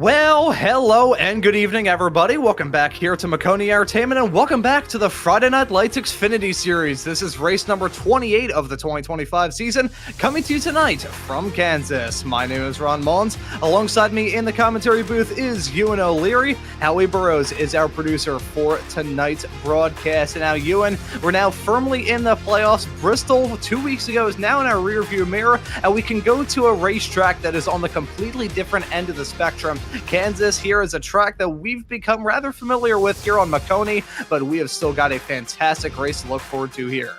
Well, hello and good evening, everybody. Welcome back here to Maconi Entertainment, and welcome back to the Friday Night Lights Xfinity Series. This is race number 28 of the 2025 season, coming to you tonight from Kansas. My name is Ron Mullins. Alongside me in the commentary booth is Ewan O'Leary. Howie Burrows is our producer for tonight's broadcast. And now, Ewan, we're now firmly in the playoffs. Bristol, 2 weeks ago, is now in our rearview mirror, and we can go to a racetrack that is on the completely different end of the spectrum. Kansas here is a track that we've become rather familiar with here on Maconi, but we have still got a fantastic race to look forward to here.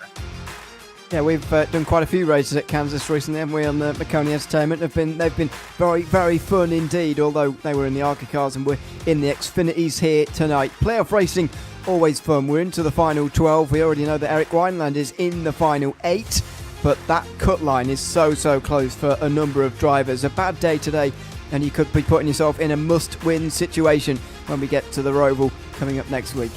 Yeah, we've done quite a few races at Kansas recently, haven't we, on the Maconi Entertainment. They've been very, very fun indeed, although they were in the ARCA cars and we're in the Xfinities here tonight. Playoff racing, always fun. We're into the final 12. We already know that Eric Wineland is in the final 8, but that cut line is so close for a number of drivers. A bad day today, and you could be putting yourself in a must-win situation when we get to the Roval coming up next week.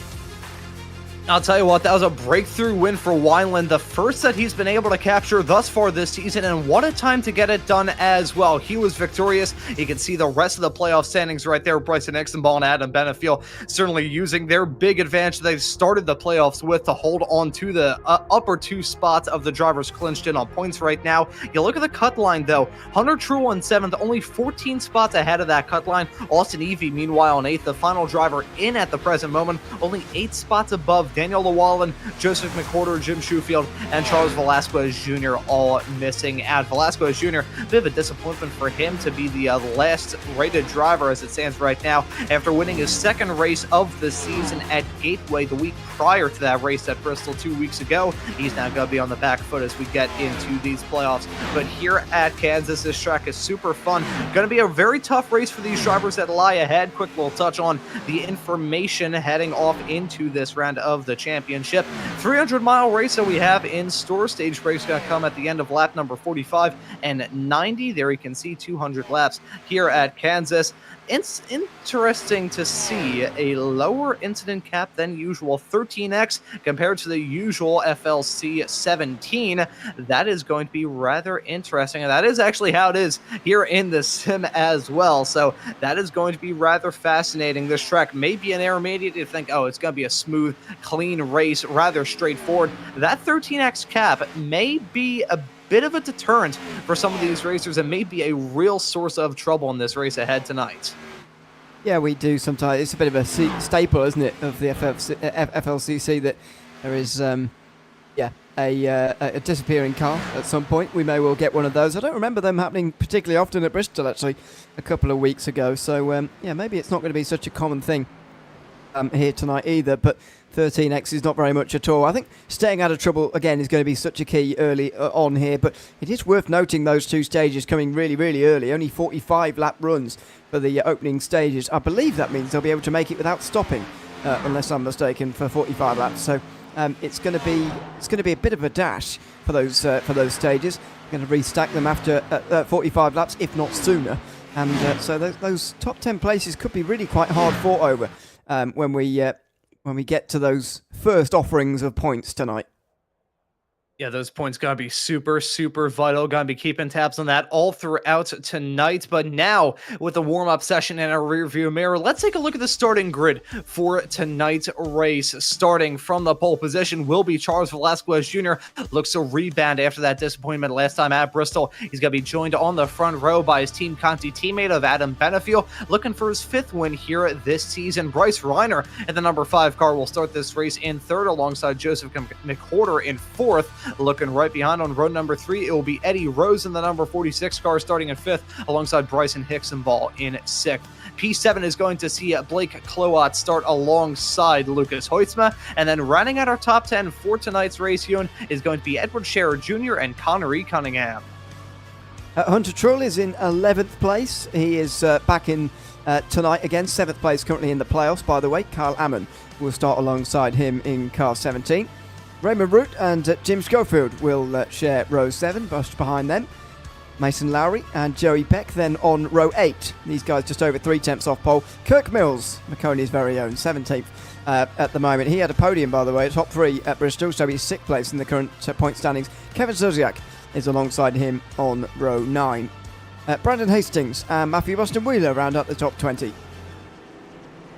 I'll tell you what, that was a breakthrough win for Wineland, the first that he's been able to capture thus far this season, and what a time to get it done as well. He was victorious. You can see the rest of the playoff standings right there. Bryson Ixenball and Adam Benefiel certainly using their big advantage they've started the playoffs with to hold on to the upper two spots of the drivers clinched in on points right now. You look at the cut line, though. Hunter Truel in 7th, only 14 spots ahead of that cut line. Austin Evie, meanwhile, in 8th, the final driver in at the present moment, only 8 spots above Daniel Llewellyn, Joseph McWhorter, Jim Shoefield, and Charles Velasquez Jr. all missing out. Velasquez Jr., a bit of a disappointment for him to be the last rated driver as it stands right now after winning his second race of the season at Gateway the week prior to that race at Bristol 2 weeks ago. He's now going to be on the back foot as we get into these playoffs. But here at Kansas, this track is super fun. Going to be a very tough race for these drivers that lie ahead. Quick little touch on the information heading off into this round of the championship. 300-mile race that we have in store. Stage break's going to come at the end of lap number 45 and 90. There you can see 200 laps here at Kansas. It's interesting to see a lower incident cap than usual, 13x compared to the usual FLC 17. That is going to be rather interesting, and that is actually how it is here in the sim as well. So that is going to be rather fascinating. This track may be an intermediate. You think, oh, it's going to be a smooth, clean race, rather straightforward. That 13x cap may be a bit of a deterrent for some of these racers and may be a real source of trouble in this race ahead tonight. Yeah, we do sometimes. It's a bit of a staple, isn't it, of the FLCC that there is a disappearing car at some point. We may well get one of those. I don't remember them happening particularly often at Bristol, actually, a couple of weeks ago. So, yeah, maybe it's not going to be such a common thing here tonight either, but 13x is not very much at all. I think staying out of trouble again is going to be such a key early on here, but it is worth noting those two stages coming really early, only 45 lap runs for the opening stages. I believe that means they'll be able to make it without stopping, unless I'm mistaken, for 45 laps. So it's going to be a bit of a dash for those stages. Going to restack them after 45 laps, if not sooner, and so those top 10 places could be really quite hard fought over when we get to those first offerings of points tonight. Yeah, those points going to be super vital. Going to be keeping tabs on that all throughout tonight. But now, with the warm-up session in our rearview mirror, let's take a look at the starting grid for tonight's race. Starting from the pole position will be Charles Velasquez Jr. Looks to rebound after that disappointment last time at Bristol. He's going to be joined on the front row by his Team Conti teammate of Adam Benefiel, looking for his 5th win here this season. Bryce Reiner in the number 5 car will start this race in 3rd alongside Joseph McWhorter in 4th. Looking right behind on row number 3, it will be Eddie Rose in the number 46 car starting in 5th alongside Bryson Hixenball in 6th. P7 is going to see Blake Cloat start alongside Lucas Hoytsma, and then rounding out our top 10 for tonight's race, Ewan, is going to be Edward Scherer Jr. and Connery Cunningham. Hunter Truel is in 11th place. He is back in tonight again, 7th place currently in the playoffs, by the way. Kyle Ammon will start alongside him in car 17. Raymond Root and Jim Schofield will share row 7, just behind them. Mason Lowry and Joey Peck then on row 8. These guys just over 3/10 off pole. Kirk Mills, Maconi's very own, 17th at the moment. He had a podium, by the way, top 3 at Bristol, so he's 6th place in the current point standings. Kevin Zuziak is alongside him on row 9. Brandon Hastings and Matthew Boston Wheeler round up the top 20.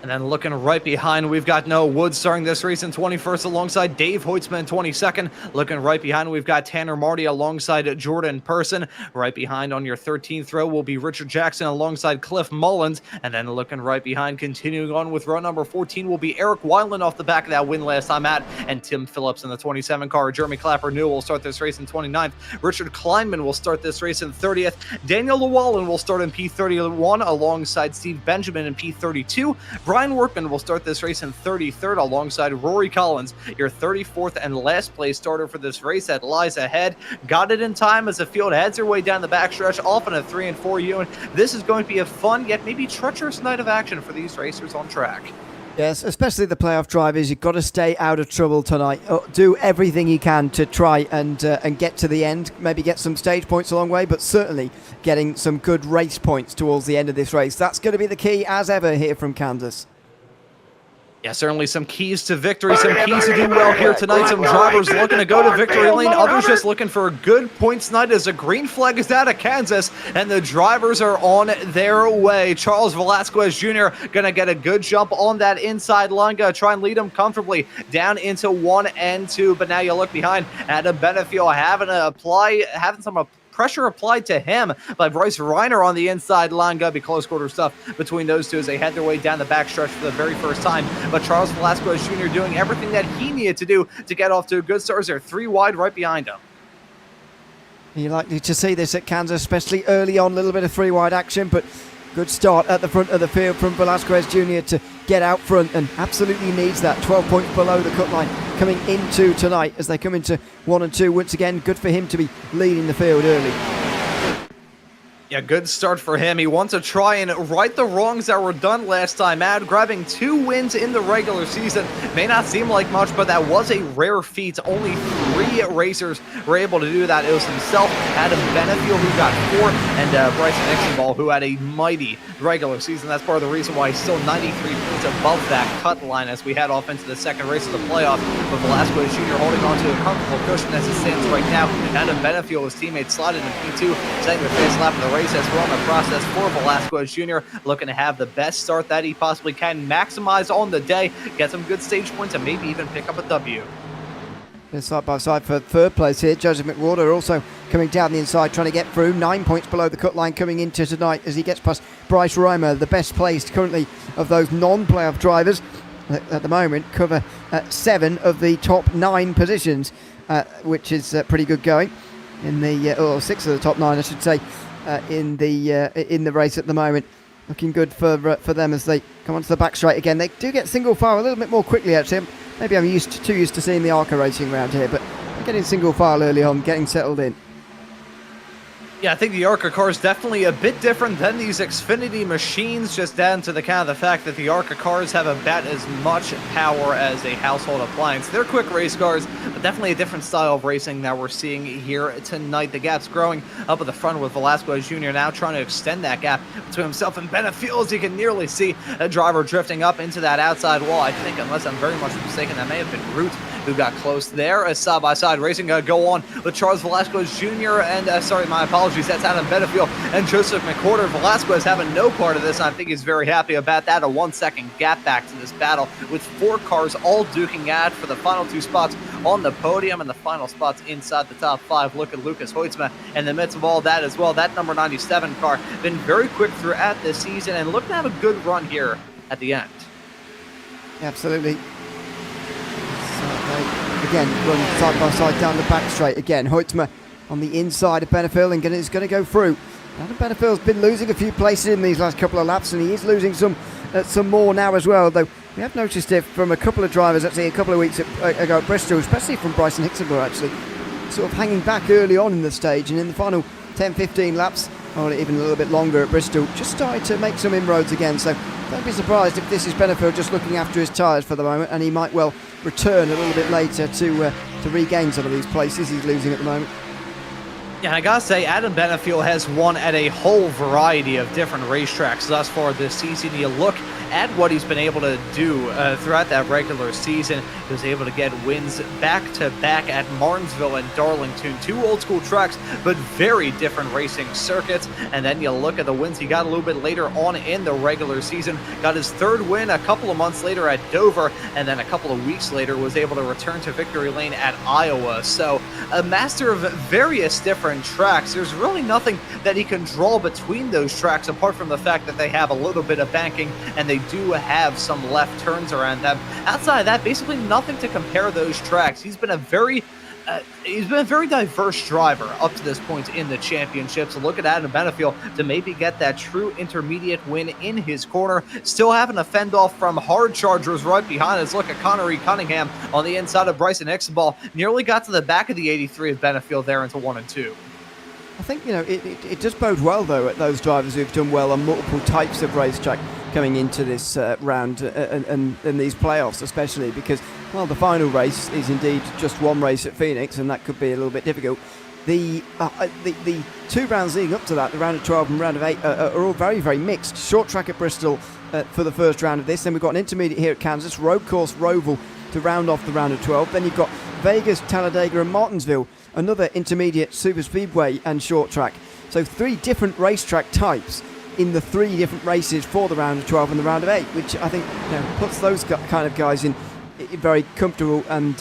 And then looking right behind, we've got Noah Woods starting this race in 21st alongside Dave Hoytsman in 22nd. Looking right behind, we've got Tanner Marty alongside Jordan Person. Right behind on your 13th row will be Richard Jackson alongside Cliff Mullins. And then looking right behind, continuing on with row number 14 will be Eric Wineland off the back of that win last time at, and Tim Phillips in the 27 car. Jeremy Clapper New will start this race in 29th. Richard Kleinman will start this race in 30th. Daniel Llewellyn will start in P31 alongside Steve Benjamin in P32. Brian Workman will start this race in 33rd alongside Rory Collins, your 34th and last place starter for this race that lies ahead. Got it in time as the field heads their way down the backstretch, off in a 3 and 4 unit. This is going to be a fun yet maybe treacherous night of action for these racers on track. Yes, especially the playoff drivers. You've got to stay out of trouble tonight. Do everything you can to try and get to the end. Maybe get some stage points along the way, but certainly getting some good race points towards the end of this race. That's going to be the key as ever here from Kansas. Yeah, certainly some keys to victory, some keys to do well here tonight. Some drivers looking to go to victory lane, others just looking for a good points night as a green flag is out of Kansas, and the drivers are on their way. Charles Velasquez Jr. going to get a good jump on that inside line, going to try and lead him comfortably down into 1 and 2, but now you look behind, Adam Benefiel having some pressure applied to him by Bryce Reiner on the inside line. Gonna be close quarter stuff between those two as they head their way down the backstretch for the very first time. But Charles Velasquez Jr. doing everything that he needed to do to get off to a good start as they're 3 wide right behind him. You're likely to see this at Kansas, especially early on, a little bit of 3 wide action, but good start at the front of the field from Velasquez Jr. to get out front, and absolutely needs that. 12 points below the cut line coming into tonight as they come into 1 and 2. Once again, good for him to be leading the field early. Yeah, good start for him. He wants to try and right the wrongs that were done last time out, grabbing 2 wins in the regular season. May not seem like much, but that was a rare feat. Only 3 racers were able to do that. It was himself, Adam Benefiel, who got 4, and Bryson Nixonball, who had a mighty regular season. That's part of the reason why he's still 93 points above that cut line as we head off into the second race of the playoff. But Velasquez Jr. holding on to a comfortable cushion as it stands right now. Adam Benefiel, his teammate, slotted in P2, setting the face lap of the race as we're on the process for Velasquez Jr. looking to have the best start that he possibly can, maximize on the day, get some good stage points, and maybe even pick up a W. Side by side for third place here. Joseph McWhorter also coming down the inside, trying to get through. 9 points below the cut line coming into tonight as he gets past Bryce Reimer, the best placed currently of those non-playoff drivers at the moment. Cover 7 of the top 9 positions, which is pretty good going in the 6 of the top 9, I should say. In the race at the moment, looking good for them as they come onto the back straight again. They do get single file a little bit more quickly actually. Maybe I'm too used to seeing the ARCA racing around here, but getting single file early on, getting settled in. Yeah, I think the ARCA car is definitely a bit different than these Xfinity machines, just down to the kind of the fact that the ARCA cars have about as much power as a household appliance. They're quick race cars, but definitely a different style of racing that we're seeing here tonight. The gap's growing up at the front with Velasquez Jr. now trying to extend that gap between himself and Benefiel, as you can nearly see a driver drifting up into that outside wall. I think, unless I'm very much mistaken, that may have been Root who got close there. As side-by-side racing go on with Charles Velasquez Jr. and, my apologies, that's Adam Benefiel and Joseph McWhorter. Velasquez having no part of this, and I think he's very happy about that. A 1-second gap back to this battle with 4 cars all duking out for the final 2 spots on the podium and the final spots inside the top 5. Look at Lucas Hoytsma in the midst of all that as well. That number 97 car been very quick throughout this season and looking to have a good run here at the end. Absolutely. Again, run side by side down the back straight. Again, Hoytsma on the inside of Benefiel and is going to go through. Adam Benefiel's been losing a few places in these last couple of laps, and he is losing some more now as well. Though we have noticed it from a couple of drivers actually a couple of weeks ago at Bristol, especially from Bryson Hicksonborough actually, sort of hanging back early on in the stage, and in the final 10-15 laps, or even a little bit longer at Bristol, just started to make some inroads again. So don't be surprised if this is Benefiel just looking after his tyres for the moment, and he might well return a little bit later to regain some of these places he's losing at the moment. Yeah, I gotta say, Adam Benefiel has won at a whole variety of different racetracks thus far this season. You look at what he's been able to do throughout that regular season. He was able to get wins back-to-back at Martinsville and Darlington, two old-school tracks, but very different racing circuits. And then you look at the wins he got a little bit later on in the regular season. Got his third win a couple of months later at Dover, and then a couple of weeks later was able to return to victory lane at Iowa. So a master of various different tracks. There's really nothing that he can draw between those tracks apart from the fact that they have a little bit of banking and they do have some left turns around them. Outside of that, basically nothing to compare those tracks. He's been a very diverse driver up to this point in the championship. So look at Adam Benefield to maybe get that true intermediate win in his corner. Still having to fend off from hard chargers right behind us. Look at Connery Cunningham on the inside of Bryson Ixbal. Nearly got to the back of the 83 of Benefield there into 1 and 2. I think, it does bode well, though, at those drivers who've done well on multiple types of racetrack coming into this round and these playoffs, especially because, well, the final race is indeed just one race at Phoenix, and that could be a little bit difficult. The 2 rounds leading up to that, the round of 12 and round of 8, are all very, very mixed. Short track at Bristol for the first round of this. Then we've got an intermediate here at Kansas, road course Roval to round off the round of 12. Then you've got Vegas, Talladega and Martinsville, another intermediate super speedway and short track. So 3 different racetrack types in the 3 different races for the round of 12 and the round of 8, which I think puts those kind of guys in very comfortable and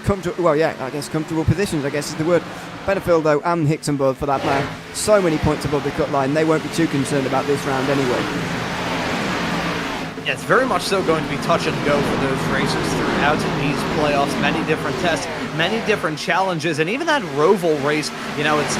comfortable positions, I guess is the word. Benefield, though, and Hickson-Budd for that matter, so many points above the cut line, they won't be too concerned about this round anyway. Yeah, it's very much so going to be touch and go for those racers throughout these playoffs. Many different tests, many different challenges, and even that Roval race, it's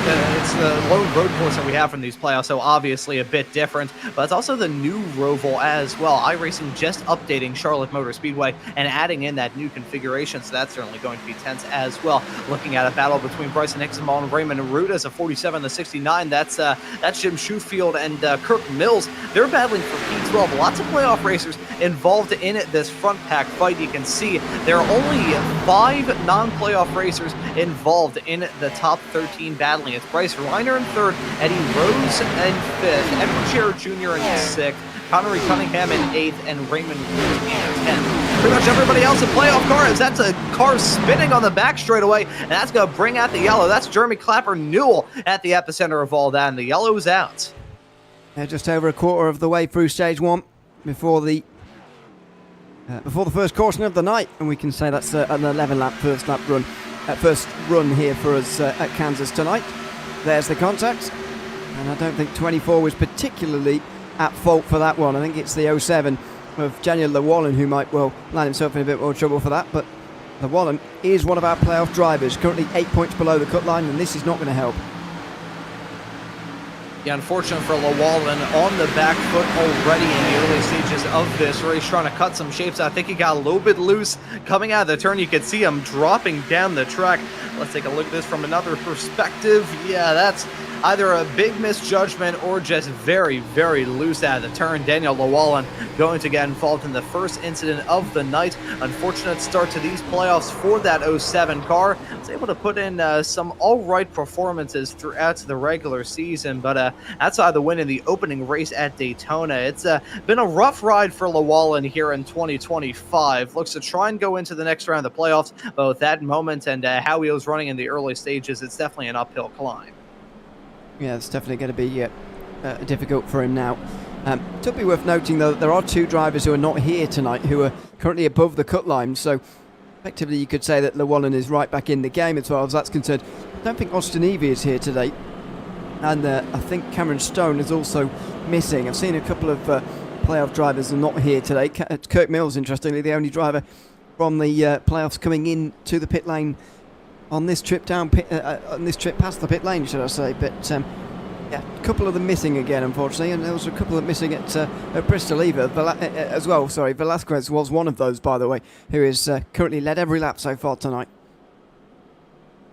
the lone road course that we have from these playoffs, so obviously a bit different, but it's also the new Roval as well. iRacing just updating Charlotte Motor Speedway and adding in that new configuration, so that's certainly going to be tense as well. Looking at a battle between Bryson Ixbal and Raymond Root as a 47 to 69. That's Jim Shoefield and Kirk Mills. They're battling for P12. Lots of playoff racers involved in this front pack fight. You can see there are only 5 non-playoff racers involved in the top 13 battling. It's Bryce Reiner in 3rd, Eddie Rose in 5th, Edward Jarrett Jr. in 6th, Connery Cunningham in 8th, and Raymond Root in 10th. Pretty much everybody else in playoff cars. That's a car spinning on the back straightaway, and that's going to bring out the yellow. That's Jeremy Clapper Newell at the epicenter of all that, and the yellow is out. Just over a quarter of the way through stage 1. Before the first caution of the night, and we can say that's an 11-lap first run here for us at Kansas tonight. There's the contact, and I don't think 24 was particularly at fault for that one. I think it's the 07 of Daniel Llewellyn who might well land himself in a bit more trouble for that, but Llewellyn is one of our playoff drivers, currently 8 points below the cut line, and this is not going to help. Yeah, unfortunate for Llewellyn on the back foot already in the early stages of this race, trying to cut some shapes. I think he got a little bit loose coming out of the turn. You could see him dropping down the track. Let's take a look at this from another perspective. Yeah, that's either a big misjudgment or just very, very loose out of the turn. Daniel Llewellyn going to get involved in the first incident of the night. Unfortunate start to these playoffs for that 07 car. Was able to put in some all-right performances throughout the regular season, but outside the win in the opening race at Daytona, it's been a rough ride for Llewellyn here in 2025. Looks to try and go into the next round of the playoffs, but with that moment and how he was running in the early stages, it's definitely an uphill climb. Yeah, it's definitely going to be difficult for him now. It would be worth noting, though, that there are 2 drivers who are not here tonight who are currently above the cut line, so effectively you could say that Llewellyn is right back in the game as far as that's concerned. I don't think Austin Evie is here today, and I think Cameron Stone is also missing. I've seen a couple of playoff drivers are not here today. Kirk Mills, interestingly, the only driver from the playoffs coming in to the pit lane on this trip down on this trip past the pit lane, should I say. But yeah, a couple of them missing again, unfortunately, and there was a couple of missing at Bristol as well. Sorry, Velasquez was one of those, by the way, who is currently led every lap so far tonight.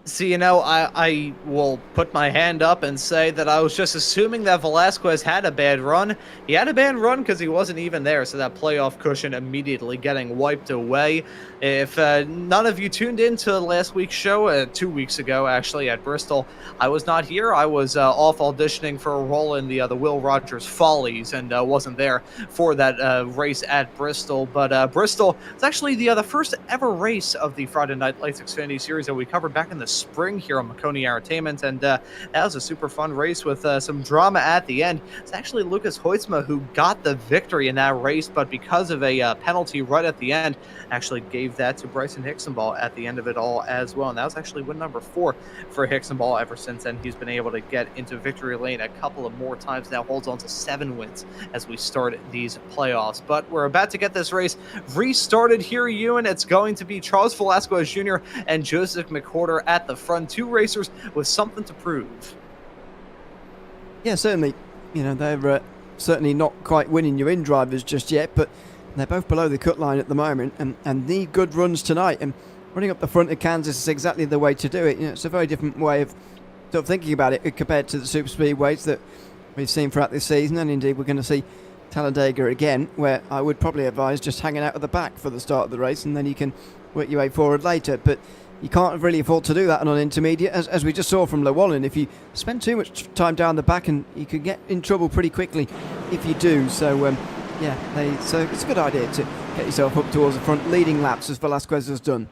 So, I will put my hand up and say that I was just assuming that Velasquez had a bad run. He had a bad run because he wasn't even there, so that playoff cushion immediately getting wiped away. If none of you tuned into last week's show, 2 weeks ago actually at Bristol, I was not here. I was off auditioning for a role in the Will Rogers Follies and wasn't there for that race at Bristol. But Bristol is actually the first ever race of the Friday Night Lights Xfinity Series that we covered back in the spring here on Maconi Entertainment, and that was a super fun race with some drama at the end. It's actually Lucas Hoytsma who got the victory in that race, but because of a penalty right at the end, actually gave that to Bryson Hicksonball at the end of it all as well. And that was actually win number 4 for Hicksonball. Ever since then, he's been able to get into victory lane a couple of more times. Now holds on to 7 wins as we start these playoffs. But we're about to get this race restarted here, Ewan. It's going to be Charles Velasquez Jr. and Joseph McWhorter at the front, 2 racers with something to prove. Yeah, certainly. They're certainly not quite winning you in drivers just yet, but they're both below the cut line at the moment and need good runs tonight. And running up the front of Kansas is exactly the way to do it. It's a very different way of sort of thinking about it compared to the super speedways that we've seen throughout this season, and indeed we're going to see Talladega again, where I would probably advise just hanging out at the back for the start of the race, and then you can work your way forward later. But you can't really afford to do that on an intermediate, as we just saw from Llewellyn. If you spend too much time down the back, and you could get in trouble pretty quickly if you do. So so it's a good idea to get yourself up towards the front, leading laps as Velasquez has done.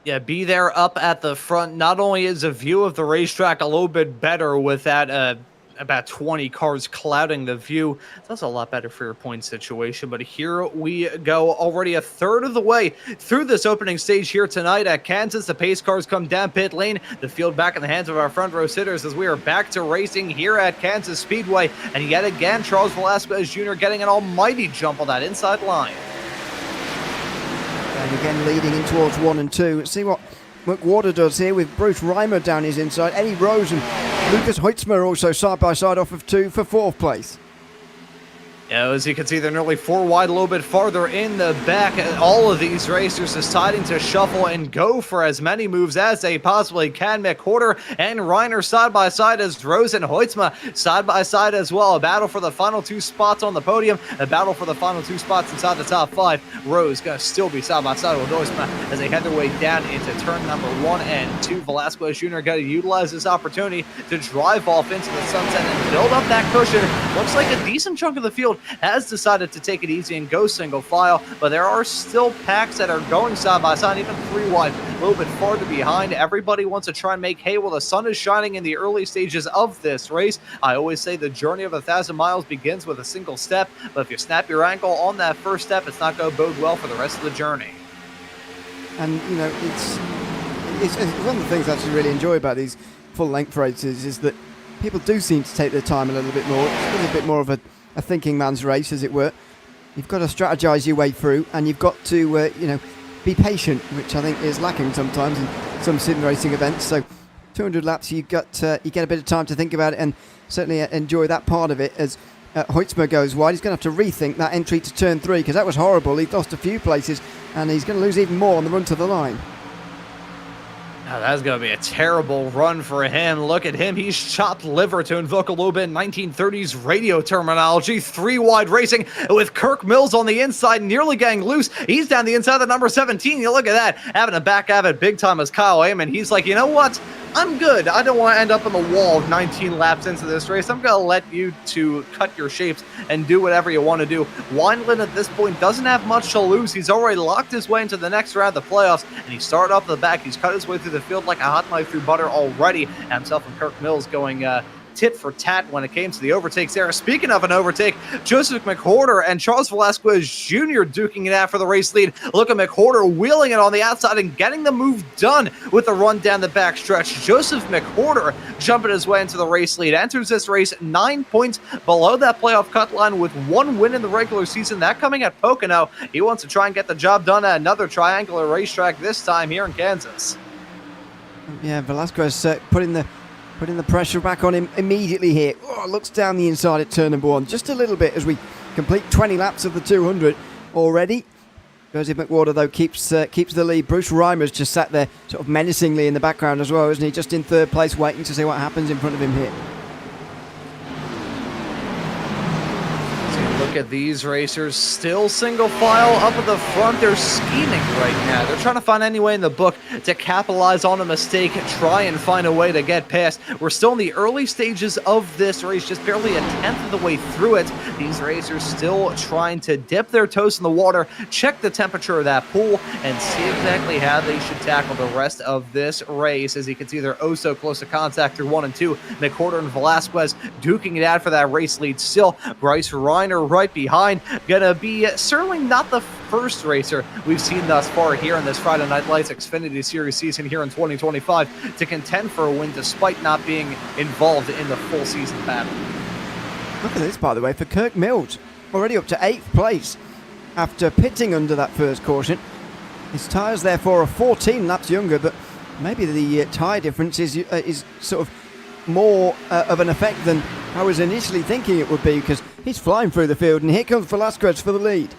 Yeah, be there up at the front. Not only is the view of the racetrack a little bit better with that about 20 cars clouding the view, that's a lot better for your point situation. But here we go, already a third of the way through this opening stage here tonight at Kansas. The pace cars come down pit lane, the field back in the hands of our front row sitters as we are back to racing here at Kansas Speedway. And yet again, Charles Velasquez Jr. getting an almighty jump on that inside line. And again, leading in towards 1 and 2. Let's see what McWhorter does here with Bruce Reimer down his inside. Eddie Rose and Lucas Hoytsma also side by side off of 2 for 4th place. Yeah, as you can see, they're nearly 4 wide, a little bit farther in the back. All of these racers deciding to shuffle and go for as many moves as they possibly can. McWhorter and Reiner side by side as Rose and Hoytsma side by side as well. A battle for the final 2 spots on the podium. A battle for the final 2 spots inside the top 5. Rose going to still be side by side with Hoytsma as they head their way down into turn number 1 and 2. Velasquez Jr. got to utilize this opportunity to drive off into the sunset and build up that cushion. Looks like a decent chunk of the field has decided to take it easy and go single file, but there are still packs that are going side by side, even 3 wide, a little bit farther behind. Everybody wants to try and make hay while the sun is shining in the early stages of this race. I always say the journey of 1,000 miles begins with a single step, but if you snap your ankle on that first step, it's not going to bode well for the rest of the journey. And it's one of the things I actually really enjoy about these full-length races is that people do seem to take their time a little bit more. It's a little bit more of a thinking man's race, as it were. You've got to strategize your way through, and you've got to be patient, which I think is lacking sometimes in some sim racing events. So 200 laps, you get a bit of time to think about it, and certainly enjoy that part of it. As Hoytsma goes wide, he's going to have to rethink that entry to turn 3, because that was horrible. He lost a few places, and he's going to lose even more on the run to the line. Now that's going to be a terrible run for him. Look at him. He's chopped liver, to invoke a little bit 1930s radio terminology. 3 wide racing with Kirk Mills on the inside, nearly getting loose. He's down the inside of number 17. You look at that. Having a back at it big time as Kyle Amon. He's like, you know what? I'm good. I don't want to end up on the wall 19 laps into this race. I'm going to let you two cut your shapes and do whatever you want to do. Wineland at this point doesn't have much to lose. He's already locked his way into the next round of the playoffs, and he started off the back. He's cut his way through the field like a hot knife through butter already. And himself and Kirk Mills going tit for tat when it came to the overtakes there. Speaking of an overtake, Joseph McWhorter and Charles Velasquez Jr. duking it out for the race lead. Look at McWhorter wheeling it on the outside and getting the move done with the run down the backstretch. Joseph McWhorter jumping his way into the race lead. Enters this race 9 points below that playoff cut line with 1 win in the regular season. That coming at Pocono. He wants to try and get the job done at another triangular racetrack, this time here in Kansas. Yeah, Velasquez putting the pressure back on him immediately here. Oh, looks down the inside at turn number 1 just a little bit as we complete 20 laps of the 200 already. Jersey McWhorter, though, keeps the lead. Bruce Reimer's just sat there sort of menacingly in the background as well, isn't he? Just in third place, waiting to see what happens in front of him here. Look at these racers, still single file up at the front. They're scheming right now. They're trying to find any way in the book to capitalize on a mistake, try and find a way to get past. We're still in the early stages of this race, just barely a tenth of the way through it. These racers still trying to dip their toes in the water, check the temperature of that pool, and see exactly how they should tackle the rest of this race. As you can see, they're oh so close to contact through 1 and 2. McWhorter and Velasquez duking it out for that race lead still. Bryce Reiner right behind, gonna be certainly not the first racer we've seen thus far here in this Friday Night Lights Xfinity Series season here in 2025 to contend for a win despite not being involved in the full season battle. Look at this, by the way, for Kirk Mills, already up to 8th place after pitting under that first caution. His tyres therefore are 14 laps younger, but maybe the tyre difference is sort of more of an effect than I was initially thinking it would be, because he's flying through the field, and here comes Velasquez for the lead.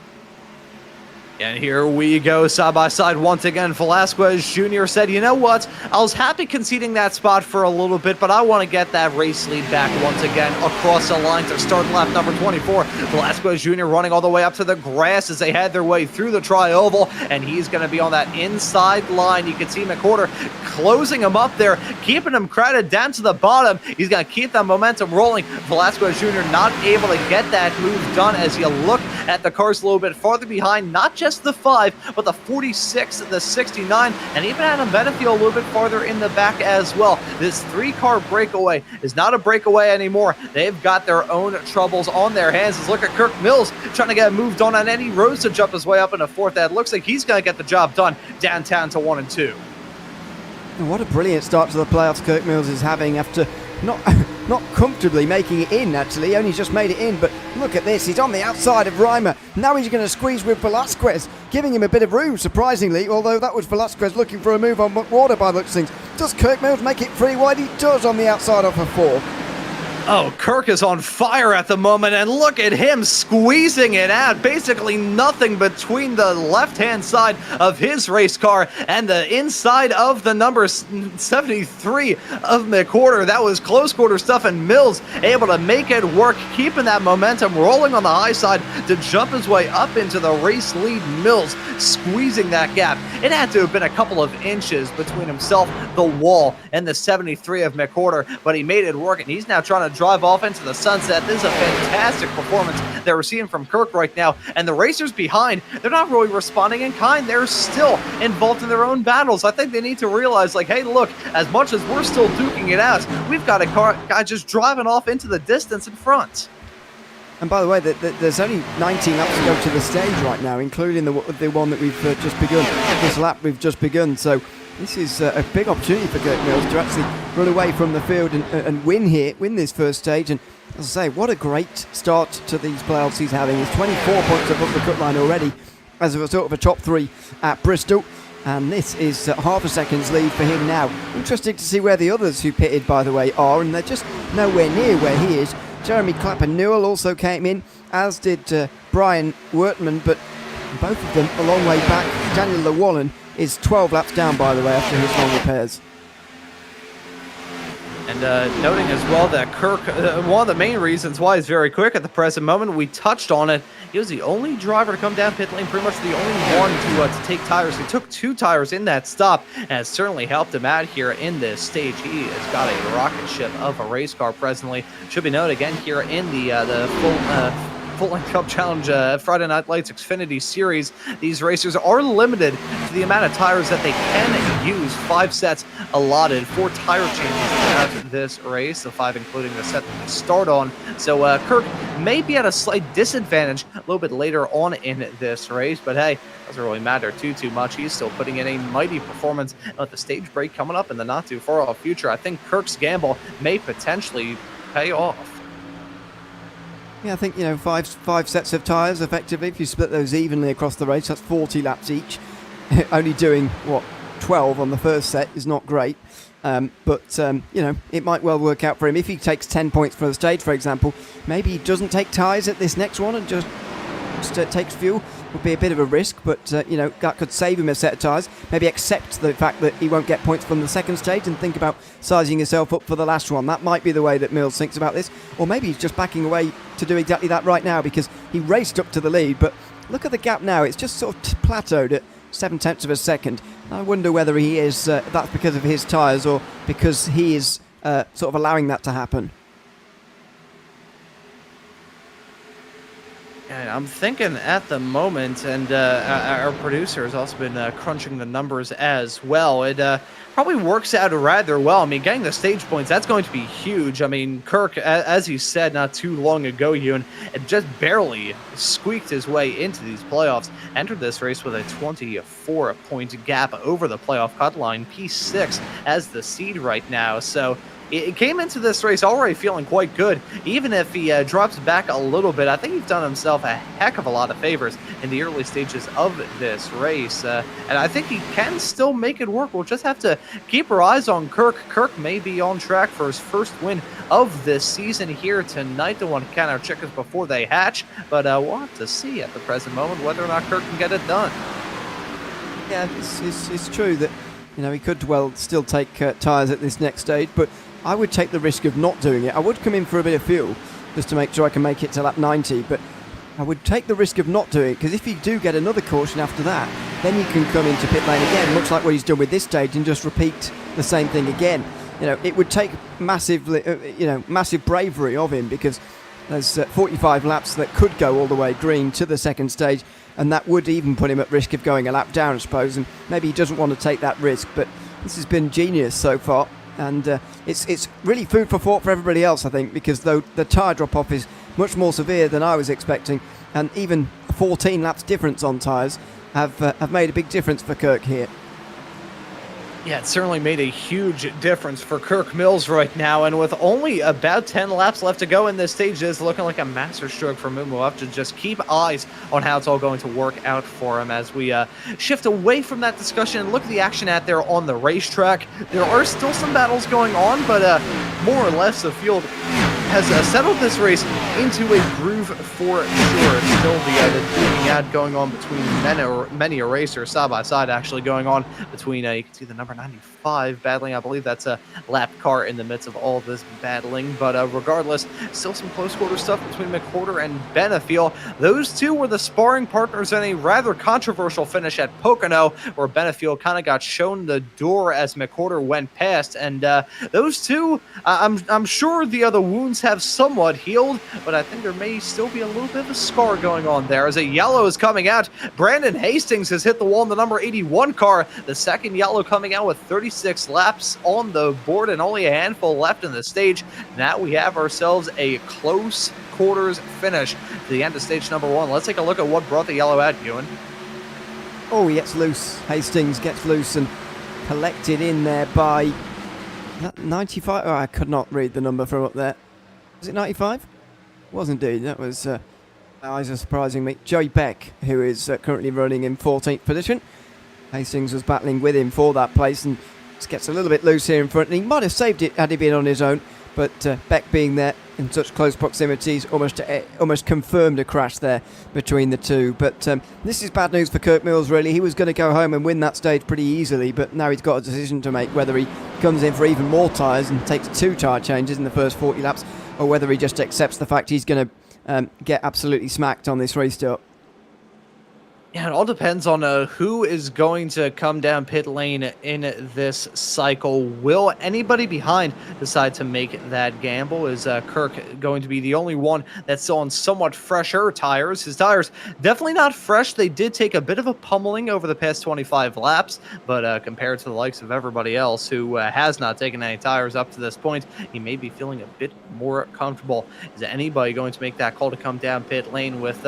And here we go, side by side once again. Velasquez Jr. said, you know what, I was happy conceding that spot for a little bit, but I want to get that race lead back once again across the line to start lap number 24. Velasquez Jr. running all the way up to the grass as they head their way through the tri-oval, and he's going to be on that inside line. You can see McWhorter closing him up there, keeping him crowded down to the bottom. He's going to keep that momentum rolling. Velasquez Jr. not able to get that move done as you look at the cars a little bit farther behind, not just the 5, but the 46, the 69, and even Adam Benefield a little bit farther in the back as well. This 3-car breakaway is not a breakaway anymore. They've got their own troubles on their hands. Let's look at Kirk Mills trying to get moved on Eddie Rose to jump his way up into 4th. That looks like he's going to get the job done downtown to 1 and 2. And what a brilliant start to the playoffs Kirk Mills is having after not comfortably making it in, actually. He only just made it in, but look at this. He's on the outside of Reimer. Now he's going to squeeze with Velasquez, giving him a bit of room, surprisingly, although that was Velasquez looking for a move on McWhorter by the looks of things. Does Kirk Mills make it free wide? He does on the outside off a 4. Oh, Kirk is on fire at the moment, and look at him squeezing it out. Basically nothing between the left-hand side of his race car and the inside of the number 73 of McWhorter. That was close quarter stuff, and Mills able to make it work, keeping that momentum rolling on the high side to jump his way up into the race lead. Mills squeezing that gap. It had to have been a couple of inches between himself, the wall, and the 73 of McWhorter, but he made it work, and he's now trying to drive off into the sunset. This is a fantastic performance that we're seeing from Kirk right now, and the racers behind, they're not really responding in kind. They're still involved in their own battles. I think they need to realize, like, hey, look, as much as we're still duking it out, we've got a guy just driving off into the distance in front. And by the way, there's only 19 laps to go to the stage right now, including the one that we've just begun, this lap we've just begun. So this is a big opportunity for Kirk Mills to actually run away from the field and win this first stage. And as I say, what a great start to these playoffs he's having. He's 24 points above the cut line already as a result of a top 3 at Bristol. And this is half a second's lead for him now. Interesting to see where the others who pitted, by the way, are, and they're just nowhere near where he is. Jeremy Clapper-Newell also came in, as did Brian Wertman, but both of them a long way back. Daniel Llewellyn is 12 laps down, by the way, after his long repairs. And noting as well that Kirk, one of the main reasons why he's very quick at the present moment, we touched on it, he was the only driver to come down pit lane, pretty much the only one to take tires. He took 2 tires in that stop, and it certainly helped him out here in this stage. He has got a rocket ship of a race car presently. Should be noted again here in the full-length Cup Challenge Friday Night Lights Xfinity Series. These racers are limited to the amount of tires that they can use. 5 sets allotted, 4 tire changes throughout this race, the 5 including the set that they start on. So Kirk may be at a slight disadvantage a little bit later on in this race, but hey, doesn't really matter too much. He's still putting in a mighty performance. With the stage break coming up in the not too far off future, I think Kirk's gamble may potentially pay off. Yeah, I think, 5 sets of tyres, effectively, if you split those evenly across the race, that's 40 laps each. Only doing, 12 on the first set is not great. But it might well work out for him. If he takes 10 points for the stage, for example, maybe he doesn't take tyres at this next one and just takes fuel. would be a bit of a risk, but that could save him a set of tyres. Maybe accept the fact that he won't get points from the second stage and think about sizing himself up for the last one. That might be the way that Mills thinks about this, or maybe he's just backing away to do exactly that right now, because he raced up to the lead, but look at the gap now. It's just sort of plateaued at 0.7 of a second. I wonder whether he is that's because of his tyres or because he is sort of allowing that to happen. And I'm thinking at the moment, and our producer has also been crunching the numbers as well. It probably works out rather well. I mean, getting the stage points, that's going to be huge. I mean, Kirk, as you said not too long ago, Ewan, it just barely squeaked his way into these playoffs. Entered this race with a 24-point gap over the playoff cut line, P6 as the seed right now. So it came into this race already feeling quite good. Even if he drops back a little bit, I think he's done himself a heck of a lot of favors in the early stages of this race. And I think he can still make it work. We'll just have to keep our eyes on Kirk. Kirk may be on track for his first win of this season here tonight. Don't want to count our chickens before they hatch, but we'll have to see at the present moment whether or not Kirk can get it done. Yeah, it's true that he could well still take tyres at this next stage, but I would take the risk of not doing it. I would come in for a bit of fuel just to make sure I can make it to lap 90, but I would take the risk of not doing it, because if you do get another caution after that, then you can come into pit lane again, much like what he's done with this stage, and just repeat the same thing again. It would take massive bravery of him, because there's 45 laps that could go all the way green to the second stage, and that would even put him at risk of going a lap down, I suppose, and maybe he doesn't want to take that risk, but this has been genius so far. And it's really food for thought for everybody else, I think, because though the tyre drop-off is much more severe than I was expecting, and even 14 laps difference on tyres have made a big difference for Kirk here. Yeah, it certainly made a huge difference for Kirk Mills right now, and with only about 10 laps left to go in this stage, it's looking like a masterstroke for him. We'll have to just keep eyes on how it's all going to work out for him as we shift away from that discussion and look at the action out there on the racetrack. There are still some battles going on, but more or less the field has settled this race into a groove for sure. Still the duking out going on between many racers side by side, actually going on between, you can see the number 95 battling. I believe that's a lap car in the midst of all this battling, but regardless, still some close quarter stuff between McWhorter and Benefiel. Those two were the sparring partners in a rather controversial finish at Pocono, where Benefiel kind of got shown the door as McWhorter went past, and those two, I'm sure the wounds have somewhat healed, but I think there may still be a little bit of a scar going on there as a yellow is coming out. Brandon Hastings has hit the wall in the number 81 car, the second yellow coming out with 36 laps on the board and only a handful left in the stage. Now we have ourselves a close quarters finish to the end of stage number 1. Let's take a look at what brought the yellow out, Ewan. Oh, he gets loose. Hastings gets loose and collected in there by 95. Oh, I could not read the number from up there. Was it 95? It was indeed. That was, eyes are surprising me. Joey Beck, who is currently running in 14th position. Hastings was battling with him for that place and just gets a little bit loose here in front. And he might have saved it had he been on his own, but Beck being there in such close proximities almost confirmed a crash there between the two. But this is bad news for Kirk Mills, really. He was going to go home and win that stage pretty easily, but now he's got a decision to make, whether he comes in for even more tyres and takes 2 tyre changes in the first 40 laps, or whether he just accepts the fact he's going to get absolutely smacked on this restart. Yeah, it all depends on who is going to come down pit lane in this cycle. Will anybody behind decide to make that gamble? Is Kirk going to be the only one that's still on somewhat fresher tires? His tires definitely not fresh. They did take a bit of a pummeling over the past 25 laps, but compared to the likes of everybody else who has not taken any tires up to this point, he may be feeling a bit more comfortable. Is anybody going to make that call to come down pit lane with...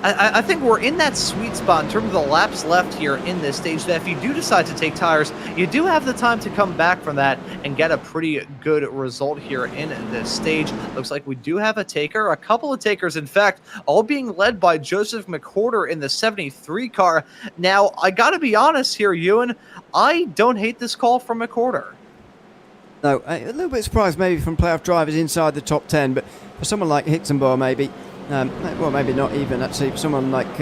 I think we're in that sweet spot in terms of the laps left here in this stage, that if you do decide to take tires, you do have the time to come back from that and get a pretty good result here in this stage. Looks like we do have a taker, a couple of takers, in fact, all being led by Joseph McWhorter in the 73 car. Now, I gotta be honest here, Ewan, I don't hate this call from McWhorter. No, a little bit surprised maybe from playoff drivers inside the top 10, but for someone like Hicksenbaugh maybe, well, maybe not even actually, for someone like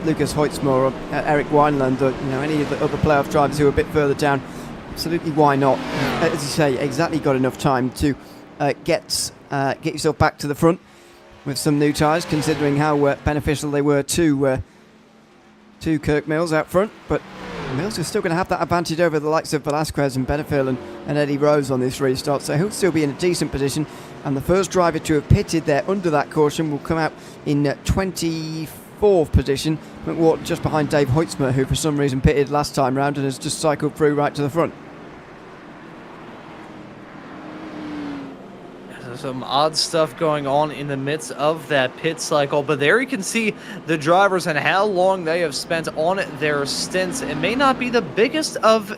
Lucas Hoitzma or Eric Wineland, or any of the other playoff drivers who are a bit further down, absolutely why not? As you say, exactly got enough time to get yourself back to the front with some new tyres, considering how beneficial they were to Kirk Mills out front. But Mills is still going to have that advantage over the likes of Velasquez and Benefiel and Eddie Rose on this restart, so he'll still be in a decent position. And the first driver to have pitted there under that caution will come out in 24th position, McWhorter just behind Dave Hoitzma, who for some reason pitted last time round and has just cycled through right to the front. Some odd stuff going on in the midst of that pit cycle, but there you can see the drivers and how long they have spent on their stints. It may not be the biggest of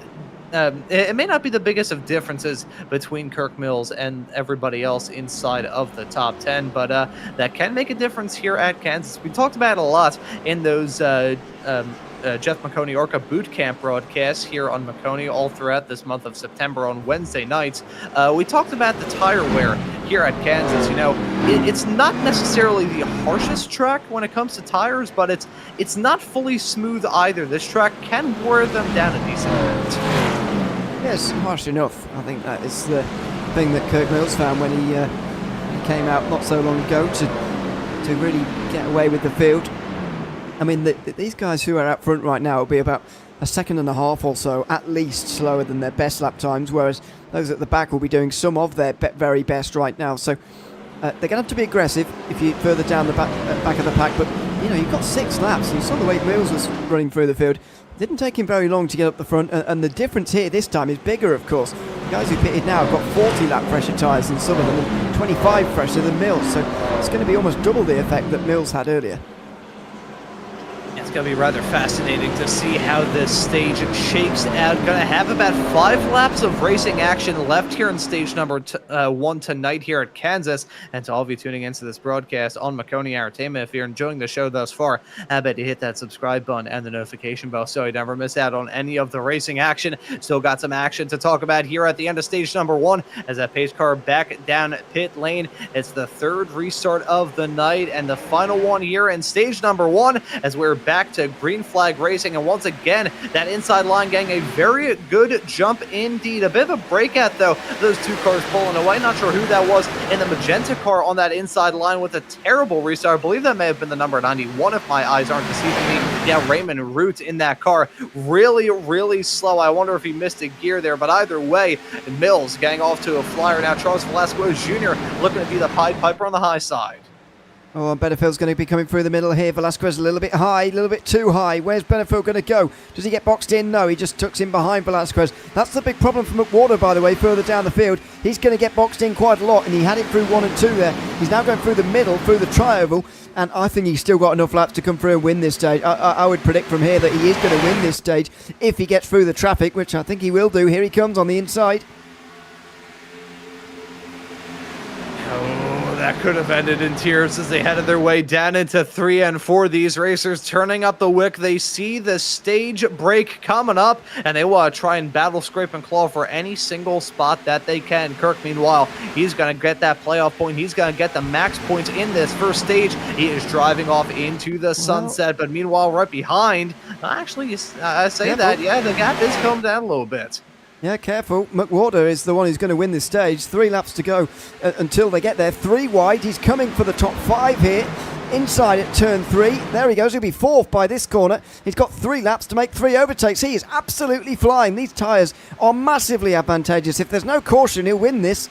differences between Kirk Mills and everybody else inside of the top 10, but that can make a difference here at Kansas. We talked about it a lot in those Jeff Maconi Orca boot camp broadcasts here on Maconi all throughout this month of September on Wednesday nights. We talked about the tire wear here at Kansas. It's not necessarily the harshest track when it comes to tires, but it's not fully smooth either. This track can wear them down a decent amount. Yes, harsh enough. I think that is the thing that Kirk Mills found when he came out not so long ago to really get away with the field. I mean, these guys who are out front right now will be about a second and a half or so, at least, slower than their best lap times, whereas those at the back will be doing some of their very best right now. So they're going to have to be aggressive if you're further down the back of the pack. But, you've got 6 laps. You saw the way Mills was running through the field. It didn't take him very long to get up the front. And the difference here this time is bigger, of course. The guys who pitted now have got 40 lap fresher tyres than some of them, and 25 fresher than Mills. So it's going to be almost double the effect that Mills had earlier. It's going to be rather fascinating to see how this stage shakes out. Going to have about 5 laps of racing action left here in stage number 1 tonight here at Kansas. And to all of you tuning into this broadcast on Maconi Entertainment, if you're enjoying the show thus far, I bet you hit that subscribe button and the notification bell so you never miss out on any of the racing action. Still got some action to talk about here at the end of stage number 1 as that pace car back down pit lane. It's the 3rd restart of the night and the final one here in stage number 1 as we're back to green flag racing, and once again that inside line getting a very good jump indeed. A bit of a breakout though, those 2 cars pulling away. Not sure who that was in the magenta car on that inside line with a terrible restart. I believe that may have been the number 91 if my eyes aren't deceiving me. Yeah, Raymond Root in that car, really slow. I wonder if he missed a gear there, but either way, Mills getting off to a flyer now. Charles Velasquez Jr. looking to be the Pied Piper on the high side. Oh, Benefiel's going to be coming through the middle here. Velasquez a little bit high, a little bit too high. Where's Benefiel going to go? Does he get boxed in? No, he just tucks in behind Velasquez. That's the big problem for McWhorter, by the way, further down the field. He's going to get boxed in quite a lot, and he had it through 1 and 2 there. He's now going through the middle, through the tri-oval, and I think he's still got enough laps to come through and win this stage. I would predict from here that he is going to win this stage if he gets through the traffic, which I think he will do. Here he comes on the inside. That could have ended in tears as they headed their way down into 3 and 4. These racers turning up the wick. They see the stage break coming up, and they want to try and battle, scrape, and claw for any single spot that they can. Kirk, meanwhile, he's going to get that playoff point. He's going to get the max points in this first stage. He is driving off into the sunset, but meanwhile, right behind, actually, I say that, yeah, the gap is coming down a little bit. Yeah, careful. McWhorter is the one who's going to win this stage. 3 laps to go until they get there. 3 wide. He's coming for the top 5 here. Inside at turn 3. There he goes. He'll be 4th by this corner. He's got 3 laps to make 3 overtakes. He is absolutely flying. These tyres are massively advantageous. If there's no caution, he'll win this.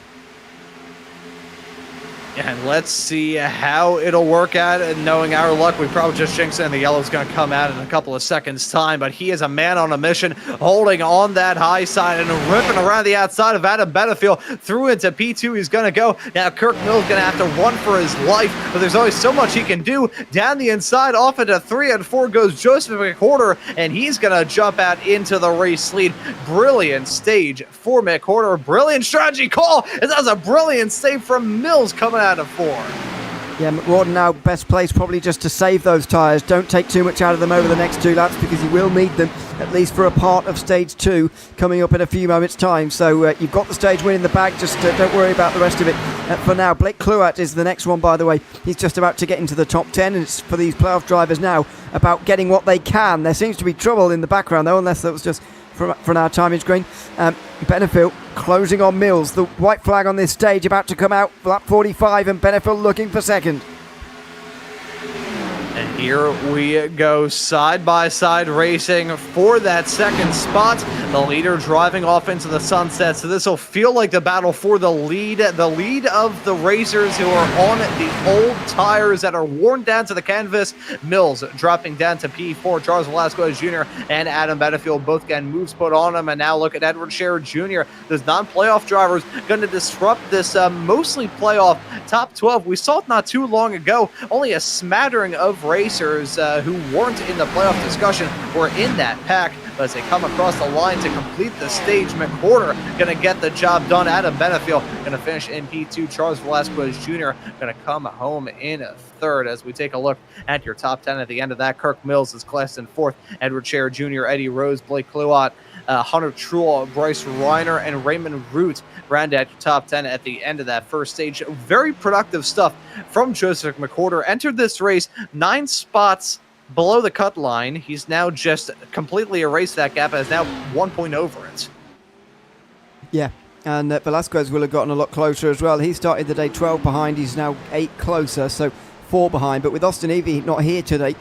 And let's see how it'll work out. And knowing our luck, we probably just jinxed it, and the yellow's going to come out in a couple of seconds' time. But he is a man on a mission, holding on that high side and ripping around the outside of Adam Benefiel. Through into P2 he's going to go. Now Kirk Mills going to have to run for his life, but there's always so much he can do. Down the inside, off into 3 and 4 goes Joseph McWhorter, and he's going to jump out into the race lead. Brilliant stage for McWhorter. Brilliant strategy call. That was a brilliant save from Mills coming out of 4. Yeah, McWarden now best placed probably just to save those tyres. Don't take too much out of them over the next 2 laps because you will need them at least for a part of stage 2 coming up in a few moments' time. So you've got the stage win in the bag. Just don't worry about the rest of it for now. Blake Clouat is the next one, by the way. He's just about to get into the top 10, and it's for these playoff drivers now about getting what they can. There seems to be trouble in the background, though, unless that was just from our timing screen. Benefield closing on Mills. The white flag on this stage about to come out. Lap 45 and Benefield looking for second. And here we go, side-by-side racing for that second spot. The leader driving off into the sunset, so this will feel like the battle for the lead of the racers who are on the old tires that are worn down to the canvas. Mills dropping down to P4. Charles Velasquez Jr. and Adam Benefield both getting moves put on them. And now look at Edward Scherer Jr. Those non-playoff drivers going to disrupt this mostly playoff top 12. We saw it not too long ago. Only a smattering of racers who weren't in the playoff discussion were in that pack. But as they come across the line to complete the stage, McWhorter going to get the job done. Adam Benefield going to finish in P2. Charles Velasquez Jr. going to come home in third. As we take a look at your top 10 at the end of that, Kirk Mills is classed in fourth. Edward Scherer Jr., Eddie Rose, Blake Clouat, Hunter Truex, Bryce Reiner, and Raymond Root round at your top 10 at the end of that first stage. Very productive stuff from Joseph McWhorter. Entered this race 9 spots below the cut line. He's now just completely erased that gap and is now 1 point over it. Yeah, and Velasquez will have gotten a lot closer as well. He started the day 12 behind. He's now 8 closer, so 4 behind. But with Austin Evie not here today,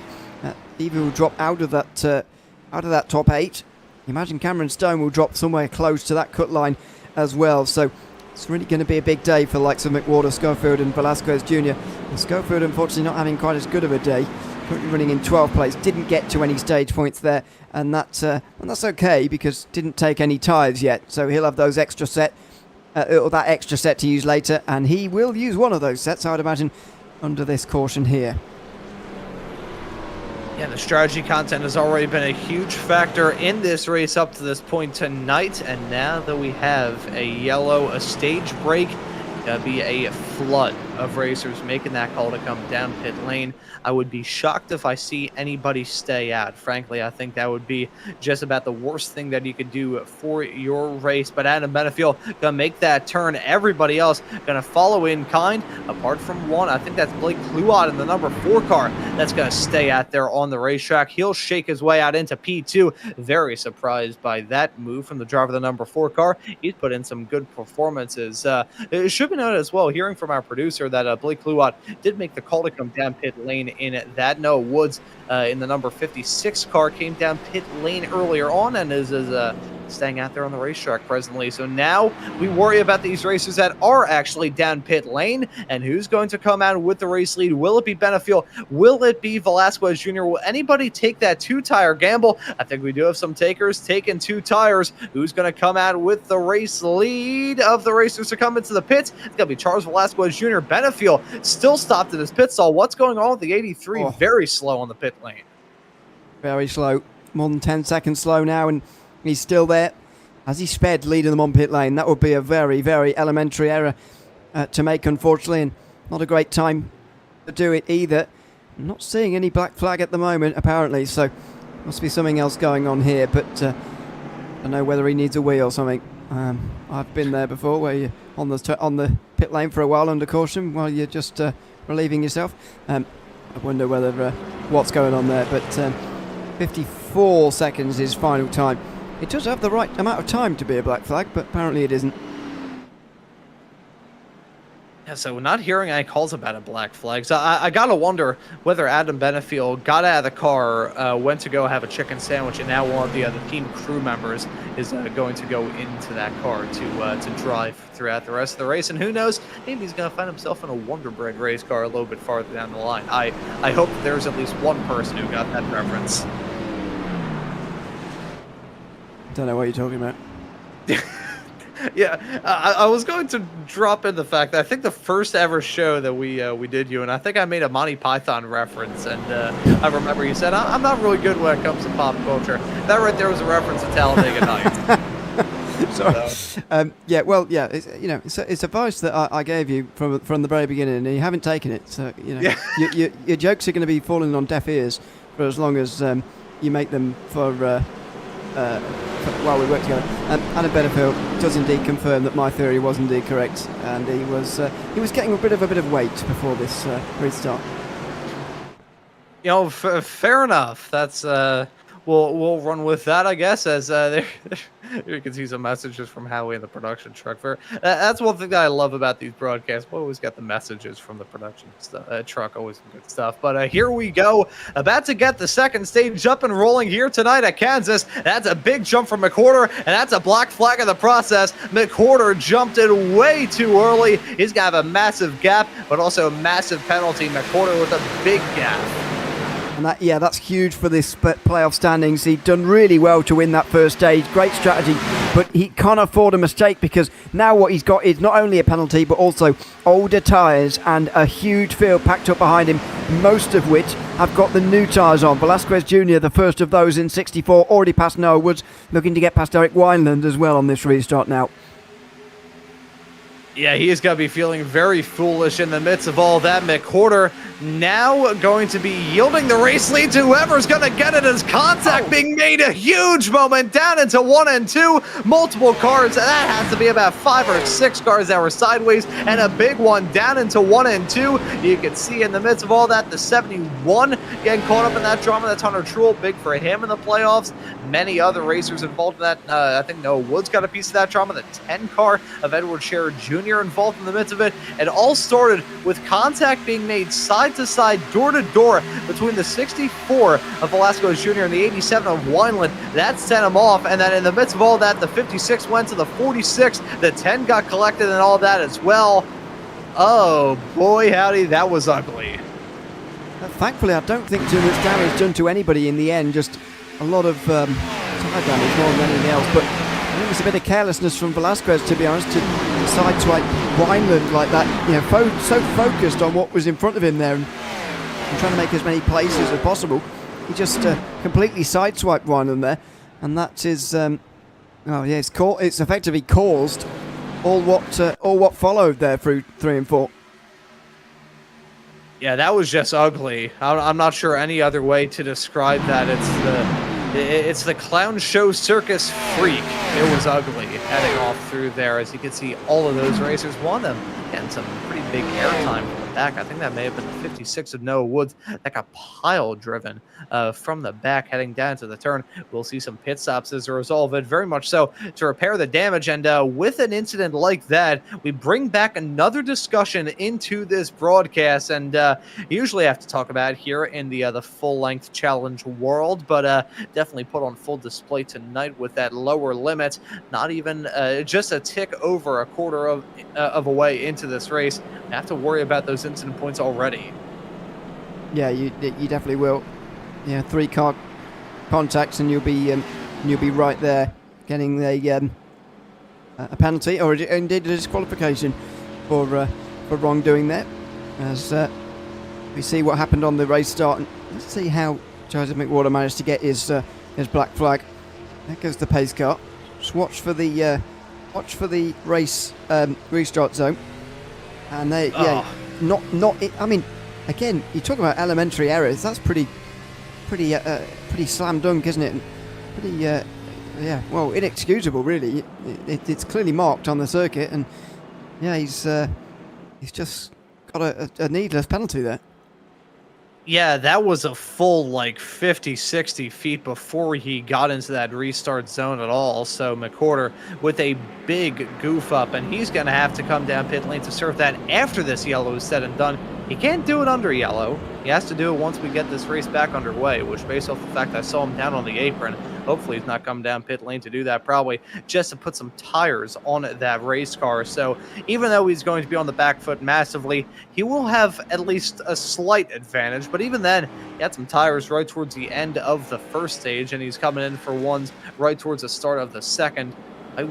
Evie will drop out of that top 8. Imagine Cameron Stone will drop somewhere close to that cut line as well. So it's really going to be a big day for the likes of McWhorter, Schofield and Velasquez Jr. And Schofield unfortunately not having quite as good of a day. Currently running in 12th place, didn't get to any stage points there, and that's okay because didn't take any tyres yet. So he'll have those extra set, or that extra set to use later, and he will use one of those sets, I would imagine, under this caution here. Yeah, the strategy content has already been a huge factor in this race up to this point tonight, and now that we have a stage break, there'll be a flood of racers making that call to come down pit lane. I would be shocked if I see anybody stay out. Frankly, I think that would be just about the worst thing that you could do for your race. But Adam Benefield gonna make that turn. Everybody else gonna follow in kind, apart from one. I think that's Blake Clouat in the number 4 car that's gonna stay out there on the racetrack. He'll shake his way out into P2. Very surprised by that move from the driver of the number 4 car. He's put in some good performances. It should be noted as well, hearing from our producer, that Blake Clouat did make the call to come down pit lane in that. Noah Woods in the number 56 car came down pit lane earlier on and is staying out there on the racetrack presently. So now we worry about these racers that are actually down pit lane and who's going to come out with the race lead. Will it be Benefield? Will it be Velasquez Jr.? Will anybody take that 2-tire gamble? I think we do have some takers taking 2 tires. Who's going to come out with the race lead of the racers to come into the pits? It's going to be Charles Velasquez Jr. Benefield still stopped at his pit stall. What's going on with the 83? Very slow on the pit lane. Very slow. More than 10 seconds slow now, and he's still there as he sped leading them on pit lane. That would be a very, very elementary error to make, unfortunately, and not a great time to do it either. I'm not seeing any black flag at the moment, apparently, so must be something else going on here, but I don't know whether he needs a wee or something. I've been there before where you're on the pit lane for a while under caution while you're just relieving yourself. I wonder whether what's going on there, but 54 seconds is final time. It does have the right amount of time to be a black flag, but apparently it isn't. Yeah, so we're not hearing any calls about a black flag. So I gotta wonder whether Adam Benefield got out of the car, went to go have a chicken sandwich, and now one of the team crew members is going to go into that car to drive throughout the rest of the race. And who knows, maybe he's gonna find himself in a Wonder Bread race car a little bit farther down the line. I hope that there's at least one person who got that reference. Don't know what you're talking about. Yeah, I was going to drop in the fact that I think the first ever show that we did you, and I think I made a Monty Python reference, and I remember you said, I'm not really good when it comes to pop culture. That right there was a reference to Talladega Nights. Sorry. Yeah, well, yeah, it's advice that I gave you from the very beginning, and you haven't taken it. So Yeah. your jokes are going to be falling on deaf ears for as long as you make them for while we work together. Adam Benefield does indeed confirm that my theory was indeed correct, and he was getting a bit of weight before this restart. Fair enough. That's we'll run with that, I guess. As there you can see some messages from Howie in the production truck. That's one thing that I love about these broadcasts. We always get the messages from the production truck. Always some good stuff. But here we go, about to get the second stage up and rolling here tonight at Kansas. That's a big jump from McWhorter, and that's a black flag in the process. McWhorter jumped in way too early. He's got to have a massive gap, but also a massive penalty. McWhorter with a big gap. And that's huge for this playoff standings. He'd done really well to win that first stage. Great strategy, but he can't afford a mistake, because now what he's got is not only a penalty, but also older tyres and a huge field packed up behind him, most of which have got the new tyres on. Velasquez Jr., the first of those in 64, already past Noah Woods, looking to get past Eric Wineland as well on this restart now. Yeah, he is going to be feeling very foolish in the midst of all that. McWhorter now going to be yielding the race lead to whoever's going to get it, as contact being made. A huge moment down into 1 and 2. Multiple cars. That has to be about 5 or 6 cars that were sideways, and a big one down into 1 and 2. You can see in the midst of all that, the 71 getting caught up in that drama. That's Hunter Truex, big for him in the playoffs. Many other racers involved in that. I think Noah Woods got a piece of that drama. The 10 car of Edward Scherer Jr. involved in the midst of it. It all started with contact being made side to side, door to door, between the 64 of Velasquez Jr. and the 87 of Wineland. That sent him off, and then in the midst of all that, the 56 went to the 46. The 10 got collected and all that as well. Oh boy, howdy, that was ugly. Thankfully, I don't think too much damage done to anybody in the end. Just a lot of tire damage more than anything else. But I think it's a bit of carelessness from Velasquez, to be honest, to sideswipe Wineland like that. So focused on what was in front of him there and trying to make as many places as possible. He just completely sideswiped Wineland there, and that is, it's effectively caused all what followed there through 3 and 4. Yeah, that was just ugly. I'm not sure any other way to describe that. It's the clown show circus freak. It was ugly heading off through there. As you can see, all of those racers, one of them getting some pretty big airtime from the back. I think that may have been the 56 of Noah Woods that got pile driven from the back heading down to the turn. We'll see some pit stops as a result of it, very much so, to repair the damage. And with an incident like that, we bring back another discussion into this broadcast, and usually have to talk about it here in the full-length challenge world, but definitely put on full display tonight with that lower limit. Not even just a tick over a quarter of a way into this race. You have to worry about those incident points already. Yeah, you definitely will. Yeah, 3 car contacts and you'll be right there getting a penalty, or indeed a disqualification for wrongdoing there. As we see what happened on the race start, and let's see how Joseph McWhorter managed to get his black flag. There goes the pace car. Just watch for the race restart zone. And they, I mean, again, you talk about elementary errors. That's pretty slam dunk, isn't it? Pretty, inexcusable, really. It's clearly marked on the circuit, and yeah, he's just got a needless penalty there. Yeah, that was a full 50, 60 feet before he got into that restart zone at all. So McWhorter with a big goof up, and he's going to have to come down pit lane to serve that after this yellow is said and done. He can't do it under yellow. He has to do it once we get this race back underway, which, based off the fact I saw him down on the apron, hopefully he's not coming down pit lane to do that, probably just to put some tires on that race car. So even though he's going to be on the back foot massively, he will have at least a slight advantage. But even then, he had some tires right towards the end of the first stage, and he's coming in for ones right towards the start of the second. I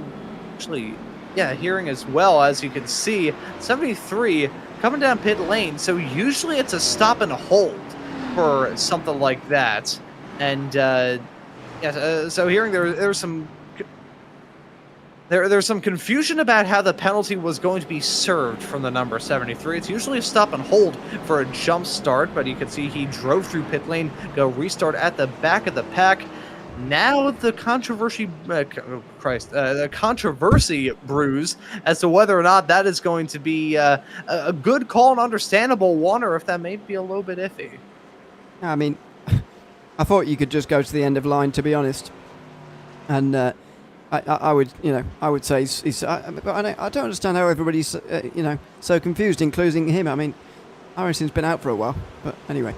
actually, hearing as well, as you can see, 73 coming down pit lane. So usually it's a stop and hold for something like that. And so hearing there's some There's some confusion about how the penalty was going to be served from the number 73. It's usually a stop and hold for a jump start, but you can see he drove through pit lane, go restart at the back of the pack. Now the the controversy brews as to whether or not that is going to be a good call and understandable one, or if that may be a little bit iffy. I mean, I thought you could just go to the end of line, to be honest, and I would, I would say but I don't understand how everybody's, so confused, including him. I mean, Harrison's been out for a while, but anyway.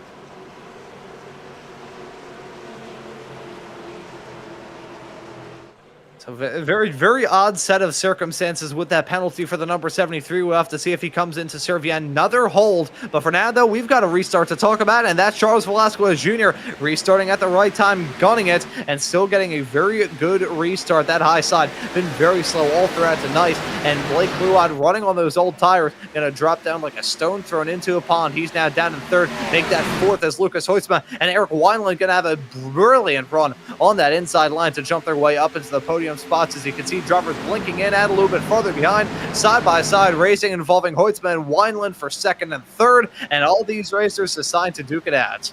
So a very, very odd set of circumstances with that penalty for the number 73. We'll have to see if he comes in to serve yet another hold. But for now, though, we've got a restart to talk about, and that's Charles Velasquez Jr. restarting at the right time, gunning it, and still getting a very good restart. That high side been very slow all throughout tonight, and Blake Kluwat running on those old tires, going to drop down like a stone thrown into a pond. He's now down in third. Make that fourth as Lucas Hoytsma and Eric Wineland going to have a brilliant run on that inside line to jump their way up into the podium spots. As you can see, drivers blinking in and a little bit farther behind, side by side racing involving Hoytsma and Wineland for second and third, and all these racers assigned to duke it out.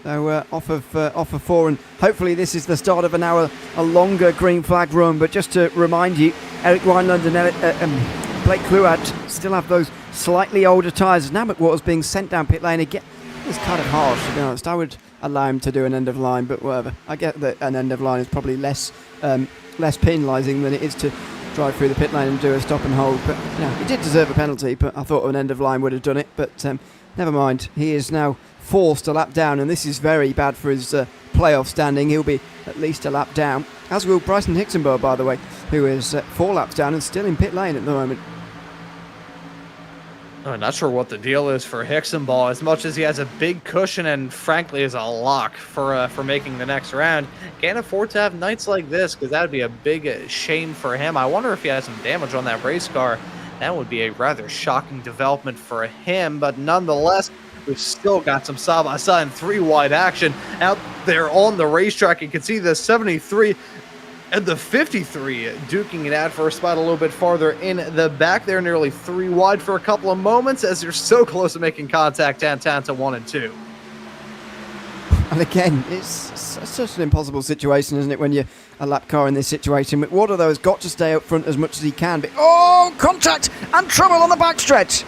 So off of four, and hopefully this is the start of a longer green flag run. But just to remind you, Eric Wineland and Blake Kluwat still have those slightly older tyres. Now McWater's being sent down pit lane again. It's kind of harsh, to be honest. I would allow him to do an end of line, but whatever. I get that an end of line is probably less penalising than it is to drive through the pit lane and do a stop and hold. But he did deserve a penalty, but I thought an end of line would have done it. But never mind. He is now forced a lap down, and this is very bad for his playoff standing. He'll be at least a lap down, as will Bryson Hicksonbourg, by the way, who is 4 laps down and still in pit lane at the moment. I'm not sure what the deal is for Hicksonbourg, as much as he has a big cushion and frankly is a lock for making the next round. Can't afford to have nights like this, because that would be a big shame for him. I wonder if he has some damage on that race car. That would be a rather shocking development for him, but nonetheless, we've still got some side-by-side and 3-wide action out there on the racetrack. You can see the 73 and the 53 duking it out for a spot a little bit farther in the back. They're nearly 3 wide for a couple of moments, as they're so close to making contact downtown to 1 and 2. And again, it's such an impossible situation, isn't it, when you're a lap car in this situation? McWhorter, though, has got to stay up front as much as he can. But contact and trouble on the backstretch.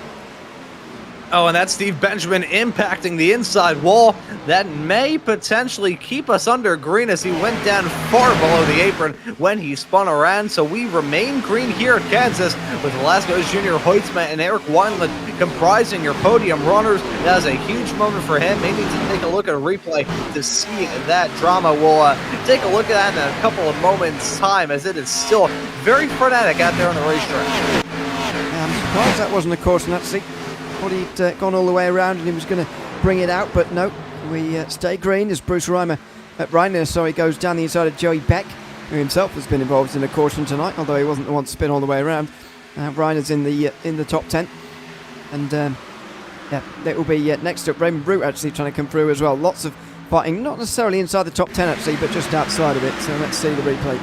Oh, and that's Steve Benjamin impacting the inside wall. That may potentially keep us under green, as he went down far below the apron when he spun around. So we remain green here at Kansas, with Velasquez Jr., Hoytsma, and Eric Wineland comprising your podium runners. That was a huge moment for him. Maybe to take a look at a replay to see that drama. We'll take a look at that in a couple of moments' time, as it is still very frenetic out there on the racetrack. Yeah, I'm surprised that wasn't a caution, actually. Thought he'd gone all the way around and he was going to bring it out, but no, we stay green as Bruce Reiner goes down the inside of Joey Beck, who himself has been involved in a caution tonight, although he wasn't the one to spin all the way around. Reiner's in the top 10, and it will be next up. Raymond Root actually trying to come through as well. Lots of fighting, not necessarily inside the top 10 actually, but just outside of it. So let's see the replay.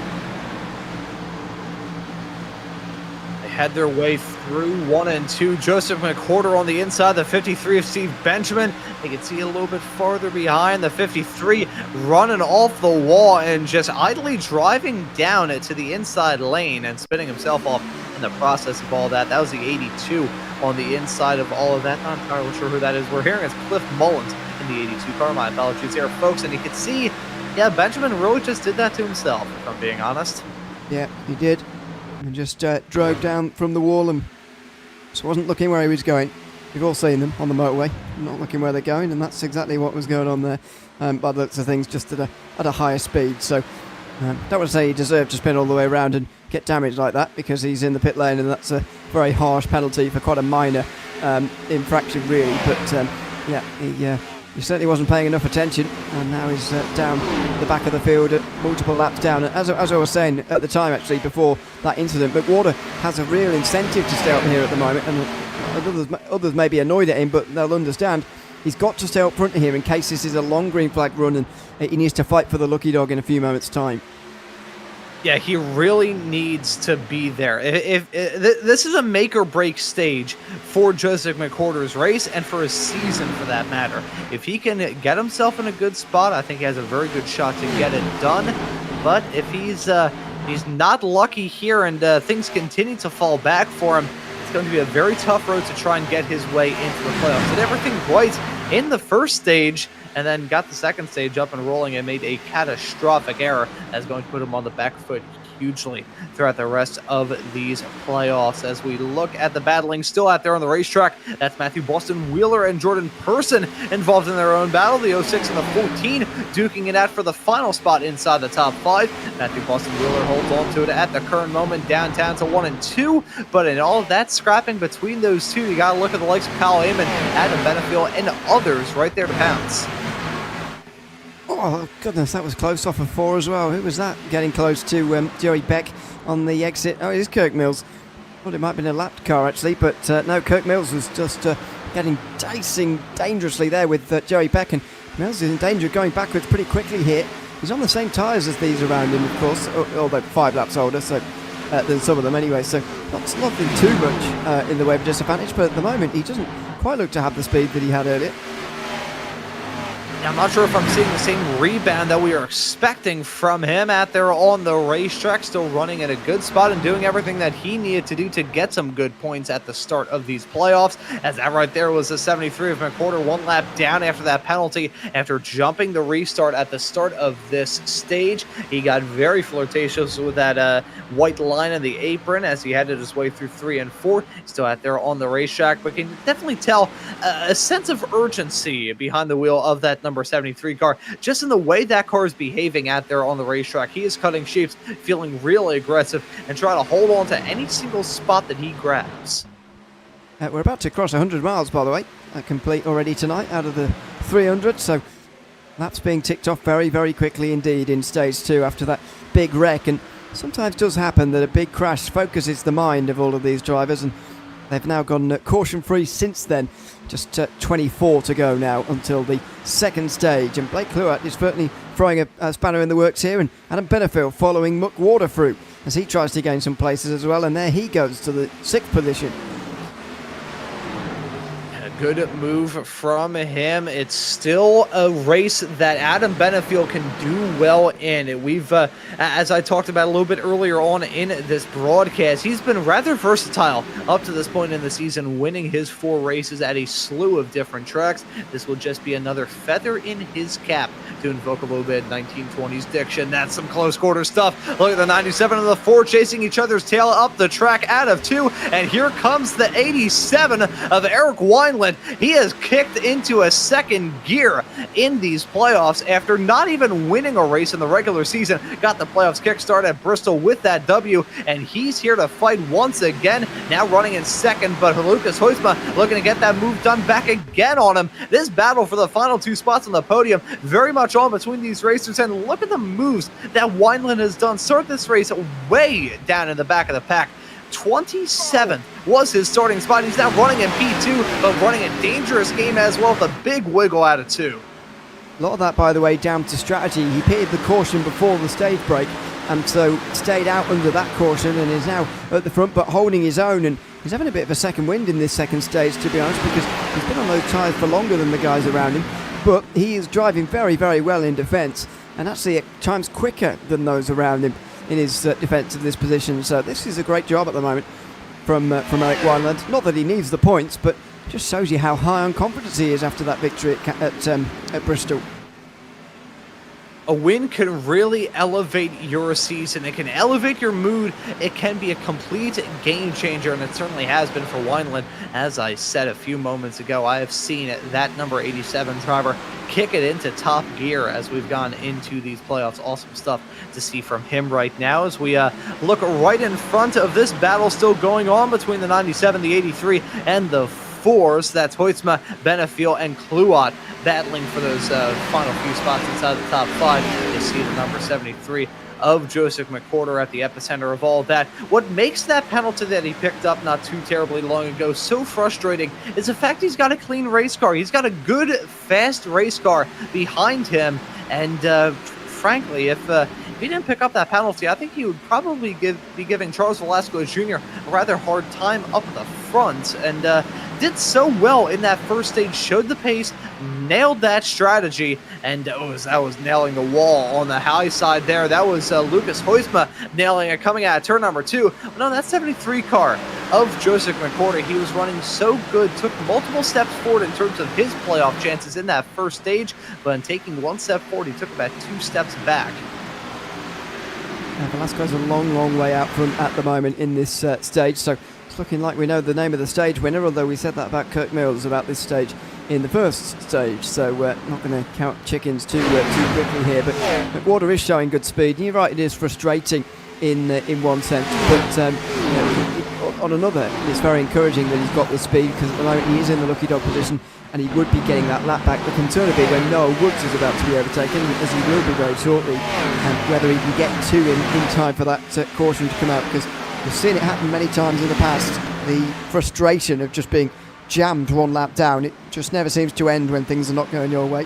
Had their way through 1 and 2. Joseph McWhorter on the inside, the 53 of Steve Benjamin. You can see a little bit farther behind, the 53 running off the wall and just idly driving down it to the inside lane and spinning himself off in the process of all that. That was the 82 on the inside of all of that. Not entirely sure who that is. We're hearing it's Cliff Mullins in the 82 car. My apologies here, folks. And you can see, Benjamin really just did that to himself, if I'm being honest. Yeah, he did. And just drove down from the wall and just wasn't looking where he was going. You've all seen them on the motorway, not looking where they're going, and that's exactly what was going on there. By the looks of things, just at a higher speed. So don't want to say he deserved to spin all the way around and get damaged like that, because he's in the pit lane, and that's a very harsh penalty for quite a minor infraction, really. But he certainly wasn't paying enough attention, and now he's down the back of the field at multiple laps down. And as I was saying at the time, actually, before that incident, McWhorter has a real incentive to stay up here at the moment, and others may be annoyed at him, but they'll understand. He's got to stay up front here in case this is a long green flag run and he needs to fight for the lucky dog in a few moments' time. Yeah, he really needs to be there. This is a make or break stage for Joseph McWhorter's race and for his season for that matter. If he can get himself in a good spot, I think he has a very good shot to get it done. But if he's not lucky here and things continue to fall back for him, it's going to be a very tough road to try and get his way into the playoffs. Did everything right in the first stage, and then got the second stage up and rolling and made a catastrophic error that's going to put him on the back foot hugely throughout the rest of these playoffs. As we look at the battling still out there on the racetrack, that's Matthew Boston Wheeler and Jordan Person involved in their own battle. The 06 and the 14 duking it out for the final spot inside the top 5. Matthew Boston Wheeler holds on to it at the current moment, downtown to 1 and 2. But in all of that scrapping between those two, you got to look at the likes of Kyle Amon, Adam Benefield, and others right there to pounce. Oh, goodness, that was close off of 4 as well. Who was that? Getting close to Joey Beck on the exit. Oh, it is Kirk Mills. Well, it might have been a lapped car, actually, but no, Kirk Mills was just dicing dangerously there with Joey Beck, and Mills is in danger of going backwards pretty quickly here. He's on the same tyres as these around him, of course, although 5 laps older, so than some of them anyway, so nothing too much in the way of disadvantage, but at the moment he doesn't quite look to have the speed that he had earlier. I'm not sure if I'm seeing the same rebound that we are expecting from him out there on the racetrack, still running at a good spot and doing everything that he needed to do to get some good points at the start of these playoffs, as that right there was a 73 of McWhorter, 1 lap down after that penalty after jumping the restart at the start of this stage. He got very flirtatious with that white line in the apron as he headed his way through 3 and 4. Still out there on the racetrack, but can definitely tell a sense of urgency behind the wheel of that number 73 car, just in the way that car is behaving out there on the racetrack. He is cutting shapes, feeling really aggressive, and trying to hold on to any single spot that he grabs. We're about to cross 100 miles, by the way, complete already tonight out of the 300, so that's being ticked off very, very quickly indeed in stage 2 after that big wreck. And sometimes does happen that a big crash focuses the mind of all of these drivers, and they've now gone caution-free since then. Just 24 to go now until the second stage. And Blake Cluart is certainly throwing a spanner in the works here. And Adam Benefield following McWhorter through as he tries to gain some places as well. And there he goes to the 6th position. Good move from him. It's still a race that Adam Benefield can do well in. We've, as I talked about a little bit earlier on in this broadcast, he's been rather versatile up to this point in the season, winning his 4 races at a slew of different tracks. This will just be another feather in his cap, to invoke a little bit 1920s diction. That's some close quarter stuff. Look at the 97 and the 4 chasing each other's tail up the track out of 2, and here comes the 87 of Eric Wineland. He has kicked into a second gear in these playoffs after not even winning a race in the regular season. Got the playoffs kickstart at Bristol with that W, and he's here to fight once again. Now running in second, but Lucas Hoysma looking to get that move done back again on him. This battle for the final 2 spots on the podium very much on between these racers, and look at the moves that Wineland has done. Start this race way down in the back of the pack. 27th was his starting spot. He's now running in P2, but running a dangerous game as well with a big wiggle out of 2. A lot of that, by the way, down to strategy. He pitted the caution before the stage break, and so stayed out under that caution and is now at the front, but holding his own. And he's having a bit of a second wind in this second stage, to be honest, because he's been on those tyres for longer than the guys around him. But he is driving very, very well in defence, and actually at times quicker than those around him in his defence of this position. So this is a great job at the moment from Eric Wineland. Not that he needs the points, but just shows you how high on confidence he is after that victory at Bristol. A win can really elevate your season. It can elevate your mood. It can be a complete game changer, and it certainly has been for Wineland. As I said a few moments ago, I have seen that number 87 driver kick it into top gear as we've gone into these playoffs. Awesome stuff to see from him right now as we look right in front of this battle still going on between the 97, the 83, and the 4s. That's Hoytsma, Benefield, and Cluart battling for those final few spots inside the top 5. You see the number 73 of Joseph McWhorter at the epicenter of all of that. What makes that penalty that he picked up not too terribly long ago so frustrating is the fact he's got a clean race car. He's got a good, fast race car behind him, and frankly, if if he didn't pick up that penalty, I think he would probably be giving Charles Velasquez Jr. a rather hard time up the front, and did so well in that first stage, showed the pace, nailed that strategy, and that was nailing the wall on the high side there. That was Lucas Hoisma nailing it coming out of turn number 2. But no, that 73 car of Joseph McCordy, he was running so good, took multiple steps forward in terms of his playoff chances in that first stage, but in taking one step forward, he took about 2 steps back. Yeah, Velasquez a long way out front at the moment in this stage, so it's looking like we know the name of the stage winner, although we said that about Kirk Mills about this stage in the first stage, so not going to count chickens too quickly here. But McWhorter is showing good speed, and you're right, it is frustrating in one sense, but on another, it's very encouraging that he's got the speed, because at the moment he is in the lucky dog position and he would be getting that lap back. The concern will be when Noah Woods is about to be overtaken, as he will be very shortly, and whether he can get to him in time for that caution to come out, because we've seen it happen many times in the past. The frustration of just being jammed one lap down, it just never seems to end when things are not going your way.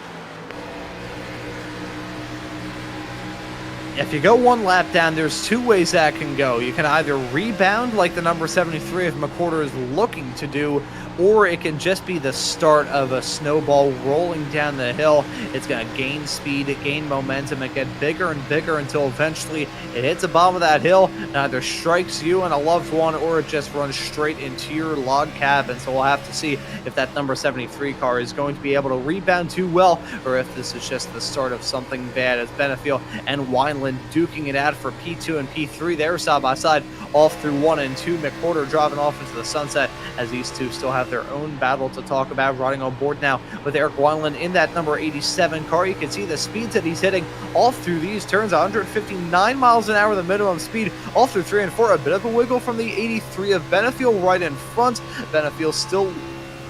If you go one lap down, there's 2 ways that can go. You can either rebound like the number 73 of McWhorter is looking to do, or it can just be the start of a snowball rolling down the hill. It's going to gain speed, gain momentum, and get bigger and bigger until eventually it hits the bottom of that hill and either strikes you and a loved one, or it just runs straight into your log cabin. So we'll have to see if that number 73 car is going to be able to rebound too well, or if this is just the start of something bad, as Benefiel and Wineland duking it out for P2 and P3. They're side by side off through 1 and 2. McWhorter driving off into the sunset, as these two still have their own battle to talk about. Riding on board now with Eric Wineland in that number 87 car. You can see the speeds that he's hitting off through these turns. 159 miles an hour, the minimum speed, off through 3 and 4. A bit of a wiggle from the 83 of Benefiel right in front. Benefiel still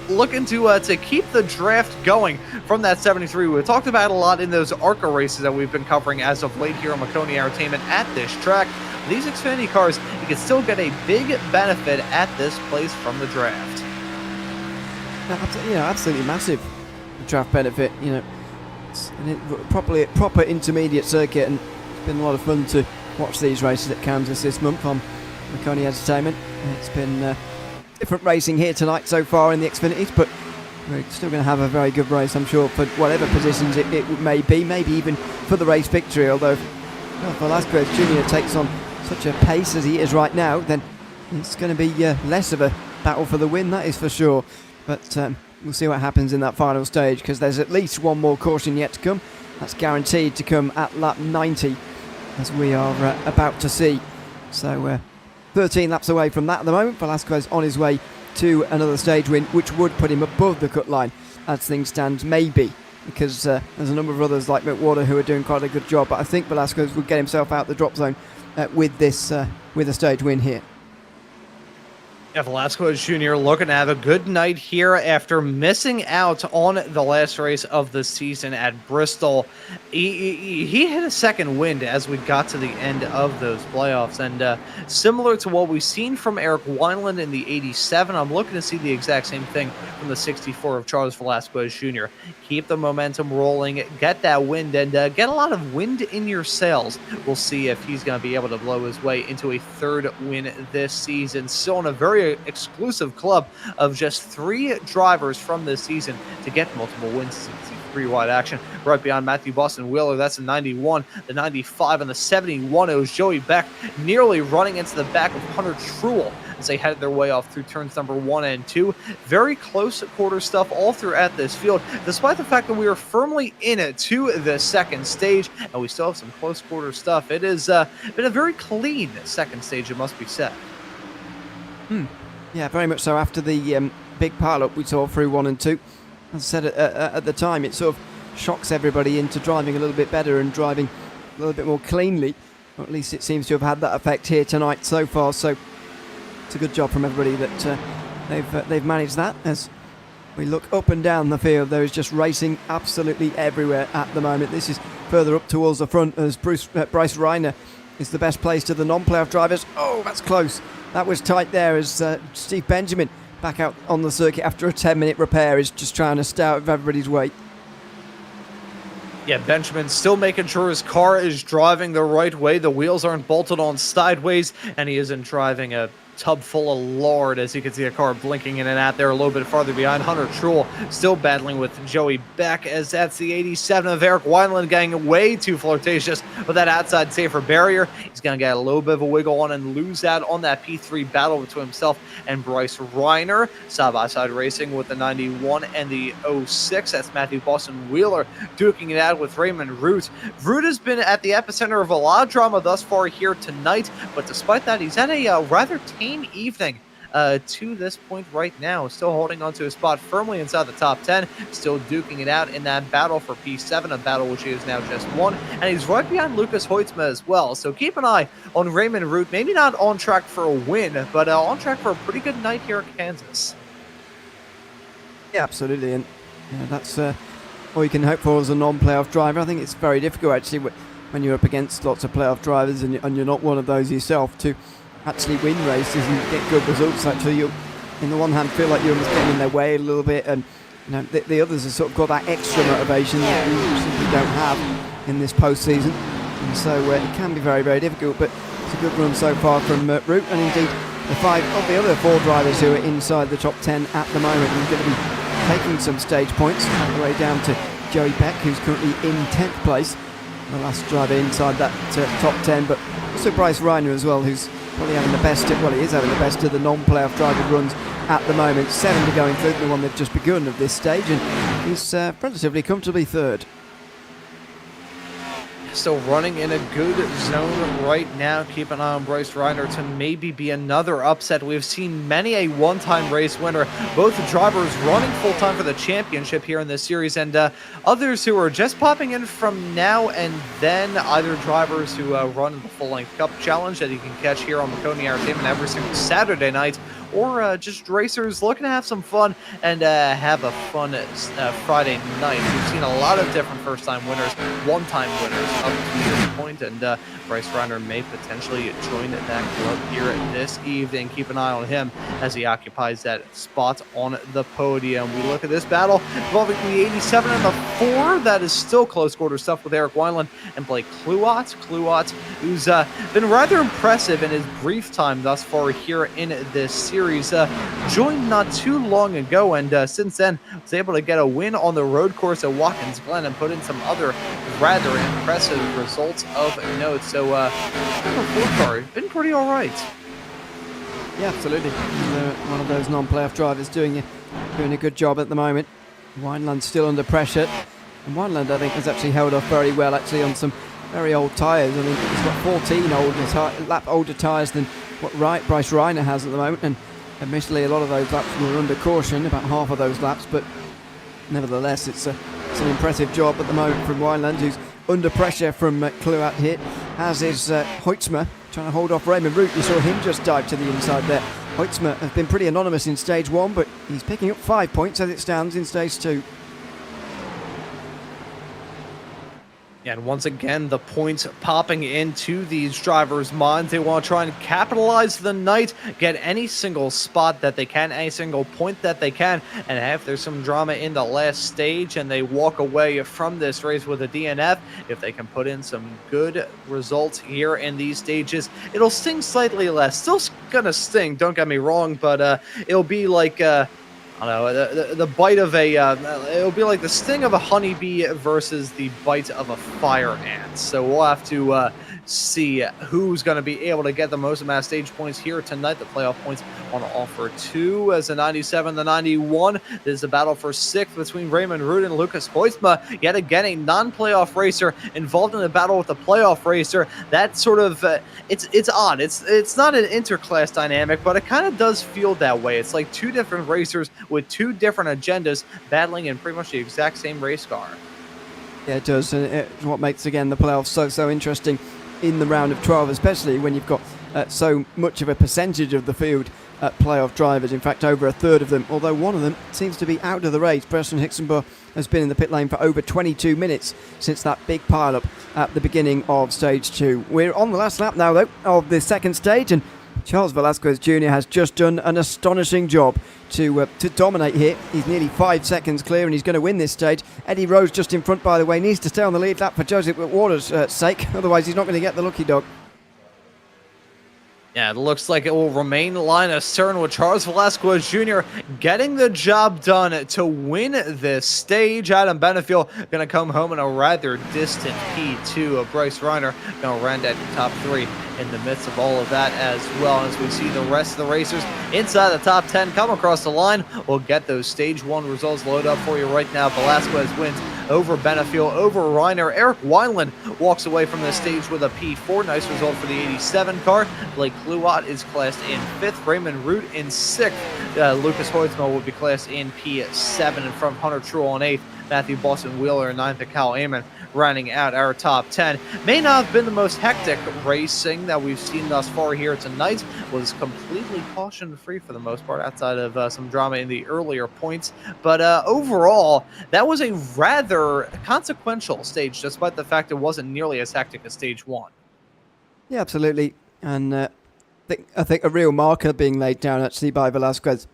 looking to keep the draft going from that 73. We talked about a lot in those ARCA races that we've been covering as of late here on Maconi Entertainment at this track. These Xfinity cars, you can still get a big benefit at this place from the draft. Absolutely massive draft benefit. It's proper intermediate circuit, and it's been a lot of fun to watch these races at Kansas this month on Maconi Entertainment. It's been different racing here tonight so far in the Xfinities, but we're still going to have a very good race, I'm sure, for whatever positions it may be, maybe even for the race victory. Although if Velasquez Jr. takes on such a pace as he is right now, then it's going to be less of a battle for the win, that is for sure. But we'll see what happens in that final stage, because there's at least one more caution yet to come. That's guaranteed to come at lap 90, as we are about to see. So 13 laps away from that at the moment. Velasquez on his way to another stage win, which would put him above the cut line as things stand, maybe, because there's a number of others like McWhorter who are doing quite a good job. But I think Velasquez would get himself out the drop zone with a stage win here. Yeah, Velasquez Jr. looking to have a good night here after missing out on the last race of the season at Bristol. He hit a second wind as we got to the end of those playoffs, and similar to what we've seen from Eric Wineland in the 87, I'm looking to see the exact same thing from the 64 of Charles Velasquez Jr. Keep the momentum rolling, get that wind, and get a lot of wind in your sails. We'll see if he's going to be able to blow his way into a 3rd win this season. Still in a very exclusive club of just 3 drivers from this season to get multiple wins. You can see 3 wide action right beyond Matthew Boston Wheeler. That's the 91, the 95, and the 71. It was Joey Beck nearly running into the back of Hunter Truex as they headed their way off through turns number 1 and 2. Very close quarter stuff all throughout this field, despite the fact that we are firmly in it to the second stage, and we still have some close quarter stuff. It has been a very clean second stage, it must be said. Yeah, very much so. After the big pile-up we saw through 1 and 2, as I said at the time, it sort of shocks everybody into driving a little bit better and driving a little bit more cleanly. Or at least it seems to have had that effect here tonight so far. So it's a good job from everybody that they've managed that. As we look up and down the field, there is just racing absolutely everywhere at the moment. This is further up towards the front as Bryce Reiner is the best placed of the non-playoff drivers. Oh, that's close. That was tight there as Steve Benjamin, back out on the circuit after a 10-minute repair, is just trying to stay out of everybody's way. Yeah, Benjamin still making sure his car is driving the right way. The wheels aren't bolted on sideways, and he isn't driving a tub full of lard. As you can see, a car blinking in and out there a little bit farther behind. Hunter Truex still battling with Joey Beck, as that's the 87 of Eric Wineland, getting way too flirtatious with that outside safer barrier. He's going to get a little bit of a wiggle on and lose out on that P3 battle between himself and Bryce Reiner. Side-by-side racing with the 91 and the 06. That's Matthew Boston Wheeler duking it out with Raymond Root. Root has been at the epicenter of a lot of drama thus far here tonight, but despite that, he's had a rather tame evening to this point right now. Still holding on to his spot firmly inside the top 10, still duking it out in that battle for P7, a battle which he has now just won, and he's right behind Lucas Hoytsma as well. So keep an eye on Raymond Root, maybe not on track for a win, but on track for a pretty good night here at Kansas. Yeah, absolutely, and that's all you can hope for as a non-playoff driver. I think it's very difficult actually when you're up against lots of playoff drivers and you're not one of those yourself to actually win races and get good results. Actually, you, in the one hand, feel like you're almost getting in their way a little bit, and the others have sort of got that extra motivation that you simply don't have in this postseason, and so it can be very, very difficult. But it's a good run so far from Root, and indeed the 5 of the other 4 drivers who are inside the top 10 at the moment. He's going to be taking some stage points all the way down to Joey Beck, who's currently in 10th place, the last driver inside that top 10, but also Bryce Reiner as well, who's probably having the best, he is having the best of the non-playoff driver runs at the moment. 7 to go, including the one they've just begun of this stage, and he's relatively comfortably third. Still running in a good zone right now. Keep an eye on Bryce Reiner to maybe be another upset. We've seen many a one-time race winner, both drivers running full-time for the championship here in this series, and others who are just popping in from now and then, either drivers who run the full-length Cup Challenge that you can catch here on Maconi Entertainment every single Saturday night, or just racers looking to have some fun and have a fun Friday night. We've seen a lot of different first-time winners, one-time winners up to this point, and Bryce Reiner may potentially join that club here this evening. Keep an eye on him as he occupies that spot on the podium. We look at this battle involving the 87 and the 4. That is still close quarter stuff with Eric Wineland and Blake Kluot. Kluot, who's been rather impressive in his brief time thus far here in this series. Joined not too long ago, and since then was able to get a win on the road course at Watkins Glen and put in some other rather impressive results of note. So the Ford car has been pretty all right. Yeah, absolutely. One of those non-playoff drivers doing a good job at the moment. Wineland's still under pressure, and Wineland, I think, has actually held off very well actually on some very old tyres. I mean, he's got 14 lap older tyres than what Bryce Reiner has at the moment, and admittedly a lot of those laps were under caution, about half of those laps, but nevertheless it's an impressive job at the moment from Wineland, who's under pressure from Kluat here, as is Hoytsma, trying to hold off Raymond Root. You saw him just dive to the inside there. Hoytsma has been pretty anonymous in stage 1, but he's picking up 5 points as it stands in stage 2. And once again, the points popping into these drivers' minds. They want to try and capitalize the night, get any single spot that they can, any single point that they can, and if there's some drama in the last stage and they walk away from this race with a DNF, if they can put in some good results here in these stages, it'll sting slightly less. Still gonna sting, don't get me wrong, but it'll be like I don't know, the bite of a, it'll be like the sting of a honeybee versus the bite of a fire ant. So we'll have to see who's going to be able to get the most amount of stage points here tonight. The playoff points on offer 2 as the 97, the 91. This is a battle for 6th between Raymond Root and Lucas Hoytsma. Yet again, a non-playoff racer involved in a battle with a playoff racer. That sort of, it's odd. It's not an interclass dynamic, but it kind of does feel that way. It's like 2 different racers with 2 different agendas battling in pretty much the exact same race car. Yeah, it does, and it's what makes, again, the playoffs so interesting in the round of 12, especially when you've got so much of a percentage of the field playoff drivers. In fact, over a third of them, although one of them seems to be out of the race. Preston Hixenbaugh has been in the pit lane for over 22 minutes since that big pile-up at the beginning of stage 2. We're on the last lap now, though, of the second stage, and Charles Velasquez Jr. has just done an astonishing job to dominate here. He's nearly 5 seconds clear and he's going to win this stage. Eddie Rose just in front, by the way, needs to stay on the lead lap for Joseph Waters' sake, otherwise he's not going to get the lucky dog. Yeah, it looks like it will remain Linus Stern with Charles Velasquez Jr. getting the job done to win this stage. Adam Benefiel going to come home in a rather distant P2. Bryce Reiner going to run at top 3 in the midst of all of that as well. As we see the rest of the racers inside the top 10 come across the line, we'll get those stage 1 results loaded up for you right now. Velasquez wins over Benefiel, over Reiner. Eric Wineland walks away from the stage with a P4. Nice result for the 87 car. Blake Kluwat is classed in 5th. Raymond Root in 6th. Lucas Hoytsma will be classed in P7. And from Hunter Truell in 8th. Matthew Boston Wheeler in 9th. And Kyle Amon rounding out our top 10. May not have been the most hectic racing that we've seen thus far here tonight. Was completely caution-free for the most part, outside of some drama in the earlier points. But overall, that was a rather consequential stage, despite the fact it wasn't nearly as hectic as stage 1. Yeah, absolutely. And I think a real marker being laid down actually by Velasquez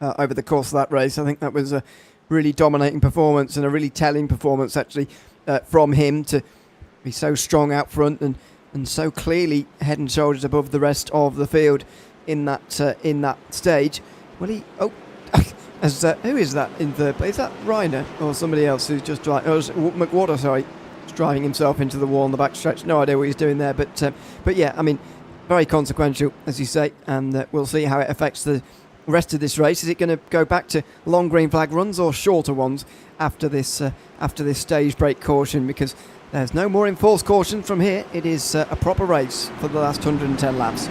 over the course of that race. I think that was a really dominating performance and a really telling performance actually from him to be so strong out front and so clearly head and shoulders above the rest of the field in that stage. Well, who is that in third place? Is that Reiner or somebody else who's just driving? Oh, McWhorter, sorry, driving himself into the wall on the backstretch. No idea what he's doing there, but yeah, I mean, very consequential, as you say, and we'll see how it affects the rest of this race. Is it going to go back to long green flag runs or shorter ones after this stage break caution? Because there's no more enforced caution from here. It is a proper race for the last 110 laps.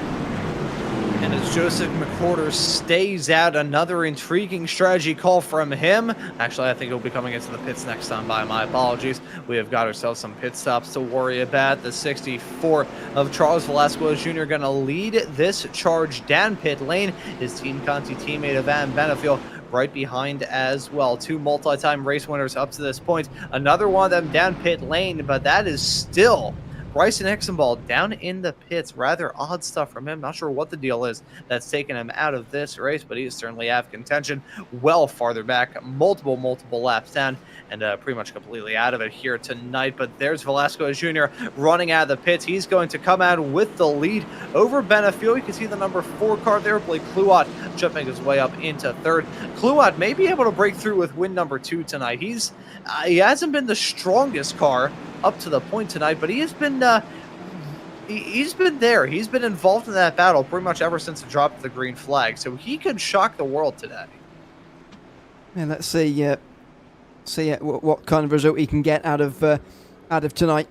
And as Joseph McWhorter stays out, another intriguing strategy call from him. Actually, I think he'll be coming into the pits next time by. My apologies. We have got ourselves some pit stops to worry about. The 64 of Charles Velasquez Jr. going to lead this charge down pit lane. His Team Conti teammate Adam Benefiel right behind as well. 2 multi-time race winners up to this point. Another one of them down pit lane, but that is still Bryson Hixenball down in the pits. Rather odd stuff from him. Not sure what the deal is that's taken him out of this race, but he is certainly out of contention. Well farther back, multiple laps down, and pretty much completely out of it here tonight. But there's Velasquez Jr. running out of the pits. He's going to come out with the lead over Benefiel. You can see the number 4 car there. Blake Kluwat jumping his way up into 3rd. Kluwat may be able to break through with win number 2 tonight. He hasn't been the strongest car up to the point tonight, but he has been he's been there. He's been involved in that battle pretty much ever since the drop of the green flag. So he could shock the world today. And let's see what kind of result he can get out of tonight.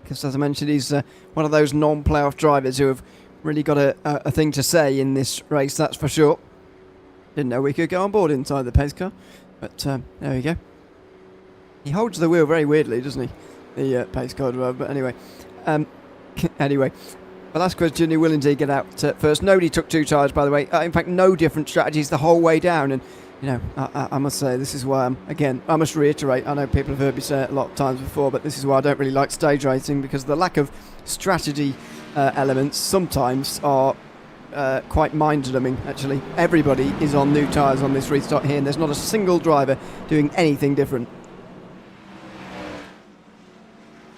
Because as I mentioned, he's one of those non-playoff drivers who have really got a thing to say in this race. That's for sure. Didn't know we could go on board inside the pace car, but there we go. He holds the wheel very weirdly, doesn't he? The pace car driver. But anyway, Velasquez Jr. will indeed get out first. Nobody took 2 tyres, by the way. In fact, no different strategies the whole way down. And you know, I must say, this is why I must reiterate. I know people have heard me say it a lot of times before, but this is why I don't really like stage racing, because the lack of strategy elements sometimes are quite mind-numbing. Actually, everybody is on new tyres on this restart here, and there's not a single driver doing anything different.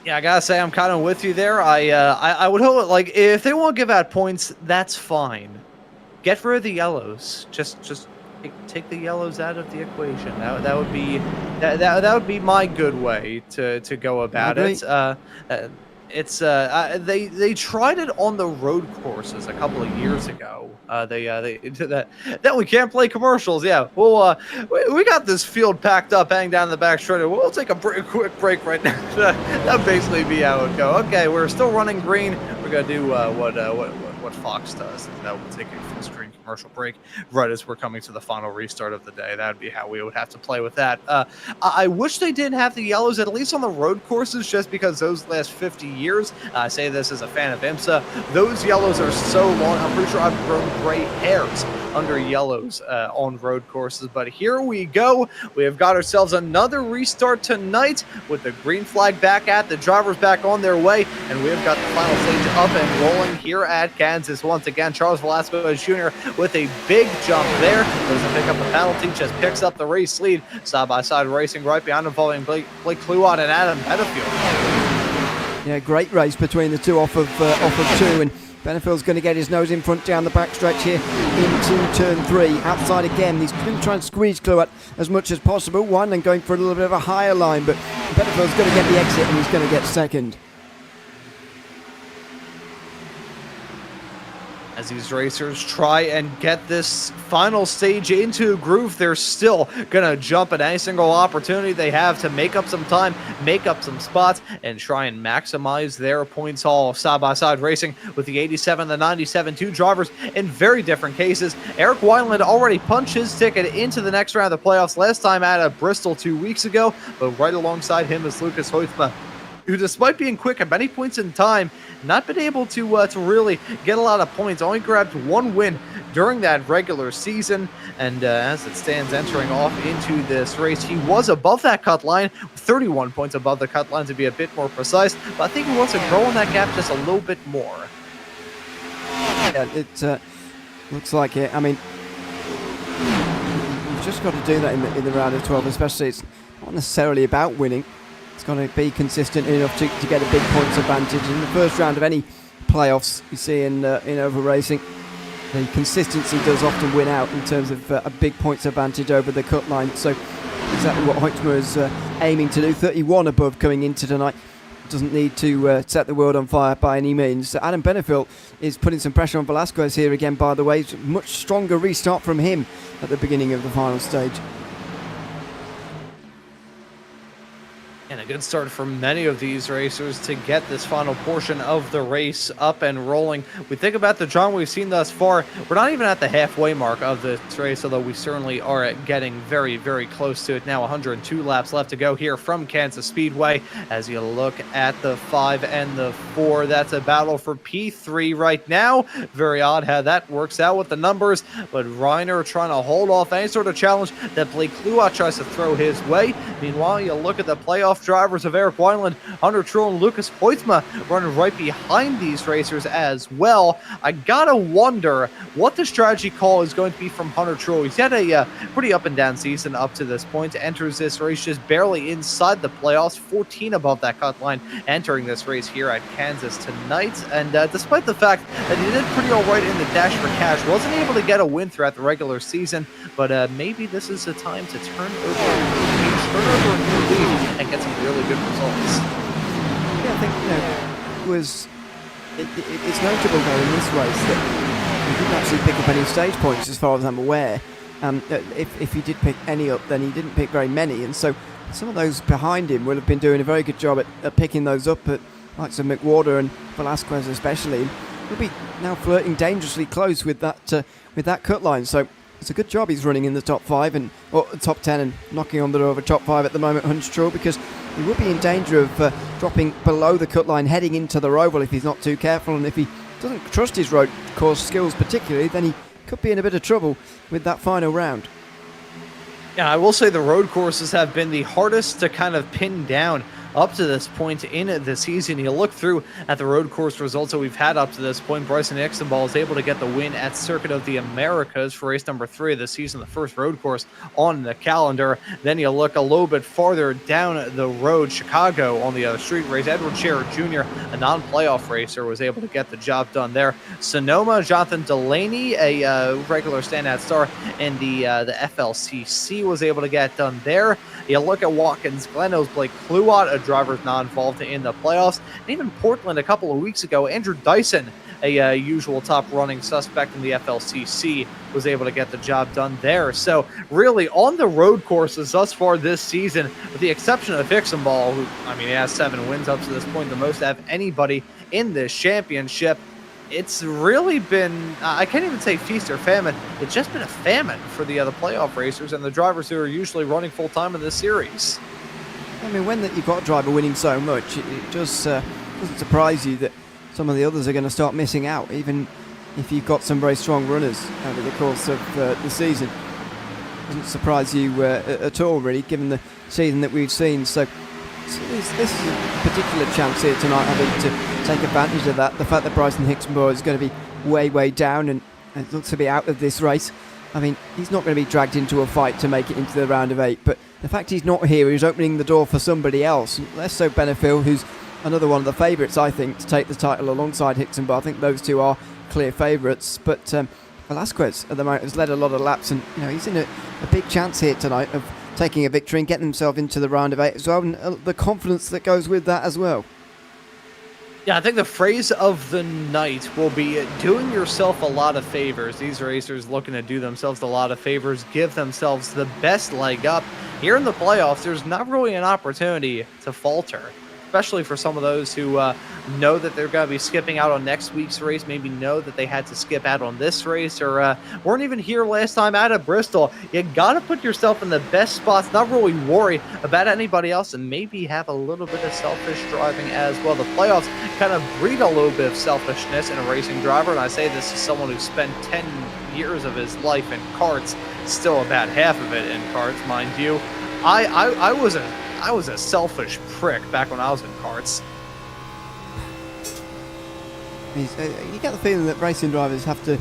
Yeah, I gotta say, I'm kind of with you there. I would hope, like, if they won't give out points, that's fine. Get rid of the yellows. Just take the yellows out of the equation. That would be my good way to go about it. They tried it on the road courses a couple of years ago. They did that. Then we can't play commercials. Yeah, well, we got this field packed up, hanging down the back straight. We'll take a quick break right now. That'd basically be how it would go. Okay, we're still running green. We're gonna do what Fox does. That will take a full screen commercial break right as we're coming to the final restart of the day. That would be how we would have to play with that. I wish they didn't have the yellows, at least on the road courses, just because those last 50 years, I say this as a fan of IMSA, those yellows are so long. I'm pretty sure I've grown gray hairs under yellows on road courses. But here we go. We have got ourselves another restart tonight with the green flag back at the drivers back on their way, and we have got the final stage up and rolling here at Cat Kansas once again. Charles Velasquez Jr. with a big jump there. Doesn't pick up the penalty, just picks up the race lead. Side-by-side racing right behind him, following Blake Kluart and Adam Benefield. Yeah, great race between the two off of two, and Benefield's going to get his nose in front down the backstretch here into turn 3. Outside again, he's going to try and squeeze Kluart as much as possible. One and going for a little bit of a higher line, but Benefield's going to get the exit and he's going to get second. As these racers try and get this final stage into a groove, they're still going to jump at any single opportunity they have to make up some time, make up some spots, and try and maximize their points haul. Side-by-side racing with the 87 and the 97, two drivers in very different cases. Eric Wineland already punched his ticket into the next round of the playoffs last time at Bristol 2 weeks ago, but right alongside him is Lucas Hoytma, who, despite being quick at many points in time, not been able to really get a lot of points. Only grabbed one win during that regular season, and as it stands entering off into this race, he was above that cut line, 31 points above the cut line to be a bit more precise, but I think he wants to grow on that gap just a little bit more. Yeah, it looks like it. I mean, you've just got to do that in the round of 12, especially. It's not necessarily about winning. It's got to be consistent enough to get a big points advantage. In the first round of any playoffs you see in over racing, the consistency does often win out in terms of a big points advantage over the cut line. So exactly what Hoytma is aiming to do. 31 above coming into tonight. Doesn't need to set the world on fire by any means. Adam Benefield is putting some pressure on Velasquez here again, by the way. Much stronger restart from him at the beginning of the final stage. And a good start for many of these racers to get this final portion of the race up and rolling. We think about the drama we've seen thus far. We're not even at the halfway mark of this race, although we certainly are getting very, very close to it now. 102 laps left to go here from Kansas Speedway. As you look at the 5 and the 4, that's a battle for P3 right now. Very odd how that works out with the numbers, but Reiner trying to hold off any sort of challenge that Blake Kluart tries to throw his way. Meanwhile, you look at the playoff drivers of Eric Wineland, Hunter Truex, and Lucas Hoytma running right behind these racers as well. I gotta wonder what the strategy call is going to be from Hunter Truex. He's had a pretty up and down season up to this point. Enters this race just barely inside the playoffs, 14 above that cut line, entering this race here at Kansas tonight. And despite the fact that he did pretty all right in the Dash for Cash, wasn't able to get a win throughout the regular season, but maybe this is the time to turn over a new leaf and get some really good results. Yeah, I think it's notable though in this race that he didn't actually pick up any stage points as far as I'm aware. If he did pick any up, then he didn't pick very many, and so some of those behind him will have been doing a very good job at picking those up, at likes of McWhorter and Velasquez especially. He'll be now flirting dangerously close with that cut line, so it's a good job he's running in the top 5 or top 10 and knocking on the door of a top 5 at the moment, Hunter Truex, because he would be in danger of dropping below the cut line heading into the oval if he's not too careful, and if he doesn't trust his road course skills particularly, then he could be in a bit of trouble with that final round. Yeah, I will say the road courses have been the hardest to kind of pin down up to this point in the season. You look through at the road course results that we've had up to this point. Bryson Ixtenball is able to get the win at Circuit of the Americas for race number 3 of the season, the first road course on the calendar. Then you look a little bit farther down the road, Chicago on the other street race. Edward Scherer Jr., a non-playoff racer, was able to get the job done there. Sonoma, Jonathan Delaney, a regular standout star in the FLCC, was able to get done there. You look at Watkins Glen, it was Blake Kluart, a driver's not involved in the playoffs. And even Portland a couple of weeks ago, Andrew Dyson, a usual top running suspect in the FLCC, was able to get the job done there. So really on the road courses thus far this season, with the exception of Ixtenball, who, he has 7 wins up to this point, the most out of anybody in this championship. It's really been, I can't even say feast or famine, it's just been a famine for the other playoff racers and the drivers who are usually running full-time in this series. When you've got a driver winning so much, it just doesn't surprise you that some of the others are going to start missing out, even if you've got some very strong runners over the course of the season. Doesn't surprise you at all, really, given the season that we've seen. So this is a particular chance here tonight, having to take advantage of that. The fact that Bryson Ixtenball is going to be way down and looks to be out of this race. I mean, he's not going to be dragged into a fight to make it into the round of 8, but the fact he's not here is opening the door for somebody else. Less so Benefiel, who's another one of the favourites, I think, to take the title alongside Hickson, but I think those two are clear favourites. But Velasquez at the moment has led a lot of laps, and he's in a big chance here tonight of taking a victory and getting himself into the round of 8 as well, and the confidence that goes with that as well. Yeah, I think the phrase of the night will be doing yourself a lot of favors. These racers looking to do themselves a lot of favors, give themselves the best leg up. Here in the playoffs, there's not really an opportunity to falter, especially for some of those who know that they're going to be skipping out on next week's race, maybe know that they had to skip out on this race, or weren't even here last time out of Bristol. You got to put yourself in the best spots, not really worry about anybody else, and maybe have a little bit of selfish driving as well. The playoffs kind of breed a little bit of selfishness in a racing driver, and I say this as someone who spent 10 years of his life in karts, still about half of it in karts, mind you. I was a selfish prick back when I was in karts. You get the feeling that racing drivers have to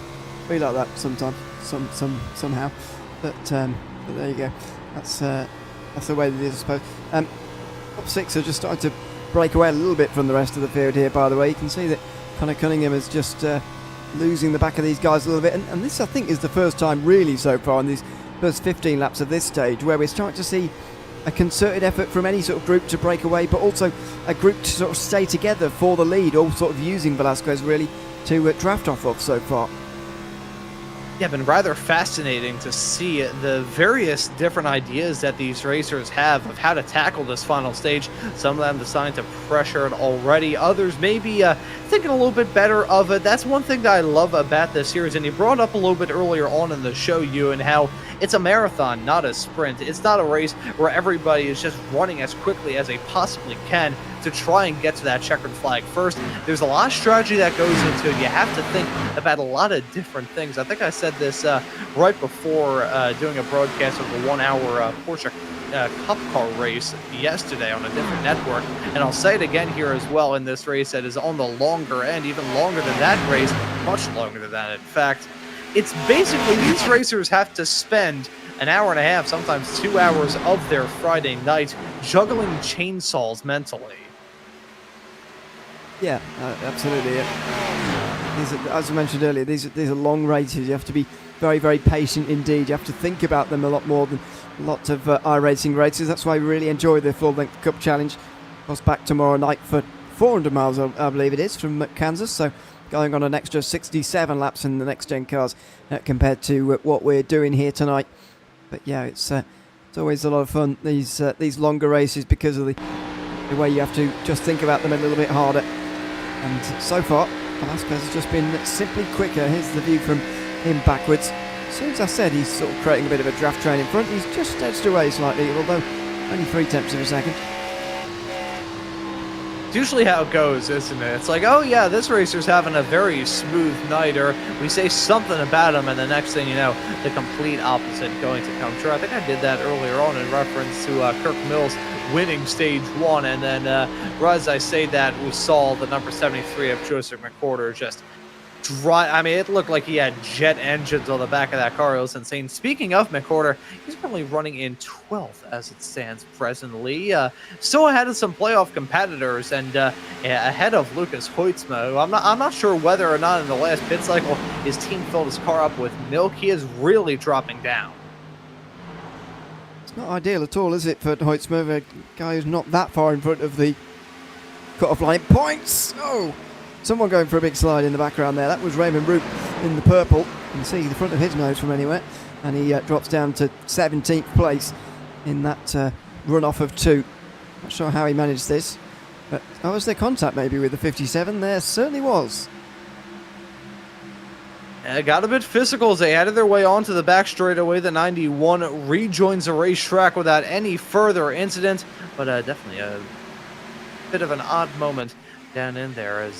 be like that sometimes, somehow. But there you go. That's the way it is, I suppose. Top 6 are just starting to break away a little bit from the rest of the field here. By the way, you can see that Connor Cunningham is just losing the back of these guys a little bit, and this I think is the first time really so far in these first 15 laps of this stage where we're starting to see a concerted effort from any sort of group to break away, but also a group to sort of stay together for the lead, all sort of using Velasquez really to draft off of so far. Yeah, been rather fascinating to see the various different ideas that these racers have of how to tackle this final stage. Some of them deciding to pressure it already. Others maybe thinking a little bit better of it. That's one thing that I love about this series, and you brought up a little bit earlier on in the show, and how it's a marathon, not a sprint. It's not a race where everybody is just running as quickly as they possibly can to try and get to that checkered flag first. There's a lot of strategy that goes into it. You have to think about a lot of different things. I think I said this right before doing a broadcast of the 1 hour Porsche Cup car race yesterday on a different network, and I'll say it again here as well in this race that is on the longer end, even longer than that race, much longer than that in fact. It's basically these racers have to spend an hour and a half, sometimes 2 hours of their Friday night juggling chainsaws mentally. Yeah, absolutely. As I mentioned earlier, these are long races. You have to be very, very patient indeed. You have to think about them a lot more than lots of iRacing races. That's why we really enjoy the full-length Cup Challenge. Of course, back tomorrow night for 400 miles, I believe it is, from Kansas. So going on an extra 67 laps in the next-gen cars compared to what we're doing here tonight. But yeah, it's always a lot of fun, these longer races, because of the way you have to just think about them a little bit harder. And so far, Velasquez has just been simply quicker. Here's the view from him backwards. As soon as I said he's sort of creating a bit of a draft train in front, he's just edged away slightly, although only 0.3 of a second. It's usually how it goes, isn't it? It's like, oh yeah, this racer's having a very smooth night, or we say something about him, and the next thing you know, the complete opposite going to come true. I think I did that earlier on in reference to Kirk Mills winning stage 1, and then as I say that, we saw the number 73 of Joseph McWhorter just drive. I mean, it looked like he had jet engines on the back of that car. It was insane. Speaking of McWhorter, he's currently running in 12th as it stands presently. Still ahead of some playoff competitors, and ahead of Lucas Hoytsma, who I'm not sure whether or not in the last pit cycle his team filled his car up with milk. He is really dropping down. It's not ideal at all, is it, for Hoytsma, a guy who's not that far in front of the cut-off line. Points! Oh! Someone going for a big slide in the background there. That was Raymond Root in the purple. You can see the front of his nose from anywhere. And he drops down to 17th place in that run-off of 2. Not sure how he managed this. But was there contact maybe with the 57? There certainly was. It got a bit physical as they added their way onto the back straightaway. The 91 rejoins the racetrack without any further incident. But definitely a bit of an odd moment down in there as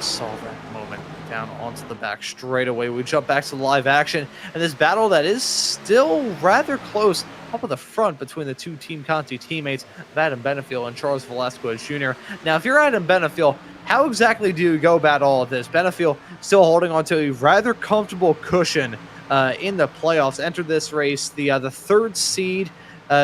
saw that moment down onto the back straightaway. We jump back to the live action, and this battle that is still rather close up at the front between the two Team Conti teammates of Adam Benefiel and Charles Velasquez Jr. Now, if you're Adam Benefiel, how exactly do you go about all of this? Benefiel still holding on to a rather comfortable cushion in the playoffs. Entered this race the third seed,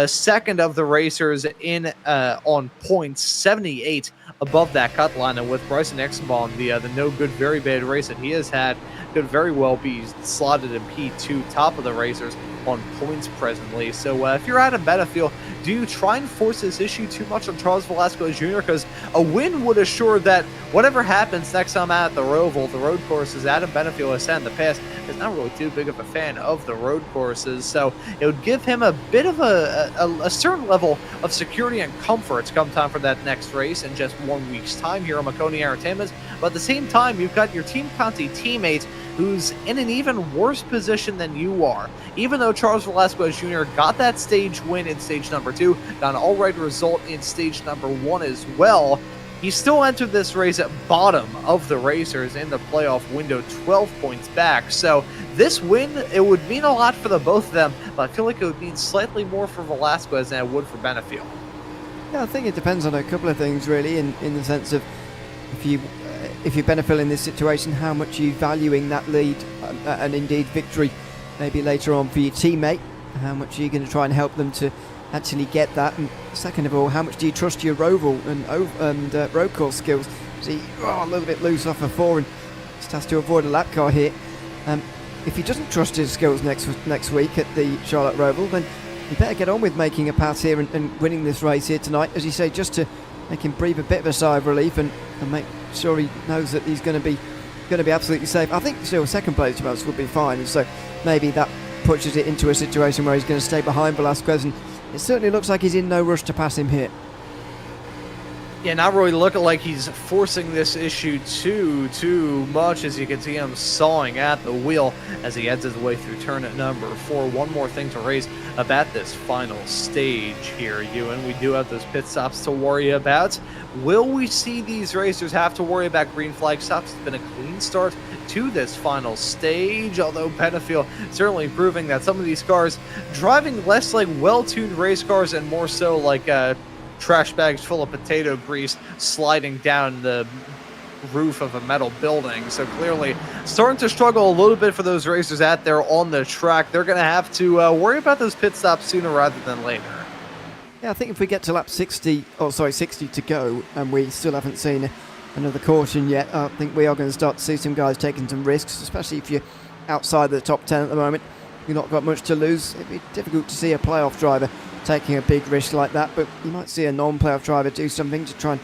second of the racers in on points, 78 above that cut line. And with Bryson Exenbaum, the no good, very bad race that he has had, could very well be slotted in P2, top of the racers on points presently. So if you're Adam Benefiel, do you try and force this issue too much on Charles Velasquez Jr.? Because a win would assure that whatever happens next time out at the Roval, the road courses, Adam Benefiel has said in the past, is not really too big of a fan of the road courses. So it would give him a bit of a certain level of security and comfort come time for that next race in just 1 week's time here on Maconi Entertainment. But at the same time, you've got your Team Conti teammate who's in an even worse position than you are. Even though Charles Velasquez Jr. got that stage win in stage number 2, got an all-right result in stage number 1 as well, he still entered this race at bottom of the racers in the playoff window, 12 points back. So this win, it would mean a lot for the both of them, but I feel like it would mean slightly more for Velasquez than it would for Benefiel. Yeah, I think it depends on a couple of things, really, in the sense of if you're Benefiel in this situation, how much are you valuing that lead and indeed victory maybe later on for your teammate? How much are you going to try and help them to actually get that? And second of all, how much do you trust your Roval and road course skills? See, a little bit loose off a 4 and just has to avoid a lap car here. If he doesn't trust his skills next week at the Charlotte Roval, then he better get on with making a pass here and winning this race here tonight, as you say, just to make him breathe a bit of a sigh of relief and make sure he knows that he's going to be absolutely safe. I think still second place to us would be fine, and so maybe that pushes it into a situation where he's going to stay behind Velasquez, and it certainly looks like he's in no rush to pass him here. Yeah, not really looking like he's forcing this issue too much, as you can see him sawing at the wheel as he heads his way through turn number 4. One more thing to raise about this final stage here, Ewan. We do have those pit stops to worry about. Will we see these racers have to worry about green flag stops? It's been a clean start to this final stage, although Benefiel certainly proving that some of these cars driving less like well-tuned race cars and more so like trash bags full of potato grease sliding down the roof of a metal building. So clearly starting to struggle a little bit for those racers out there on the track. They're going to have to worry about those pit stops sooner rather than later. Yeah, I think if we get to lap 60 to go, and we still haven't seen another caution yet, I think we are going to start to see some guys taking some risks, especially if you're outside the top 10 at the moment. You've not got much to lose. It'd be difficult to see a playoff driver taking a big risk like that, but you might see a non-playoff driver do something to try and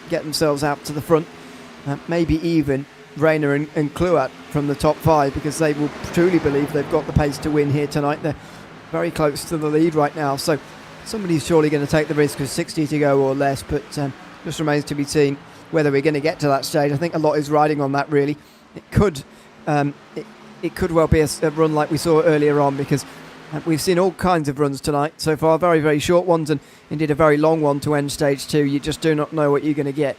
get themselves out to the front. Maybe even Rayner and Kluat from the top 5, because they will truly believe they've got the pace to win here tonight. They're very close to the lead right now, so somebody's surely going to take the risk with 60 to go or less, but just remains to be seen whether we're going to get to that stage. I think a lot is riding on that, really. It could well be a run like we saw earlier on, because we've seen all kinds of runs tonight so far, very, very short ones, and indeed a very long one to end stage 2. You just do not know what you're going to get.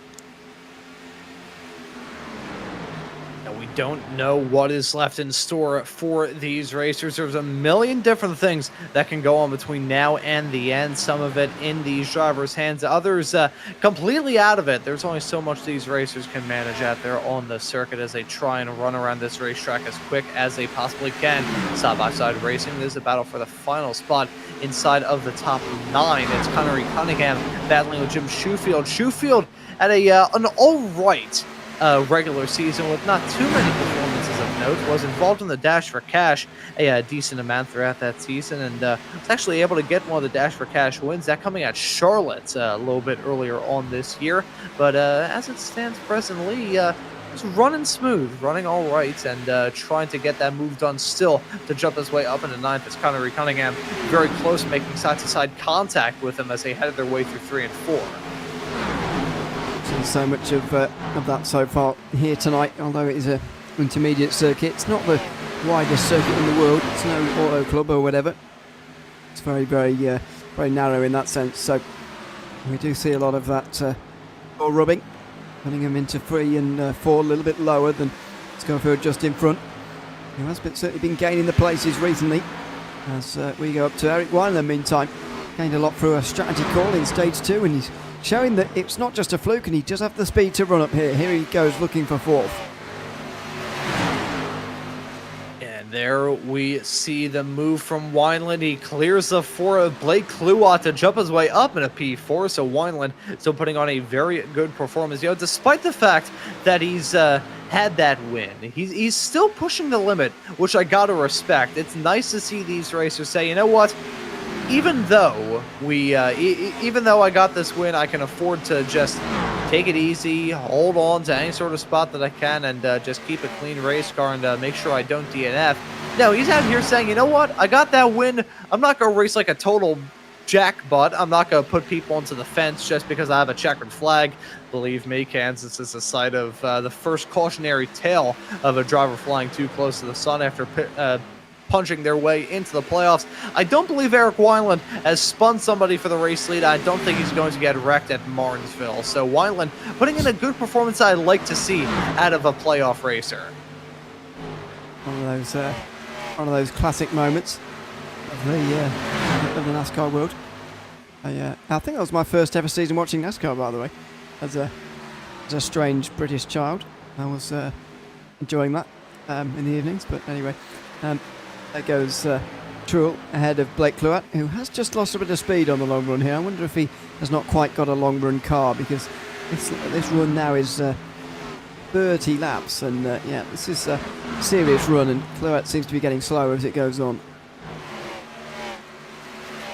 Don't know what is left in store for these racers. There's a million different things that can go on between now and the end. Some of it in these drivers' hands, others completely out of it. There's only so much these racers can manage out there on the circuit as they try and run around this racetrack as quick as they possibly can. Side-by-side racing, there's a battle for the final spot inside of the top 9. It's Connery Cunningham battling with Jim Shoefield. Shoefield at an all-right regular season with not too many performances of note. Was involved in the Dash for Cash a decent amount throughout that season, and was actually able to get one of the Dash for Cash wins, that coming at Charlotte a little bit earlier on this year. But as it stands presently, it's running smooth, running all right, and trying to get that move done still to jump his way up into 9th as Connery Cunningham very close, making side-to-side contact with him as they headed their way through 3 and 4. Seen so much of that so far here tonight, although it is an intermediate circuit. It's not the widest circuit in the world. It's no auto club or whatever. It's very, very, very narrow in that sense. So we do see a lot of that ball rubbing, putting him into 3 and 4, a little bit lower than Schofield just in front. He has certainly been gaining the places recently. as we go up to Eric Wineland. Meantime, gained a lot through a strategy call in stage 2, and he's showing that it's not just a fluke, and he does have the speed to run up here. Here he goes looking for 4th. And there we see the move from Wineland. He clears the 4 of Blake Kluwat to jump his way up in a P4. So Wineland still putting on a very good performance. You know, despite the fact that he's had that win, he's still pushing the limit, which I got to respect. It's nice to see these racers say, you know what? Even though even though I got this win, I can afford to just take it easy, hold on to any sort of spot that I can, and just keep a clean race car and make sure I don't DNF. No, he's out here saying, you know what? I got that win. I'm not going to race like a total jackbutt. I'm not going to put people into the fence just because I have a checkered flag. Believe me, Kansas is the site of the first cautionary tale of a driver flying too close to the sun after punching their way into the playoffs. I don't believe Eric Wineland has spun somebody for the race lead. I don't think he's going to get wrecked at Martinsville. So Wineland putting in a good performance I'd like to see out of a playoff racer. One of those classic moments of the NASCAR world. I think that was my first ever season watching NASCAR, by the way. As a strange British child, I was enjoying that in the evenings. But anyway. There goes Truel ahead of Blake Kluwat, who has just lost a bit of speed on the long run here. I wonder if he has not quite got a long run car, because this run now is 30 laps, and yeah, this is a serious run, and Kluwat seems to be getting slower as it goes on.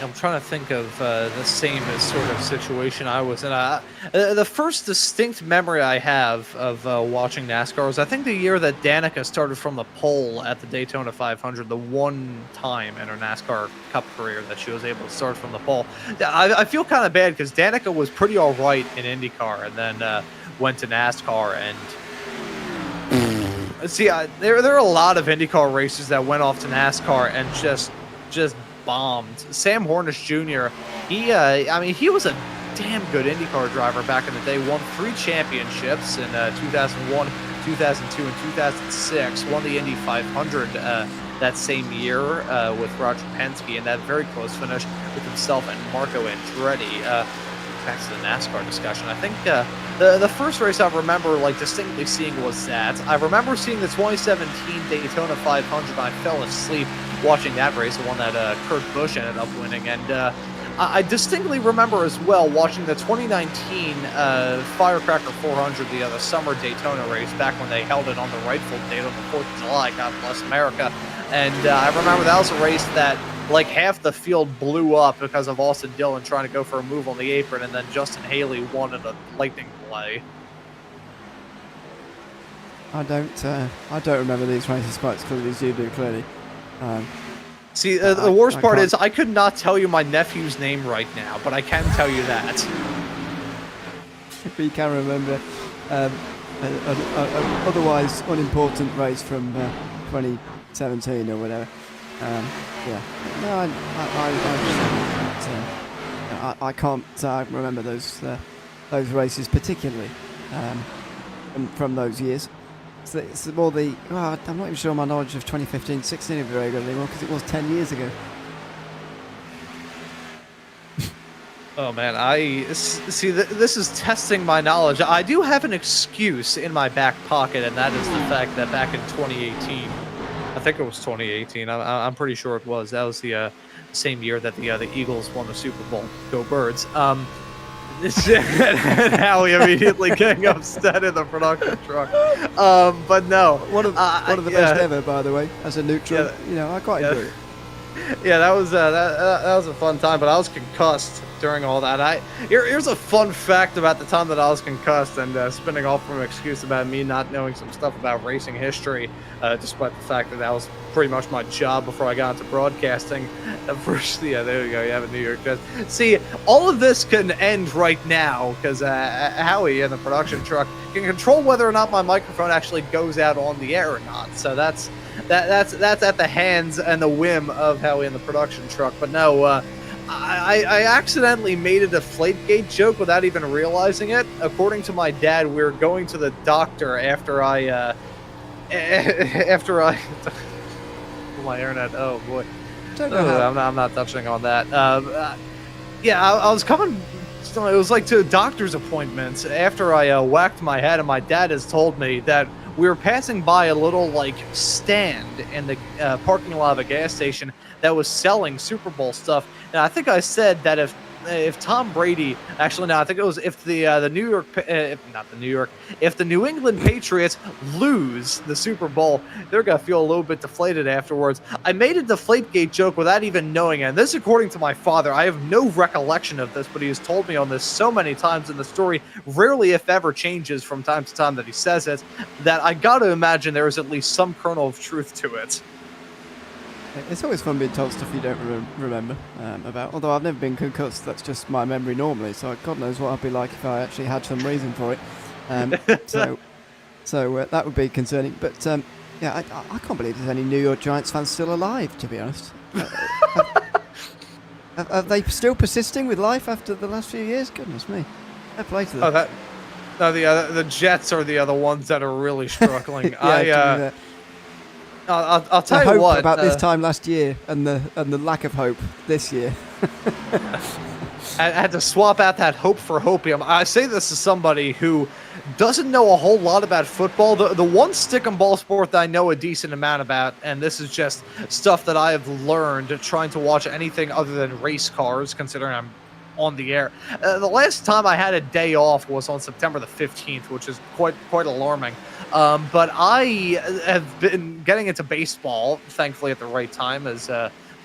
I'm trying to think of the same sort of situation I was in. The first distinct memory I have of watching NASCAR was, I think, the year that Danica started from the pole at the Daytona 500, the one time in her NASCAR Cup career that she was able to start from the pole. I feel kind of bad because Danica was pretty all right in IndyCar and then went to NASCAR and... See, there are a lot of IndyCar racers that went off to NASCAR and just bombed. Sam Hornish Jr., I mean, he was a damn good IndyCar driver back in the day. Won 3 championships in 2001, 2002, and 2006. Won the Indy 500 that same year with Roger Penske, and that very close finish with himself and Marco Andretti. Back to the NASCAR discussion. I think the first race I remember distinctly seeing was that. I remember seeing the 2017 Daytona 500, and I fell asleep watching that race, the one that Kurt Busch ended up winning. And I distinctly remember as well watching the 2019 Firecracker 400, the summer Daytona race, back when they held it on the rightful date on the 4th of July, God bless America. And I remember that was a race that half the field blew up because of Austin Dillon trying to go for a move on the apron, and then Justin Haley won in a lightning play. I don't remember these races quite as clearly as you do, clearly. See, the worst part is I could not tell you my nephew's name right now, but I can tell you that. If you can remember an otherwise unimportant race from 2017 or whatever. Yeah. No, I can't remember those races particularly from those years. So it's more the... I'm not even sure my knowledge of 2015-16 is very good anymore, because it was 10 years ago. Oh man, see. This is testing my knowledge. I do have an excuse in my back pocket, and that is the fact that back in 2018, I think it was 2018. I'm pretty sure it was. That was the same year that the Eagles won the Super Bowl. Go Birds. And Howie immediately getting upset in the production truck. But no, one of the best ever, by the way, as a neutral. I quite enjoy it. Yeah, that was a fun time, but I was concussed during all that. Here's a fun fact about the time that I was concussed, and spinning off from an excuse about me not knowing some stuff about racing history, despite the fact that was pretty much my job before I got into broadcasting. First, yeah, there you go. You have a New York Jets. See, all of this can end right now because Howie in the production truck can control whether or not my microphone actually goes out on the air or not. So that's at the hands and the whim of Howie in the production truck. But no, I accidentally made a Deflategate joke without even realizing it. According to my dad, we were going to the doctor after I my internet. Oh boy. Don't know how. I'm not touching on that. Yeah, I was coming. It was like to doctor's appointments after I whacked my head, and my dad has told me that we were passing by a little like stand in the parking lot of a gas station that was selling Super Bowl stuff. And I think I said that if Tom Brady, actually no, I think it was if the New York, if the New England Patriots lose the Super Bowl, they're gonna feel a little bit deflated afterwards. I made a Deflategate joke without even knowing it. And this, according to my father, I have no recollection of this, but he has told me on this so many times, in the story rarely, if ever, changes from time to time that he says it, that I got to imagine there is at least some kernel of truth to it. It's always fun being told stuff you don't remember about. Although I've never been concussed, that's just my memory normally. So God knows what I'd be like if I actually had some reason for it. So that would be concerning. But yeah, I can't believe there's any New York Giants fans still alive. To be honest, are they still persisting with life after the last few years? Goodness me, fair play to them. No, the Jets are the other ones that are really struggling. Yeah, I'll tell the you hope what. About this time last year and the lack of hope this year. I had to swap out that hope for hopium. I say this as somebody who doesn't know a whole lot about football. The one stick and ball sport that I know a decent amount about, and this is just stuff that I have learned trying to watch anything other than race cars, considering I'm on the air. The last time I had a day off was on September the 15th, which is quite alarming. But I have been getting into baseball, thankfully, at the right time, as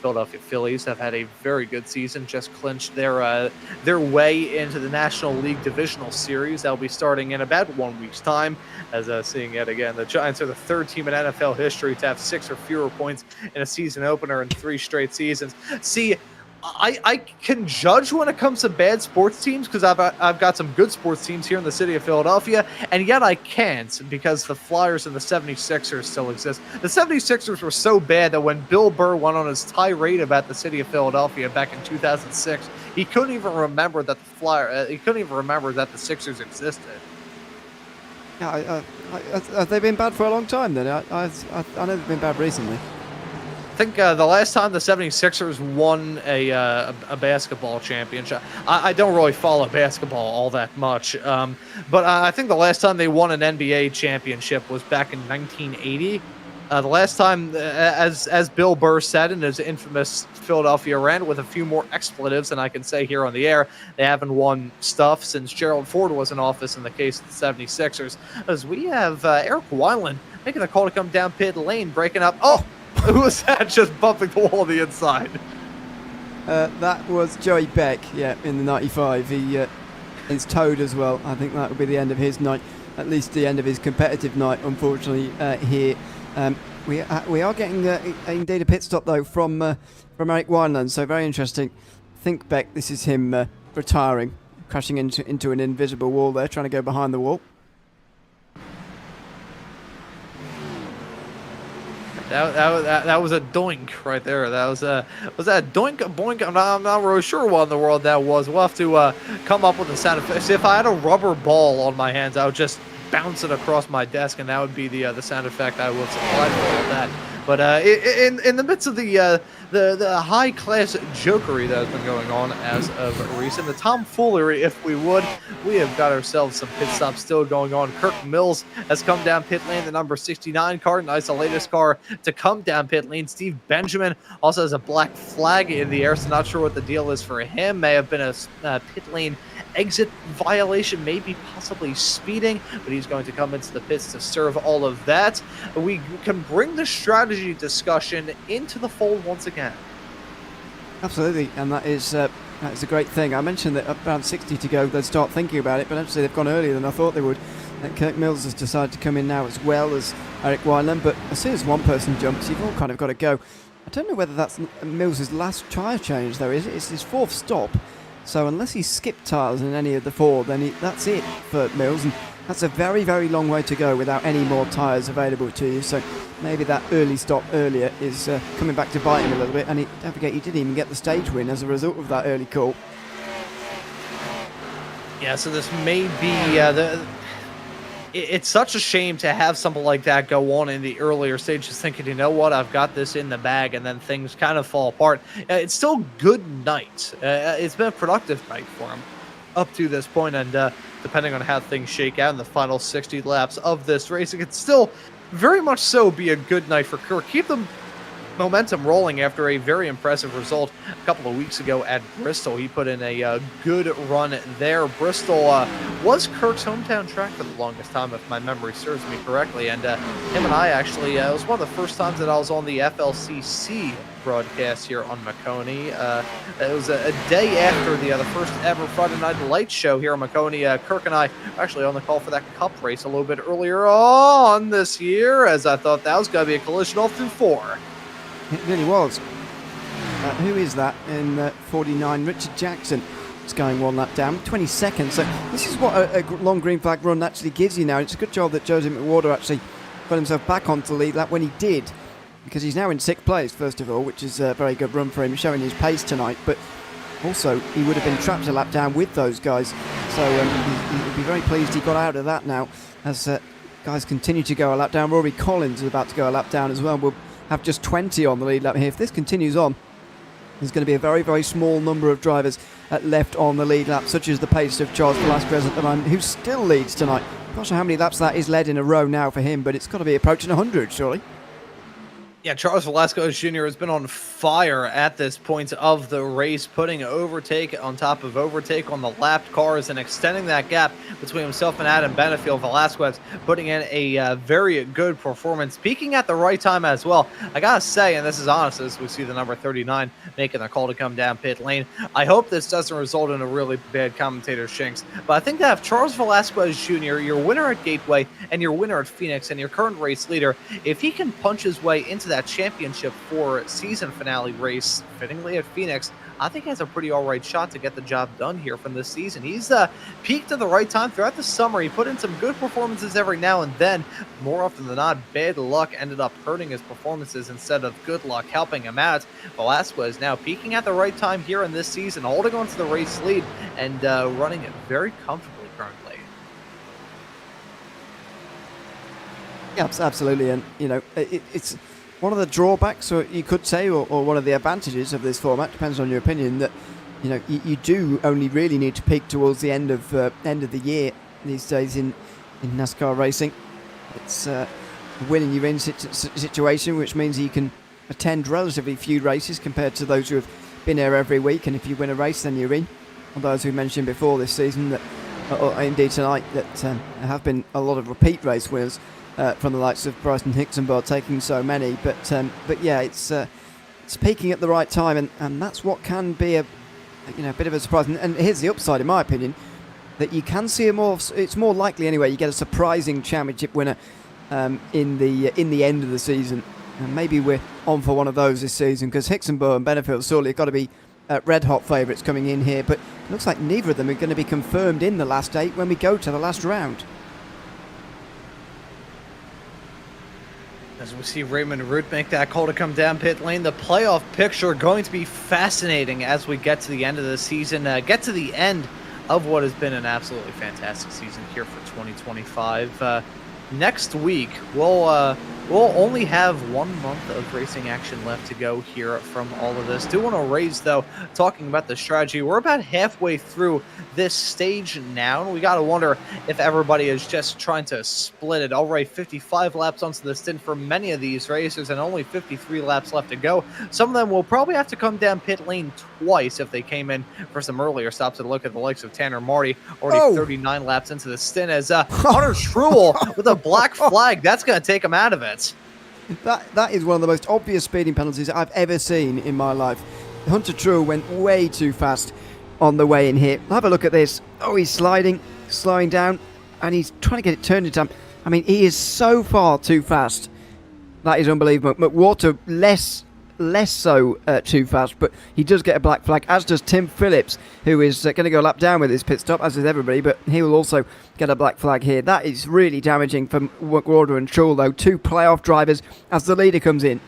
Philadelphia Phillies have had a very good season, just clinched their way into the National League Divisional Series. That'll be starting in about 1 week's time. As seeing it again, the Giants are the third team in NFL history to have 6 or fewer points in a season opener in 3 straight seasons. See, I can judge when it comes to bad sports teams because I've got some good sports teams here in the city of Philadelphia, and yet I can't because the Flyers and the 76ers still exist. The 76ers were so bad that when Bill Burr went on his tirade about the city of Philadelphia back in 2006, he couldn't even remember that the Sixers existed. Yeah, have they been bad for a long time then? I know they've been bad recently. I think the last time the 76ers won a basketball championship, I don't really follow basketball all that much, but I think the last time they won an NBA championship was back in 1980. The last time, as Bill Burr said in his infamous Philadelphia rant with a few more expletives than I can say here on the air, they haven't won stuff since Gerald Ford was in office in the case of the 76ers. As we have Eric Wineland making a call to come down pit lane, breaking up. Oh! Who was that just bumping the wall on the inside? That was Joey Beck, yeah, in the 95. He's towed as well. I think that would be the end of his night, at least the end of his competitive night, unfortunately, here. We are getting indeed a pit stop, though, from Eric Wineland, so very interesting. I think, Beck, this is him retiring, crashing into an invisible wall there, trying to go behind the wall. That was a doink right there. Was that doink, a boink? I'm not really sure what in the world that was. We'll have to come up with a sound effect. See, if I had a rubber ball on my hands, I would just bounce it across my desk, and that would be the sound effect I would supply for all that. But in the midst of the high class jokery that has been going on as of recent, the tomfoolery, if we would, we have got ourselves some pit stops still going on. Kirk Mills has come down pit lane, the number 69 car, nice, the latest car to come down pit lane. Steve Benjamin also has a black flag in the air, so not sure what the deal is for him. May have been a pit lane exit violation, maybe possibly speeding, but he's going to come into the pits to serve all of that. We can bring the strategy discussion into the fold once again. Absolutely, and that is a great thing. I mentioned that around 60 to go they'd start thinking about it, but actually they've gone earlier than I thought they would. Kirk Mills has decided to come in now as well as Eric Wineland, but as soon as one person jumps, you've all kind of got to go. I don't know whether that's Mills' last tyre change, though. It's his 4th stop. So unless he skipped tyres in any of the 4, then that's it for Mills. And that's a very, very long way to go without any more tyres available to you. So maybe that early stop earlier is coming back to bite him a little bit. And don't forget, he didn't even get the stage win as a result of that early call. Yeah, so this may be it's such a shame to have something like that go on in the earlier stages, thinking, you know what, I've got this in the bag, and then things kind of fall apart. It's still good night. It's been a productive night for him up to this point, and depending on how things shake out in the final 60 laps of this race, it could still very much so be a good night for Kirk. Keep them momentum rolling after a very impressive result a couple of weeks ago at Bristol. He put in a good run there. Bristol was Kirk's hometown track for the longest time, if my memory serves me correctly, and him and I actually, it was one of the first times that I was on the FLCC broadcast here on Maconi. It was a day after the first ever Friday Night Lights show here on Maconi. Kirk and I were actually on the call for that Cup race a little bit earlier on this year, as I thought that was going to be a collision all through 4. It really was. Who is that in 49? Richard Jackson is going one lap down, 20 seconds. So this is what a long green flag run actually gives you now. It's a good job that Joseph McWhorter actually got himself back onto the lead lap when he did, because he's now in 6th place, first of all, which is a very good run for him, showing his pace tonight. But also, he would have been trapped a lap down with those guys. So he'll be very pleased he got out of that now, as guys continue to go a lap down. Rory Collins is about to go a lap down as well. We'll have just 20 on the lead lap here. If this continues on, there's going to be a very, very small number of drivers left on the lead lap, such as the pace of Charles Velasquez at the moment, who still leads tonight. I'm not sure how many laps that is led in a row now for him, but it's got to be approaching 100, surely. Yeah, Charles Velasquez Jr. has been on fire at this point of the race, putting overtake on top of overtake on the lapped cars and extending that gap between himself and Adam Benefield. Velasquez putting in a very good performance, peaking at the right time as well. I gotta say, and this is honest, as we see the number 39 making the call to come down pit lane, I hope this doesn't result in a really bad commentator shinks, but I think that if Charles Velasquez Jr., your winner at Gateway and your winner at Phoenix and your current race leader, if he can punch his way into that championship for season finale race, fittingly at Phoenix, I think he has a pretty all-right shot to get the job done here from this season. He's peaked at the right time throughout the summer. He put in some good performances every now and then. More often than not, bad luck ended up hurting his performances instead of good luck helping him out. Velasquez now peaking at the right time here in this season, holding on to the race lead and running it very comfortably currently. Yeah, absolutely. And, you know, it's one of the drawbacks, or you could say, or one of the advantages of this format, depends on your opinion, that, you know, you do only really need to peak towards the end of the year these days in NASCAR racing. It's a win and you're in situation, which means you can attend relatively few races compared to those who have been there every week, and if you win a race, then you're in. Or those who mentioned before this season, that, or indeed tonight, that there have been a lot of repeat race winners from the likes of Bryson Hicksonbar taking so many, but yeah, it's peaking at the right time, and that's what can be a bit of a surprise. And here's the upside, in my opinion, that you can see it's more likely anyway. You get a surprising championship winner in the end of the season, and maybe we're on for one of those this season, because Hicksonbar and Benefield surely have got to be red hot favourites coming in here, but it looks like neither of them are going to be confirmed in the last 8 when we go to the last round. As we see Raymond Root make that call to come down pit lane, the playoff picture going to be fascinating as we get to the end of the season, get to the end of what has been an absolutely fantastic season here for 2025. Next week, we'll only have 1 month of racing action left to go here from all of this. Do want to raise, though, talking about the strategy, we're about halfway through this stage now, and we got to wonder if everybody is just trying to split it. Already 55 laps onto the stint for many of these racers, and only 53 laps left to go. Some of them will probably have to come down pit lane twice if they came in for some earlier stops. And look at the likes of Tanner Marty, already 39 laps into the stint, as Hunter Truex with a black flag. That's going to take him out of it. That is one of the most obvious speeding penalties I've ever seen in my life. Hunter Truex went way too fast on the way in here. Have a look at this. Oh, he's slowing down, and he's trying to get it turned in time. I mean, he is so far too fast. That is unbelievable. McWhorter less so too fast, but he does get a black flag, as does Tim Phillips, who is going to go a lap down with his pit stop, as is everybody, but he will also get a black flag here. That is really damaging for McWhorter and Truex, though, 2 playoff drivers as the leader comes in.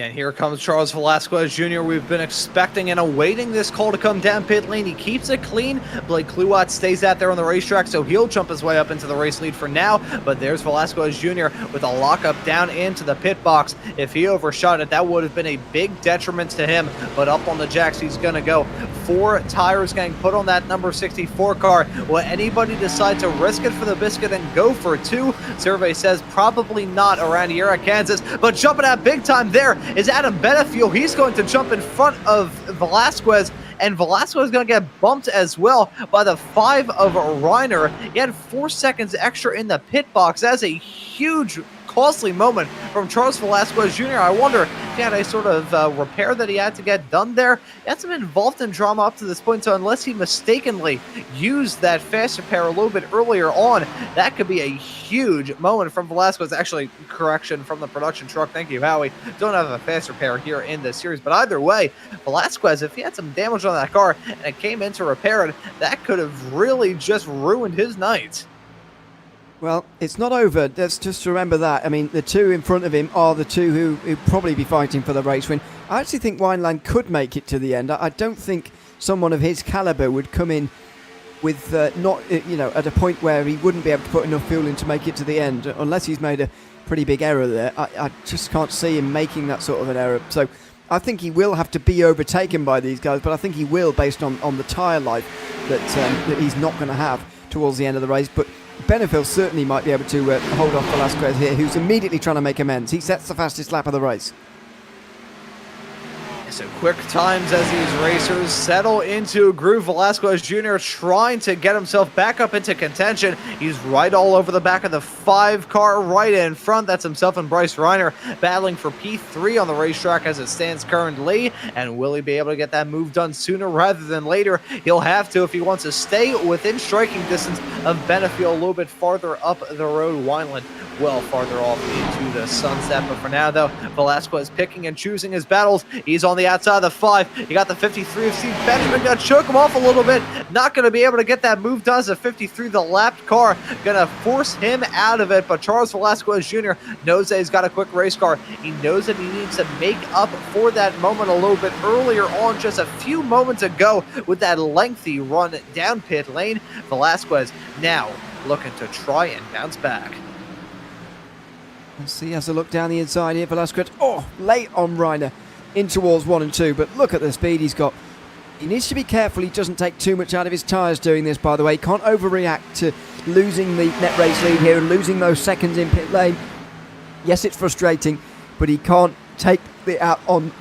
And here comes Charles Velasquez Jr. We've been expecting and awaiting this call to come down pit lane. He keeps it clean. Blake Kluwat stays out there on the racetrack, so he'll jump his way up into the race lead for now. But there's Velasquez Jr. with a lockup down into the pit box. If he overshot it, that would have been a big detriment to him. But up on the jacks, he's going to go. 4 tires getting put on that number 64 car. Will anybody decide to risk it for the biscuit and go for 2? Survey says probably not around here at Kansas. But jumping out big time there is Adam Benefiel. He's going to jump in front of Velasquez, and Velasquez is going to get bumped as well by the 5 of Reiner. He had 4 seconds extra in the pit box. That's a huge, costly moment from Charles Velasquez Jr. I wonder if he had a sort of repair that he had to get done there. He hasn't been involved in drama up to this point, so unless he mistakenly used that fast repair a little bit earlier on, that could be a huge moment from Velasquez. Actually, correction from the production truck. Thank you, Howie. Don't have a fast repair here in this series, but either way, Velasquez, if he had some damage on that car and it came in to repair it, that could have really just ruined his night. Well, it's not over. Let's just remember that. I mean, the 2 in front of him are the 2 who probably be fighting for the race win. I actually think Wineland could make it to the end. I don't think someone of his calibre would come in with not, at a point where he wouldn't be able to put enough fuel in to make it to the end, unless he's made a pretty big error there. I just can't see him making that sort of an error. So I think he will have to be overtaken by these guys, but I think he will, based on the tyre life that he's not going to have towards the end of the race. But Benefiel certainly might be able to hold off Velasquez here, who's immediately trying to make amends. He sets the fastest lap of the race. So quick times as these racers settle into a groove. Velasquez Jr. trying to get himself back up into contention. He's right all over the back of the 5 car right in front. That's himself and Bryce Reiner battling for P3 on the racetrack as it stands currently. And will he be able to get that move done sooner rather than later? He'll have to if he wants to stay within striking distance of Benefiel a little bit farther up the road. Wineland well farther off into the sunset. But for now, though, Velasquez picking and choosing his battles. He's on the outside of the 5. You got the 53 of Steve Benjamin. Gonna choke him off a little bit. Not going to be able to get that move done as a 53, the lapped car. Gonna force him out of it. But Charles Velasquez Jr. knows that he's got a quick race car. He knows that he needs to make up for that moment a little bit earlier on, just a few moments ago, with that lengthy run down pit lane. Velasquez now looking to try and bounce back. Let's see, has a look down the inside here. Velasquez, late on Reiner in towards 1 and 2, but look at the speed he's got. He needs to be careful he doesn't take too much out of his tyres doing this, by the way. Can't overreact to losing the net race lead here and losing those seconds in pit lane. Yes, it's frustrating, but he can't take it out on...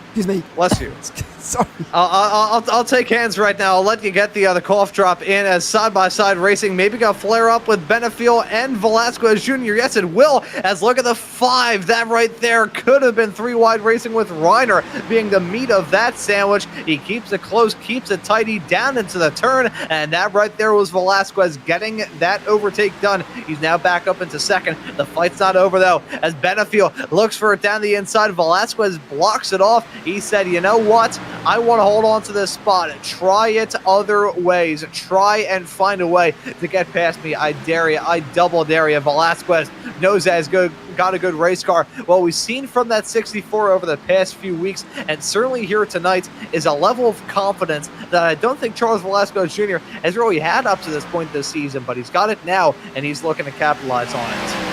Excuse me. Bless you. Sorry. I'll take hands right now. I'll let you get the cough drop in as side-by-side racing maybe gonna flare up with Benefiel and Velasquez Jr. Yes, it will, as look at the 5. That right there could have been 3 wide racing with Reiner being the meat of that sandwich. He keeps it close, keeps it tidy down into the turn, and that right there was Velasquez getting that overtake done. He's now back up into second. The fight's not over, though, as Benefiel looks for it down the inside. Velasquez blocks it off. He said, you know what? I want to hold on to this spot. Try it other ways. Try and find a way to get past me. I dare you. I double dare you. Velasquez knows that he's good. Got a good race car. Well, we've seen from that 64 over the past few weeks, and certainly here tonight, is a level of confidence that I don't think Charles Velasquez Jr. has really had up to this point this season, but he's got it now, and he's looking to capitalize on it.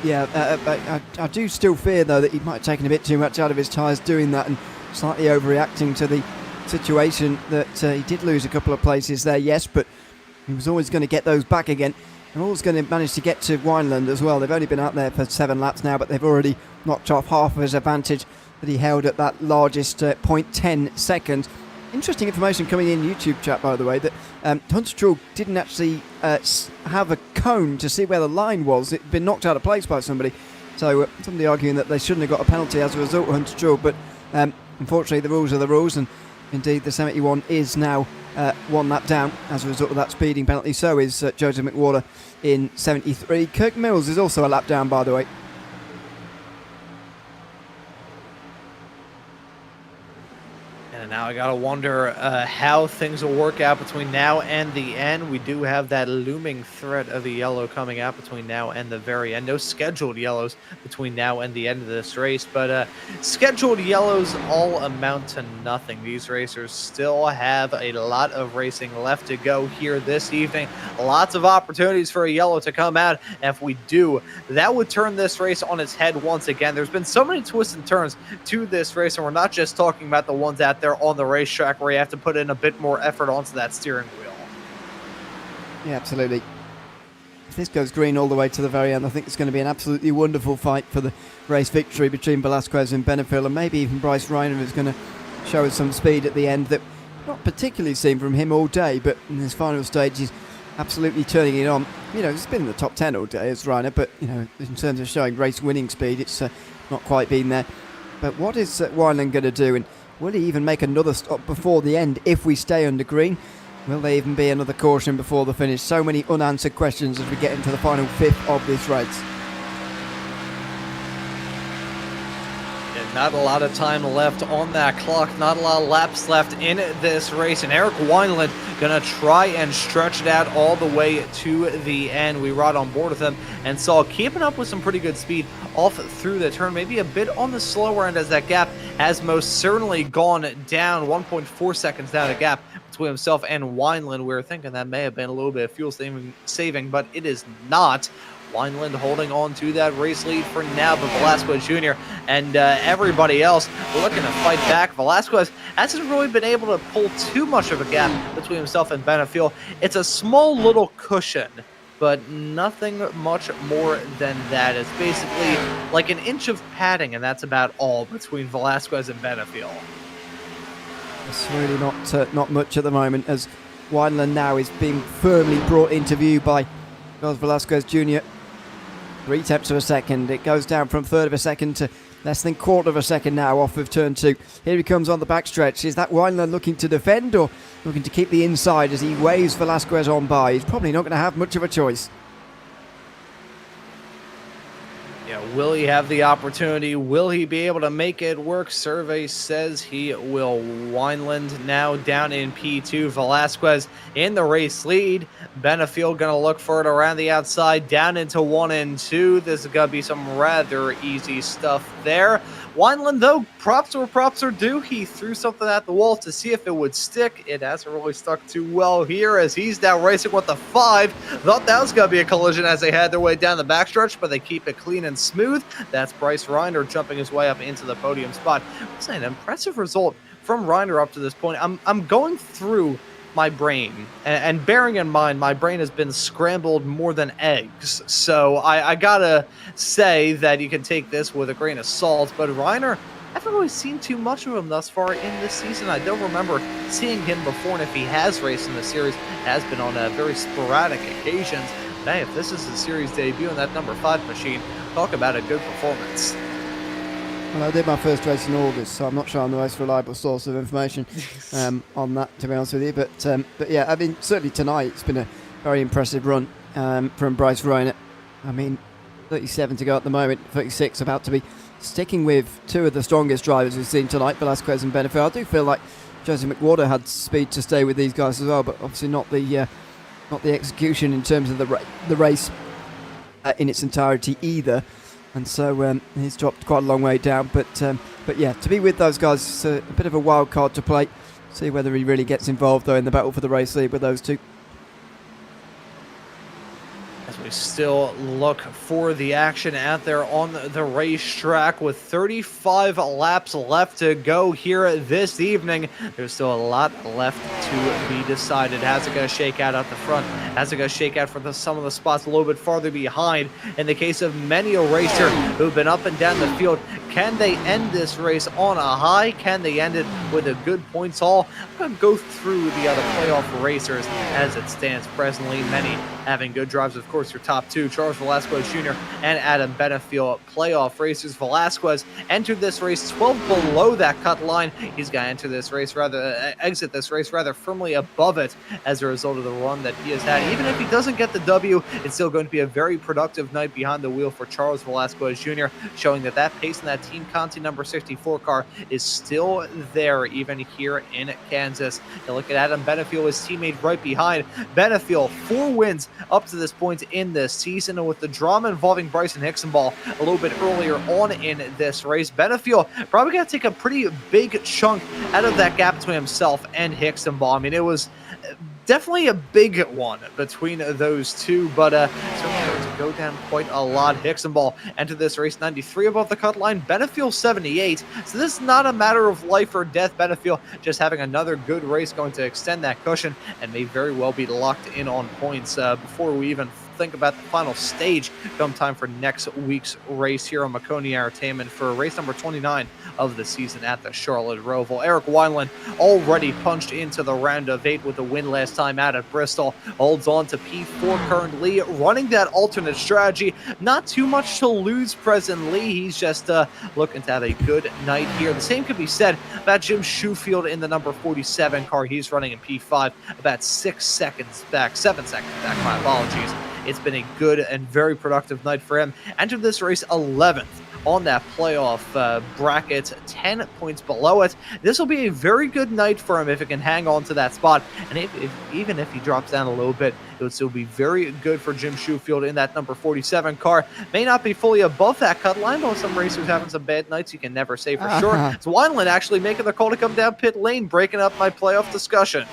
Yeah, I do still fear, though, that he might have taken a bit too much out of his tyres doing that and slightly overreacting to the situation that he did lose a couple of places there, yes, but he was always going to get those back again. They're always going to manage to get to Wineland as well. They've only been out there for 7 laps now, but they've already knocked off half of his advantage that he held at that largest 0.10 seconds. Interesting information coming in YouTube chat, by the way, that Hunter Stroll didn't actually have a cone to see where the line was. It had been knocked out of place by somebody. So somebody arguing that they shouldn't have got a penalty as a result of Hunter Stroll, but unfortunately the rules are the rules, and indeed the 71 is now 1 lap down as a result of that speeding penalty. So is Joseph McWhorter in 73. Kirk Mills is also a lap down, by the way. And now I gotta wonder how things will work out between now and the end. We do have that looming threat of the yellow coming out between now and the very end. No scheduled yellows between now and the end of this race, but scheduled yellows all amount to nothing. These racers still have a lot of racing left to go here this evening. Lots of opportunities for a yellow to come out. And if we do, that would turn this race on its head once again. There's been so many twists and turns to this race, and we're not just talking about the ones out there on the racetrack where you have to put in a bit more effort onto that steering wheel. Yeah, absolutely. If this goes green all the way to the very end, I think it's going to be an absolutely wonderful fight for the race victory between Velasquez and Benefiel, and maybe even Bryce Reiner is going to show us some speed at the end that not particularly seen from him all day, but in this final stage he's absolutely turning it on. You know, he's been in the top 10 all day as Reiner, but you know, in terms of showing race winning speed, it's not quite been there. But what is Wineland going to do, and will he even make another stop before the end if we stay under green? Will there even be another caution before the finish? So many unanswered questions as we get into the final fifth of this race. Not a lot of time left on that clock, not a lot of laps left in this race, and Eric Wineland gonna try and stretch it out all the way to the end. We rode on board with him and saw keeping up with some pretty good speed off through the turn, maybe a bit on the slower end as that gap has most certainly gone down. 1.4 seconds down the gap between himself and Wineland. We were thinking that may have been a little bit of fuel saving, but it is not. Wineland holding on to that race lead for now, but Velasquez Jr. and everybody else looking to fight back. Velasquez hasn't really been able to pull too much of a gap between himself and Benefiel. It's a small little cushion, but nothing much more than that. It's basically like an inch of padding, and that's about all between Velasquez and Benefiel. It's really not much at the moment, as Wineland now is being firmly brought into view by Charles Velasquez Jr. 3/10 of a second. It goes down from third of a second to less than quarter of a second now off of turn 2. Here he comes on the backstretch. Is that Wineland looking to defend or looking to keep the inside as he waves Velasquez on by? He's probably not going to have much of a choice. Yeah, will he have the opportunity? Will he be able to make it work? Survey says he will. Wineland now down in P2. Velasquez in the race lead. Benefiel going to look for it around the outside, down into 1 and 2. This is going to be some rather easy stuff there. Wineland, though, props where props are due. He threw something at the wall to see if it would stick. It hasn't really stuck too well here as he's now racing with the 5. Thought that was going to be a collision as they had their way down the backstretch, but they keep it clean and smooth. That's Bryce Reiner jumping his way up into the podium spot. It's an impressive result from Reiner up to this point. I'm going through my brain, and bearing in mind my brain has been scrambled more than eggs, so I gotta say that you can take this with a grain of salt. But Reiner, I haven't really seen too much of him thus far in this season. I don't remember seeing him before, and if he has raced in the series, it has been on very sporadic occasions. But hey, if this is the series debut in that number 5 machine, talk about a good performance. Well, I did my first race in August, so I'm not sure I'm the most reliable source of information on that, to be honest with you. But yeah, I mean, certainly tonight it's been a very impressive run from Bryce Reiner. I mean, 37 to go at the moment, 36 about to be sticking with two of the strongest drivers we've seen tonight, Velasquez and Benefiel. I do feel like Jose McWhorter had speed to stay with these guys as well, but obviously not the execution in terms of the race in its entirety either. And so he's dropped quite a long way down. But yeah, to be with those guys is a bit of a wild card to play. See whether he really gets involved, though, in the battle for the race lead with those two. As we still look for the action out there on the racetrack with 35 laps left to go here this evening. There's still a lot left to be decided. How's it going to shake out at the front? How's it going to shake out for some of the spots a little bit farther behind? In the case of many a racer who've been up and down the field, can they end this race on a high? Can they end it with a good points haul? I'm going to go through the other playoff racers as it stands presently. Many having good drives, of course. Your top two, Charles Velasquez Jr. and Adam Benefiel, playoff racers. Velasquez entered this race 12 below that cut line. He's going to enter this race exit this race rather firmly above it as a result of the run that he has had. Even if he doesn't get the W, it's still going to be a very productive night behind the wheel for Charles Velasquez Jr., showing that pace and that that Team Conti number 64 car is still there, even here in Kansas. You look at Adam Benefiel, his teammate right behind. Benefiel, 4 wins up to this point in this season, and with the drama involving Bryson Hixenball a little bit earlier on in this race, Benefiel probably got to take a pretty big chunk out of that gap between himself and Hixenball. I mean, it was definitely a big one between those two, but certainly going to go down quite a lot. Hixenball entered this race 93 above the cut line, Benefiel 78. So this is not a matter of life or death. Benefiel just having another good race, going to extend that cushion and may very well be locked in on points before we even think about the final stage come time for next week's race here on Maconi Entertainment for race number 29 of the season at the Charlotte Roval. Eric Wineland already punched into the round of 8 with a win last time out at Bristol. Holds on to P4 currently, running that alternate strategy. Not too much to lose presently. He's just looking to have a good night here. The same could be said about Jim Shoefield in the number 47 car. He's running in P5, about 7 seconds back, my apologies. It's been a good and very productive night for him. Entered this race 11th on that playoff bracket, 10 points below it. This will be a very good night for him if he can hang on to that spot. And even if he drops down a little bit, it would still be very good for Jim Shoefield in that number 47 car. May not be fully above that cut line, but some racers having some bad nights, you can never say for sure. It's Wineland actually making the call to come down pit lane, breaking up my playoff discussion.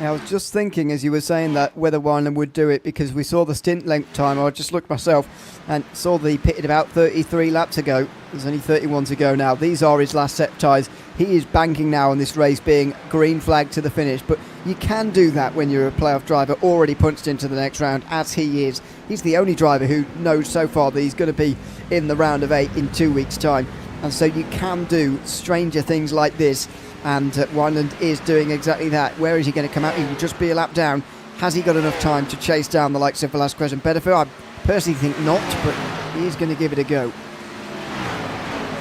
I was just thinking as you were saying that whether Wineland would do it, because we saw the stint length time. I just looked myself and saw that he pitted about 33 laps ago. There's only 31 to go now. These are his last set ties. He is banking now on this race being green flag to the finish, but you can do that when you're a playoff driver already punched into the next round, as he is. He's the only driver who knows so far that he's going to be in the round of 8 in 2 weeks' time, and so you can do stranger things like this. And Wineland is doing exactly that. Where is he going to come out? He will just be a lap down. Has he got enough time to chase down the likes of Velasquez and Benefiel? I personally think not, but he is going to give it a go.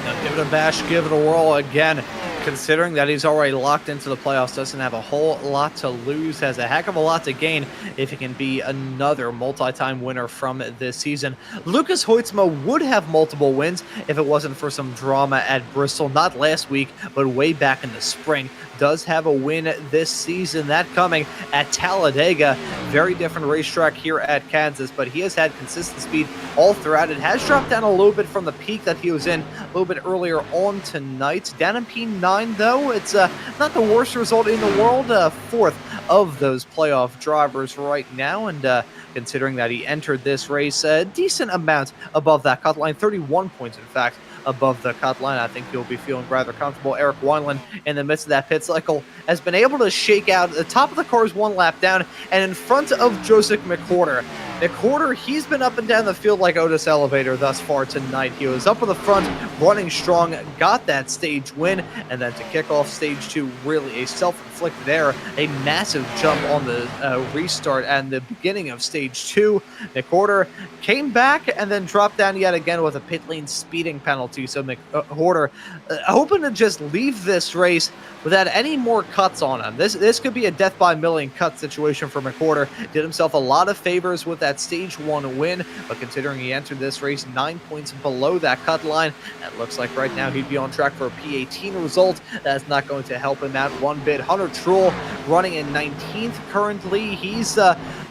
Now give it a bash, give it a whirl again. Considering that he's already locked into the playoffs, doesn't have a whole lot to lose, has a heck of a lot to gain if he can be another multi-time winner from this season. Lucas Hoytsma would have multiple wins if it wasn't for some drama at Bristol, not last week, but way back in the spring. Does have a win this season, that coming at Talladega. Very different racetrack here at Kansas, but he has had consistent speed all throughout. It has dropped down a little bit from the peak that he was in a little bit earlier on tonight. Down in P9, though, it's not the worst result in the world. 4th of those playoff drivers right now, and considering that he entered this race a decent amount above that cut line, 31 points, in fact, above the cut line. I think he'll be feeling rather comfortable. Eric Wineland, in the midst of that pit cycle, has been able to shake out the top of the cars 1 lap down and in front of Joseph McWhorter. McWhorter, he's been up and down the field like Otis Elevator thus far tonight. He was up in the front, running strong, got that stage win, and then to kick off stage 2, really a self-inflicted error, a massive jump on the restart and the beginning of stage 2. McWhorter came back and then dropped down yet again with a pit lane speeding penalty. So McWhorter hoping to just leave this race without any more cuts on him. This could be a death by million cut situation for McWhorter. Did himself a lot of favors with that stage 1 win, but considering he entered this race 9 points below that cut line, it looks like right now he'd be on track for a P18 result. That's not going to help him out one bit. Hunter Truex running in 19th currently. He's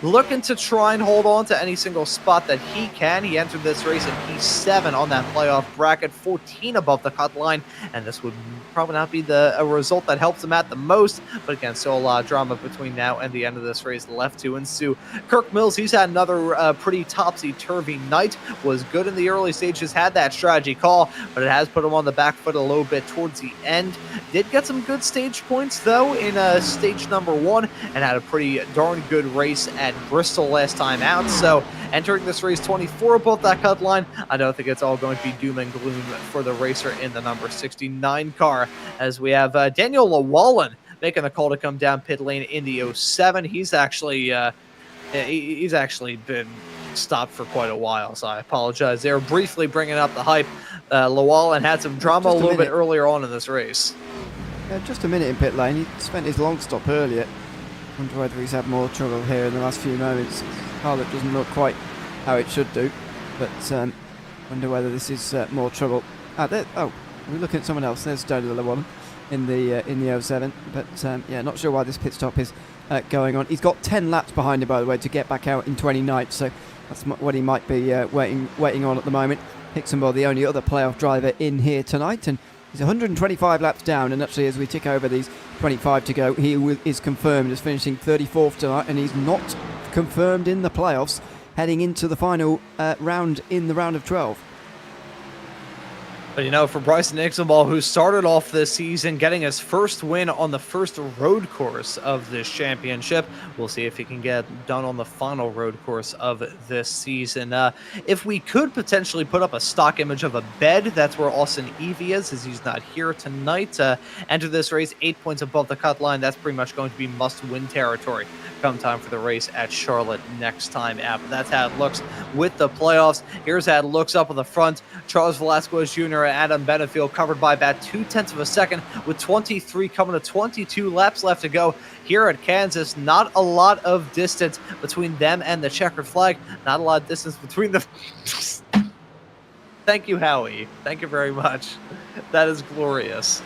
looking to try and hold on to any single spot that he can. He entered this race in P7 on that playoff bracket, 14 above the cut line, and this would probably not be a result that helps him out the most, but again, still a lot of drama between now and the end of this race left to ensue. Kirk Mills, he's had another pretty topsy-turvy night, was good in the early stages, had that strategy call, but it has put him on the back foot a little bit towards the end. Did get some good stage points, though, in stage number 1, and had a pretty darn good race at Bristol last time out, so entering this race 24 above that cut line, I don't think it's all going to be doom and gloom for the racer in the number 69 car, as we have Daniel Llewellyn making the call to come down pit lane in the 07. He's actually been stopped for quite a while, so I apologize. They were briefly bringing up the hype. Llewellyn had some drama a little bit earlier on in this race. Just a minute in pit lane. He spent his long stop earlier. Wonder whether he's had more trouble here in the last few moments. Car that doesn't look quite how it should do, but wonder whether this is more trouble we're looking at someone else. There's Stone Lillewallen in the 07. But yeah, not sure why this pit stop is going on. He's got 10 laps behind him, by the way, to get back out in 29th. So that's what he might be waiting on at the moment. Hicksonville, the only other playoff driver in here tonight, and he's 125 laps down. And actually, as we tick over these 25 to go, he is confirmed as finishing 34th tonight, and he's not confirmed in the playoffs heading into the final round in the round of 12. But you know, for Bryson Hicksonville, who started off this season getting his first win on the first road course of this championship, we'll see if he can get done on the final road course of this season. If we could potentially put up a stock image of a bed, that's where Austin Evie is, as he's not here tonight. Enter this race 8 points above the cut line. That's pretty much going to be must-win territory come time for the race at Charlotte next time out. But that's how it looks with the playoffs. Here's how it looks up on the front. Charles Velasquez Jr. and Adam Benefield covered by about 0.2 of a second, with 23 coming to 22 laps left to go here at Kansas. Not a lot of distance between them and the checkered flag. Not a lot of distance between the... Thank you, Howie. Thank you very much. That is glorious.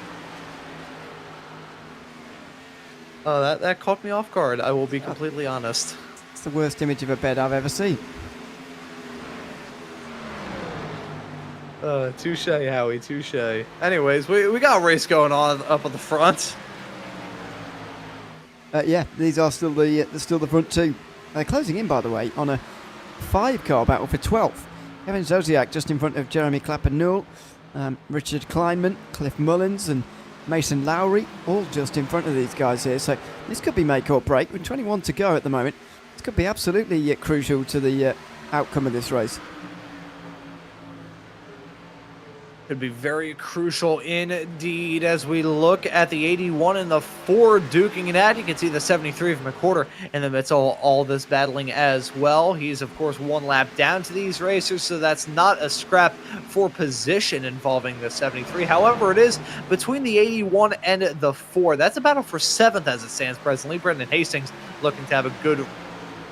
Oh, that caught me off guard. I will be completely honest. It's the worst image of a bed I've ever seen. Touche, Howie, touche. Anyways, we got a race going on up at the front. Yeah, these are still the front two. They're closing in, by the way, on a 5-car battle for 12th. Kevin Zosiak just in front of Jeremy Clapper-Newell, Richard Kleinman, Cliff Mullins, and Mason Lowry, all just in front of these guys here. So this could be make or break. With 21 to go at the moment, this could be absolutely crucial to the outcome of this race. Could be very crucial indeed as we look at the 81 and the 4 duking it out. You can see the 73 of McWhorter in the midst of all this battling as well. He's, of course, 1 lap down to these racers, so that's not a scrap for position involving the 73. However, it is between the 81 and the 4. That's a battle for 7th as it stands presently. Brendan Hastings looking to have a good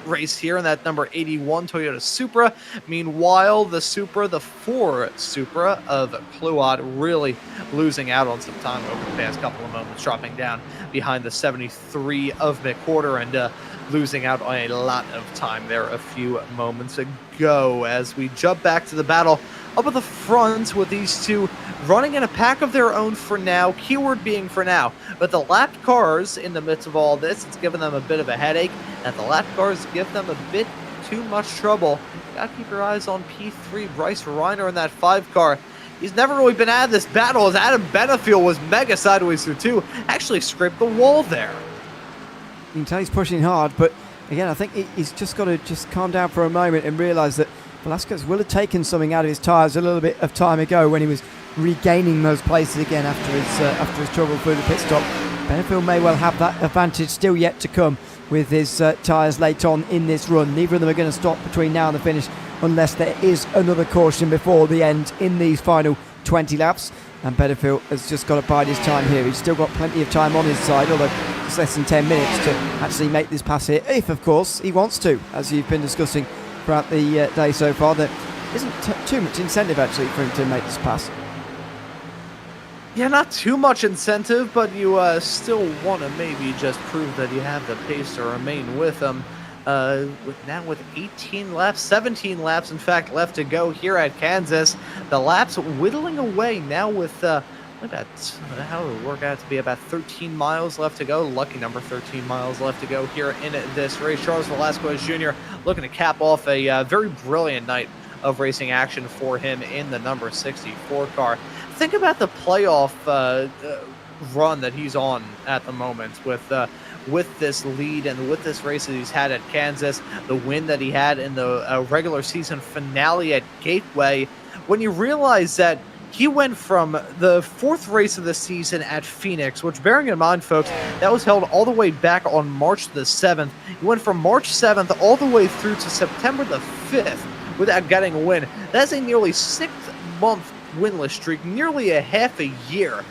race here in that number 81 Toyota Supra. Meanwhile, the 4 Supra of Kluot really losing out on some time over the past couple of moments, dropping down behind the 73 of McWhorter and losing out on a lot of time there a few moments ago. As we jump back to the battle up at the front with these two running in a pack of their own for now, keyword being for now. But the lapped cars in the midst of all this, it's given them a bit of a headache, and the lapped cars give them a bit too much trouble. You gotta keep your eyes on P3, Bryce Reiner in that 5 car. He's never really been out of this battle, as Adam Benefield was mega sideways through 2, actually scraped the wall there. You can tell he's pushing hard, but again, I think he's just got to calm down for a moment and realise that Velasquez will have taken something out of his tyres a little bit of time ago when he was regaining those places again after his trouble through the pit stop. Benefield may well have that advantage still yet to come with his tyres late on in this run. Neither of them are going to stop between now and the finish unless there is another caution before the end in these final 20 laps. And Benefield has just got to bide his time here. He's still got plenty of time on his side, although it's less than 10 minutes to actually make this pass here, if of course he wants to, as you've been discussing throughout the day so far. There isn't too much incentive actually for him to make this pass. Yeah, not too much incentive, but you still want to maybe just prove that you have the pace to remain with them. With 18 laps, 17 laps in fact left to go here at Kansas. The laps whittling away now with how it would work out to be about 13 miles left to go. Lucky number 13 miles left to go here in this race. Charles Velasquez Jr. looking to cap off a very brilliant night of racing action for him in the number 64 car. Think about the playoff run that he's on at the moment with this lead and with this race that he's had at Kansas, the win that he had in the regular season finale at Gateway. When you realize that he went from the 4th race of the season at Phoenix, which, bearing in mind, folks, that was held all the way back on March the 7th. He went from March 7th all the way through to September the 5th without getting a win. That's a nearly 6-month winless streak, nearly a half a year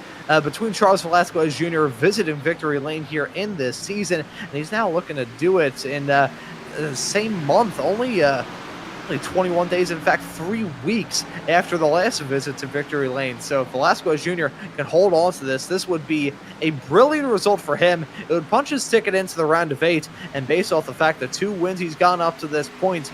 between Charles Velasquez Jr. visiting victory lane here in this season, and he's now looking to do it in the same month, only only 21 days, in fact 3 weeks after the last visit to Victory Lane. So if Velasquez Jr. can hold on to this would be a brilliant result for him. It would punch his ticket into the round of 8, and based off the fact that 2 wins he's gone up to this point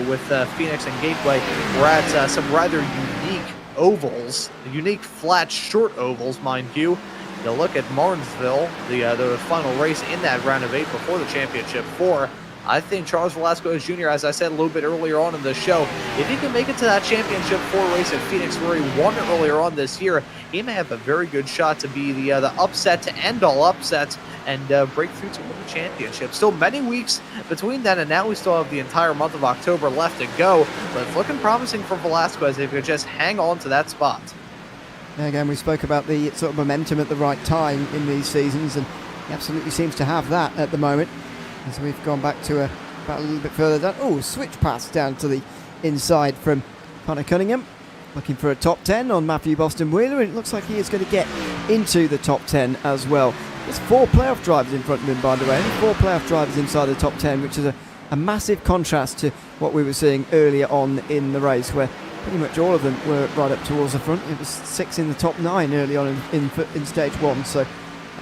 with Phoenix and Gateway, we're at some rather unique ovals, unique flat short ovals, mind you. You look at Martinsville, the final race in that round of 8 before the championship 4. I think Charles Velasquez Jr., as I said a little bit earlier on in the show, if he can make it to that championship 4 race at Phoenix where he won earlier on this year, he may have a very good shot to be the upset to end all upsets and break through to win the championship. Still many weeks between then, and now we still have the entire month of October left to go, but it's looking promising for Velasquez if he could just hang on to that spot. Again, we spoke about the sort of momentum at the right time in these seasons, and he absolutely seems to have that at the moment. As we've gone back to about a little bit further down. Oh, switch pass down to the inside from Connor Cunningham. Looking for a top 10 on Matthew Boston Wheeler, and it looks like he is going to get into the top 10 as well. There's 4 playoff drivers in front of him, by the way. Only 4 playoff drivers inside the top 10, which is a massive contrast to what we were seeing earlier on in the race, where pretty much all of them were right up towards the front. It was 6 in the top 9 early on in stage 1, so that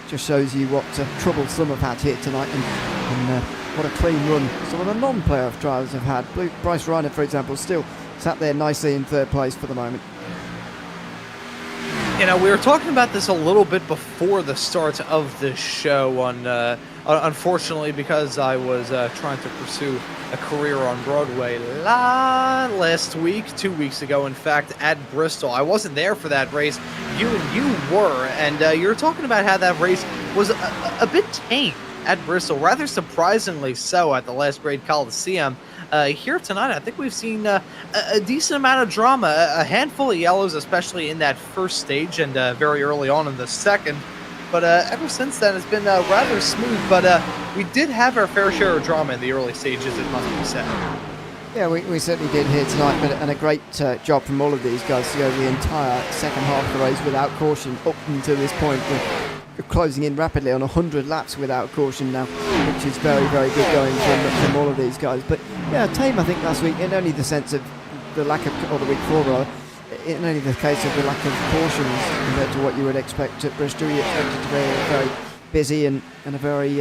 just shows you what trouble some have had here tonight, and what a clean run some of the non-playoff drivers have had. Bryce Reiner, for example, still sat there nicely in 3rd place for the moment. You know, we were talking about this a little bit before the start of this show. Unfortunately, because I was trying to pursue a career on Broadway last week, 2 weeks ago, in fact, at Bristol. I wasn't there for that race. You were, and you were talking about how that race was a bit tame at Bristol, rather surprisingly so at the last Great Coliseum. Here tonight, I think we've seen a decent amount of drama, a handful of yellows, especially in that first stage and very early on in the second. But ever since then, it's been rather smooth. But we did have our fair share of drama in the early stages, it must be said. Yeah, we certainly did here tonight, and a great job from all of these guys to go the entire second half of the race without caution up until this point. We're closing in rapidly on 100 laps without caution now, which is very, very good going from all of these guys. But yeah, tame, I think, last week, in only the sense of the lack of, or the week before rather, in only the case of the lack of cautions compared to what you would expect at Bristol. You expect it to be a very busy and a very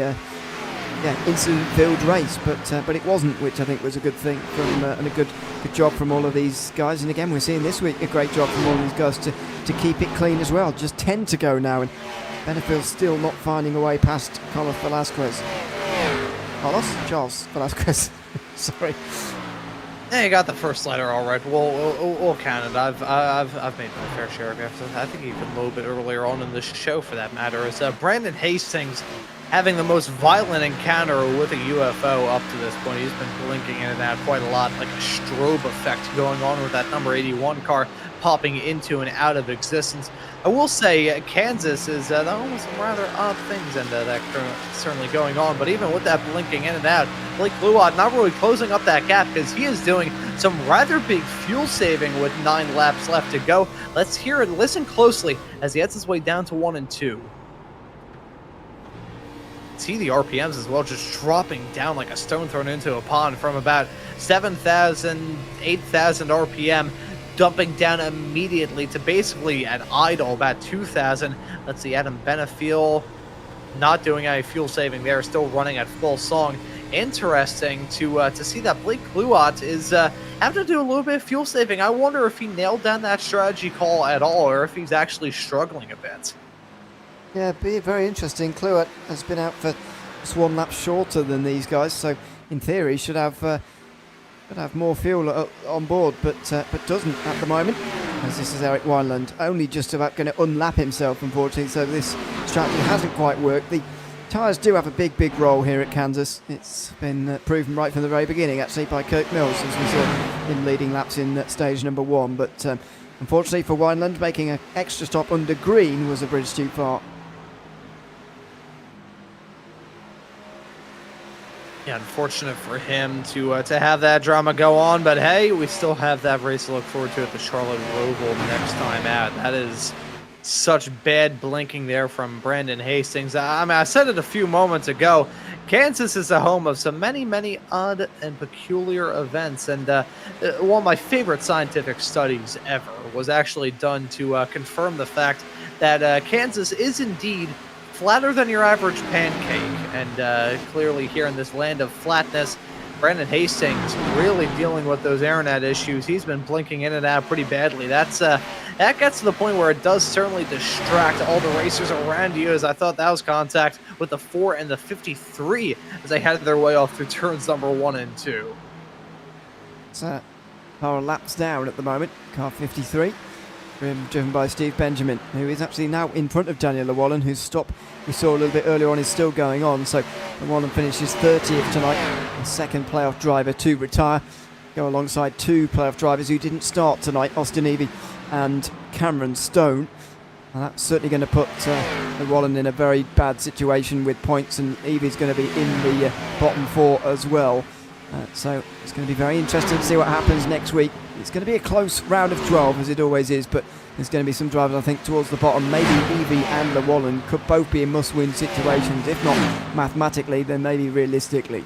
incident-filled race, but it wasn't, which I think was a good thing and a good job from all of these guys. And again, we're seeing this week a great job from all of these guys to keep it clean as well. Just 10 to go now, and Benefield's still not finding a way past Charles Velasquez. Sorry. Yeah, you got the first letter all right. We'll count it. I've made my fair share of it. I think even a little bit earlier on in the show, for that matter, is Brandon Hastings having the most violent encounter with a UFO up to this point. He's been blinking in and out quite a lot, like a strobe effect going on with that number 81 car popping into and out of existence. I will say Kansas is almost some rather odd things, and that certainly going on. But even with that blinking in and out, Blake Luot not really closing up that gap, because he is doing some rather big fuel saving with 9 laps left to go. Let's hear and listen closely as he heads his way down to 1 and 2. See the RPMs as well, just dropping down like a stone thrown into a pond from about 7,000, 8,000 RPM, dumping down immediately to basically at idle about 2,000. Let's see, Adam Benefiel not doing any fuel saving there, still running at full song. Interesting to see that Blake Luot is having to do a little bit of fuel saving. I wonder if he nailed down that strategy call at all, or if he's actually struggling a bit. Yeah, be very interesting. Kluart has been out for just 1 lap shorter than these guys, so in theory should have more fuel on board, but doesn't at the moment, as this is Eric Wineland only just about going to unlap himself, unfortunately, so this strategy hasn't quite worked. The tyres do have a big role here at Kansas. It's been proven right from the very beginning, actually, by Kirk Mills, as we saw in leading laps in stage number 1, but unfortunately for Wineland, making an extra stop under green was a bridge too far. Yeah, unfortunate for him to have that drama go on, but hey, we still have that race to look forward to at the Charlotte Roval next time out. That is such bad blinking there from Brandon Hastings. I mean, I said it a few moments ago. Kansas is the home of so many odd and peculiar events, and one of my favorite scientific studies ever was actually done to confirm the fact that Kansas is indeed flatter than your average pancake, and clearly here in this land of flatness, Brandon Hastings really dealing with those aeronet issues. He's been blinking in and out pretty badly. That gets to the point where it does certainly distract all the racers around you, as I thought that was contact with the 4 and the 53 as they headed their way off through turns number 1 and 2. It's power laps down at the moment. Car 53, driven by Steve Benjamin, who is actually now in front of Daniel Llewellyn, whose stop we saw a little bit earlier on is still going on. So Llewellyn finishes 30th tonight, the second playoff driver to retire. Go alongside two playoff drivers who didn't start tonight, Austin Evie and Cameron Stone. And that's certainly going to put Llewellyn in a very bad situation with points, and Evie's going to be in the bottom 4 as well. So it's going to be very interesting to see what happens next week. It's going to be a close round of 12, as it always is, but there's going to be some drivers, I think, towards the bottom. Maybe Evie and Llewellyn could both be in must-win situations, if not mathematically, then maybe realistically.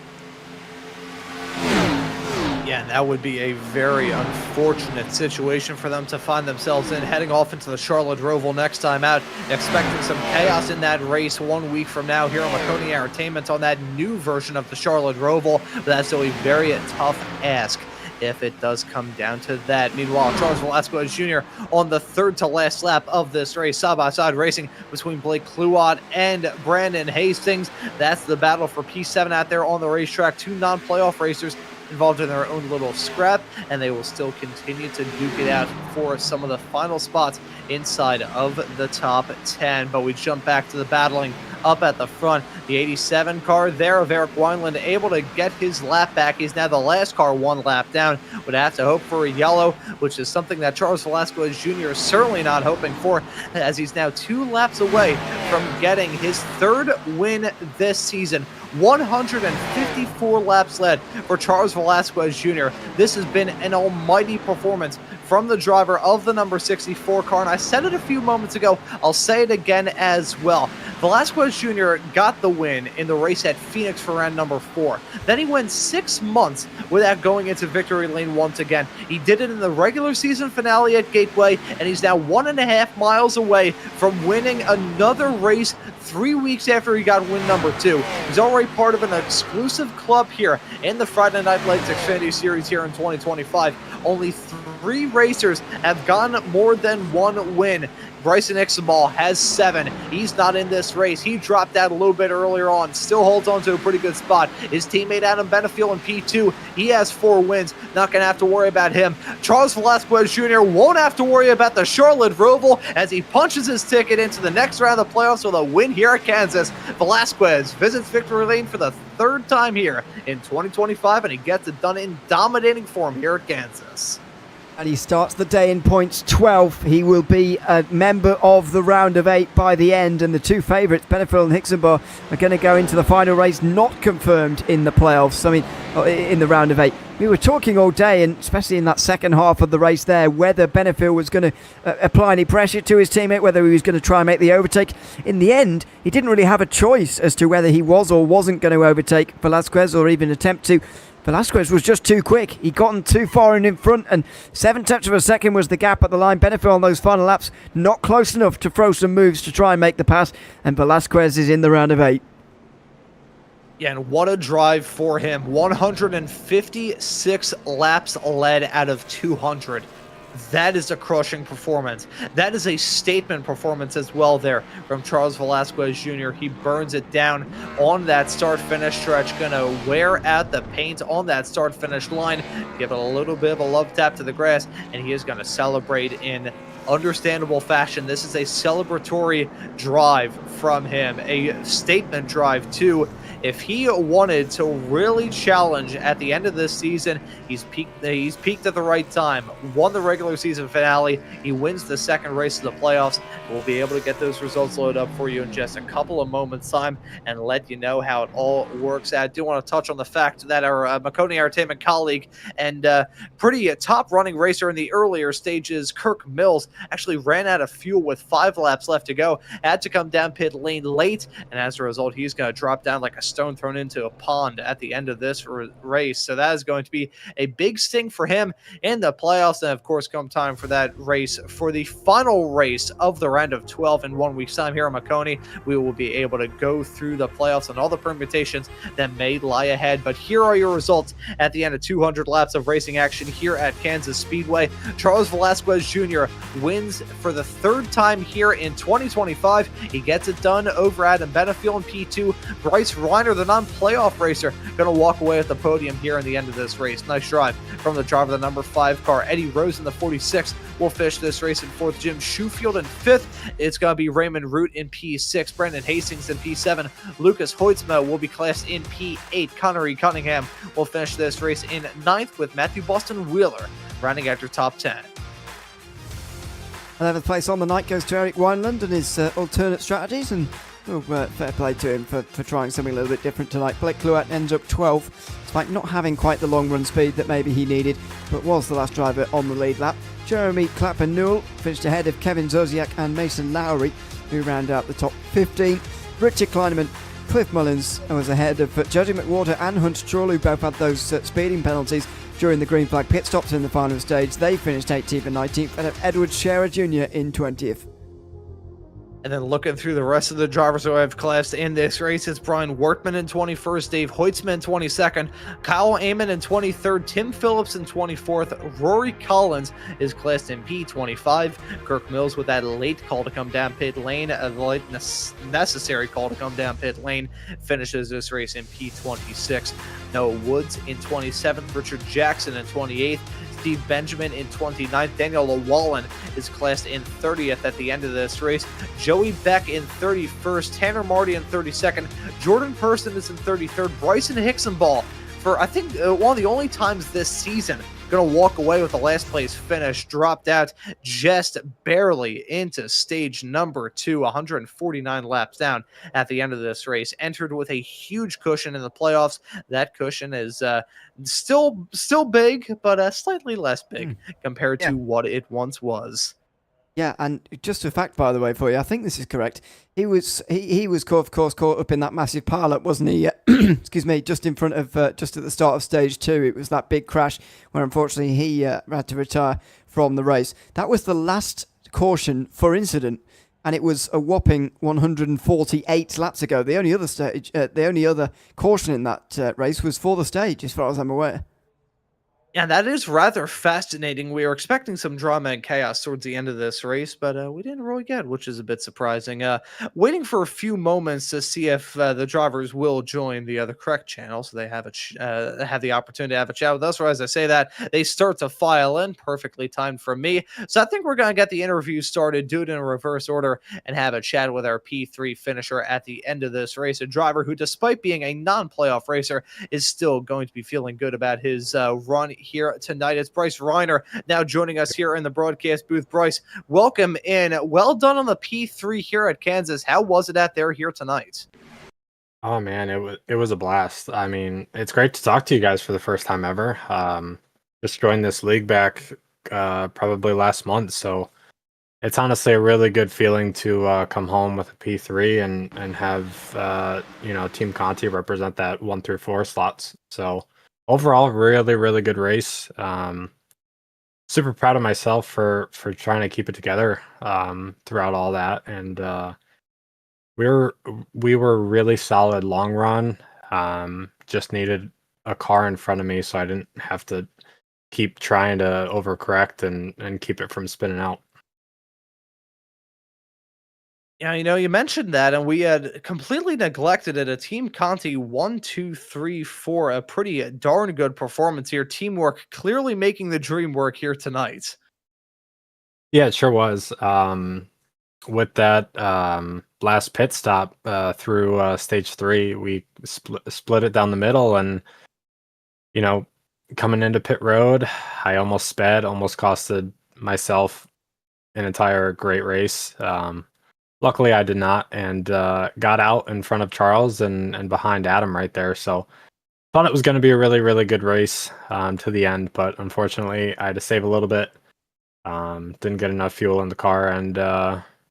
Yeah, and that would be a very unfortunate situation for them to find themselves in, heading off into the Charlotte Roval next time out, expecting some chaos in that race 1 week from now here on Maconi Entertainment on that new version of the Charlotte Roval. But that's still a very tough ask if it does come down to that. Meanwhile, Charles Velasquez Jr. on the third to last lap of this race, side-by-side racing between Blake Kluot and Brandon Hastings. That's the battle for P7 out there on the racetrack. Two non-playoff racers involved in their own little scrap, and they will still continue to duke it out for some of the final spots inside of the top 10. But we jump back to the battling up at the front. The 87 car there of Eric Wineland able to get his lap back. He's now the last car 1 lap down. Would have to hope for a yellow, which is something that Charles Velasquez Jr. is certainly not hoping for, as he's now 2 laps away from getting his 3rd win this season. 154 laps led for Charles Velasquez Jr. This has been an almighty performance from the driver of the number 64 car, and I said it a few moments ago, I'll say it again as well. Velasquez Jr. got the win in the race at Phoenix for round number 4. Then he went 6 months without going into victory lane once again. He did it in the regular season finale at Gateway, and he's now 1.5 miles away from winning another race 3 weeks after he got win number 2. He's already part of an exclusive club here in the Friday Night Lights Xfinity Series here in 2025. Only 3 racers have gone more than 1 win. Bryson Ixabal has 7. He's not in this race. He dropped out a little bit earlier on. Still holds on to a pretty good spot. His teammate Adam Benefiel in P2, he has 4 wins. Not going to have to worry about him. Charles Velasquez Jr. won't have to worry about the Charlotte Roval as he punches his ticket into the next round of the playoffs with a win here at Kansas. Velasquez visits victory lane for the 3rd time here in 2025, and he gets it done in dominating form here at Kansas. And he starts the day in points 12th. He will be a member of the round of 8 by the end, and the 2 favourites, Benefiel and Hixenbaugh, are going to go into the final race not confirmed in the playoffs. I mean, in the round of 8. We were talking all day, and especially in that second half of the race there, whether Benefiel was going to apply any pressure to his teammate, whether he was going to try and make the overtake. In the end, he didn't really have a choice as to whether he was or wasn't going to overtake Velasquez or even attempt to. Velasquez was just too quick. He'd gotten too far in front, and 7/10 of a second was the gap at the line. Benefiel on those final laps not close enough to throw some moves to try and make the pass, and Velasquez is in the round of 8. Yeah, and what a drive for him. 156 laps led out of 200. That is a crushing performance. That is a statement performance as well there from Charles Velasquez Jr. He burns it down on that start-finish stretch, going to wear out the paint on that start-finish line, give it a little bit of a love tap to the grass, and he is going to celebrate in understandable fashion. This is a celebratory drive from him, a statement drive too. If he wanted to really challenge at the end of this season, he's peaked at the right time. Won the regular season finale. He wins the second race of the playoffs. We'll be able to get those results loaded up for you in just a couple of moments' time and let you know how it all works out. I do want to touch on the fact that our Maconi Entertainment colleague and pretty top-running racer in the earlier stages, Kirk Mills, actually ran out of fuel with 5 laps left to go. Had to come down pit lane late, and as a result, he's going to drop down like a stone thrown into a pond at the end of this race. So that is going to be a big sting for him in the playoffs. And of course, come time for that race, for the final race of the round of 12 in 1 week's time here on Maconi, we will be able to go through the playoffs and all the permutations that may lie ahead. But here are your results at the end of 200 laps of racing action here at Kansas Speedway. Charles Velasquez Jr. wins for the third time here in 2025. He gets it done over Adam Benefield in P2. Bryce Reiner, the non-playoff racer, going to walk away at the podium here in the end of this race. Nice drive from the driver of the number 5 car. Eddie Rose in the 46 will finish this race in 4th. Jim Schufield in 5th. It's going to be Raymond Root in P6. Brendan Hastings in P7. Lucas Hoitzma will be classed in P8. Connery Cunningham will finish this race in 9th, with Matthew Boston Wheeler rounding out your top 10. 11th place on the night goes to Eric Wineland and his alternate strategies, and fair play to him for trying something a little bit different tonight. Blake Cluat ends up 12th, despite not having quite the long run speed that maybe he needed, but was the last driver on the lead lap. Jeremy Clapper-Newell finished ahead of Kevin Zosiak and Mason Lowry, who round out the top 15. Richard Kleineman, Cliff Mullins was ahead of Jody McWhorter and Hunt Trawl, who both had those speeding penalties during the green flag pit stops in the final stage. They finished 18th and 19th, and Edward Scherer Jr. in 20th. And then looking through the rest of the drivers who have classed in this race, it's Brian Workman in 21st, Dave Hoitzman in 22nd, Kyle Amon in 23rd, Tim Phillips in 24th, Rory Collins is classed in P25, Kirk Mills with that late call to come down pit lane, a late necessary call to come down pit lane, finishes this race in P26. Noah Woods in 27th, Richard Jackson in 28th, Steve Benjamin in 29th. Daniel Llewellyn is classed in 30th at the end of this race. Joey Beck in 31st. Tanner Marty in 32nd. Jordan Person is in 33rd. Bryson Hicksonball, for I think one of the only times this season, going to walk away with the last place finish, dropped out just barely into stage number 2, 149 laps down at the end of this race. Entered with a huge cushion in the playoffs. That cushion is still big, but slightly less big compared to what it once was. Yeah, and just a fact, by the way, for you, I think this is correct. He was of course caught up in that massive pileup, wasn't he? Excuse me, just in front of just at the start of stage 2. It was that big crash where unfortunately he had to retire from the race. That was the last caution for incident, and it was a whopping 148 laps ago. The only other caution in that race was for the stage, as far as I'm aware. Yeah, that is rather fascinating. We were expecting some drama and chaos towards the end of this race, but we didn't really get, which is a bit surprising. Waiting for a few moments to see if the drivers will join the correct channel, so they have have the opportunity to have a chat with us. Or as I say that, they start to file in, perfectly timed for me. So I think we're going to get the interview started, do it in a reverse order, and have a chat with our P3 finisher at the end of this race. A driver who, despite being a non-playoff racer, is still going to be feeling good about his run here tonight. It's Bryce Reiner now joining us here in the broadcast booth. Bryce, welcome in. Well done on the P3 here at Kansas. How was it out there here tonight? Oh man, it was a blast. I mean, it's great to talk to you guys for the first time ever. Just joined this league back probably last month, so it's honestly a really good feeling to come home with a P3 and have Team Conti represent that 1 through 4 slots. So overall, really, really good race. Super proud of myself for trying to keep it together throughout all that, and we were really solid long run. Just needed a car in front of me, so I didn't have to keep trying to overcorrect and keep it from spinning out. Yeah, you mentioned that, and we had completely neglected it. A Team Conti 1, 2, 3, 4, a pretty darn good performance here. Teamwork clearly making the dream work here tonight. Yeah, it sure was. With that last pit stop through stage 3, we split it down the middle, and coming into pit road, I almost sped, almost costed myself an entire great race. Luckily, I did not, and got out in front of Charles and behind Adam right there. So thought it was going to be a really, really good race to the end, but unfortunately, I had to save a little bit. Didn't get enough fuel in the car, and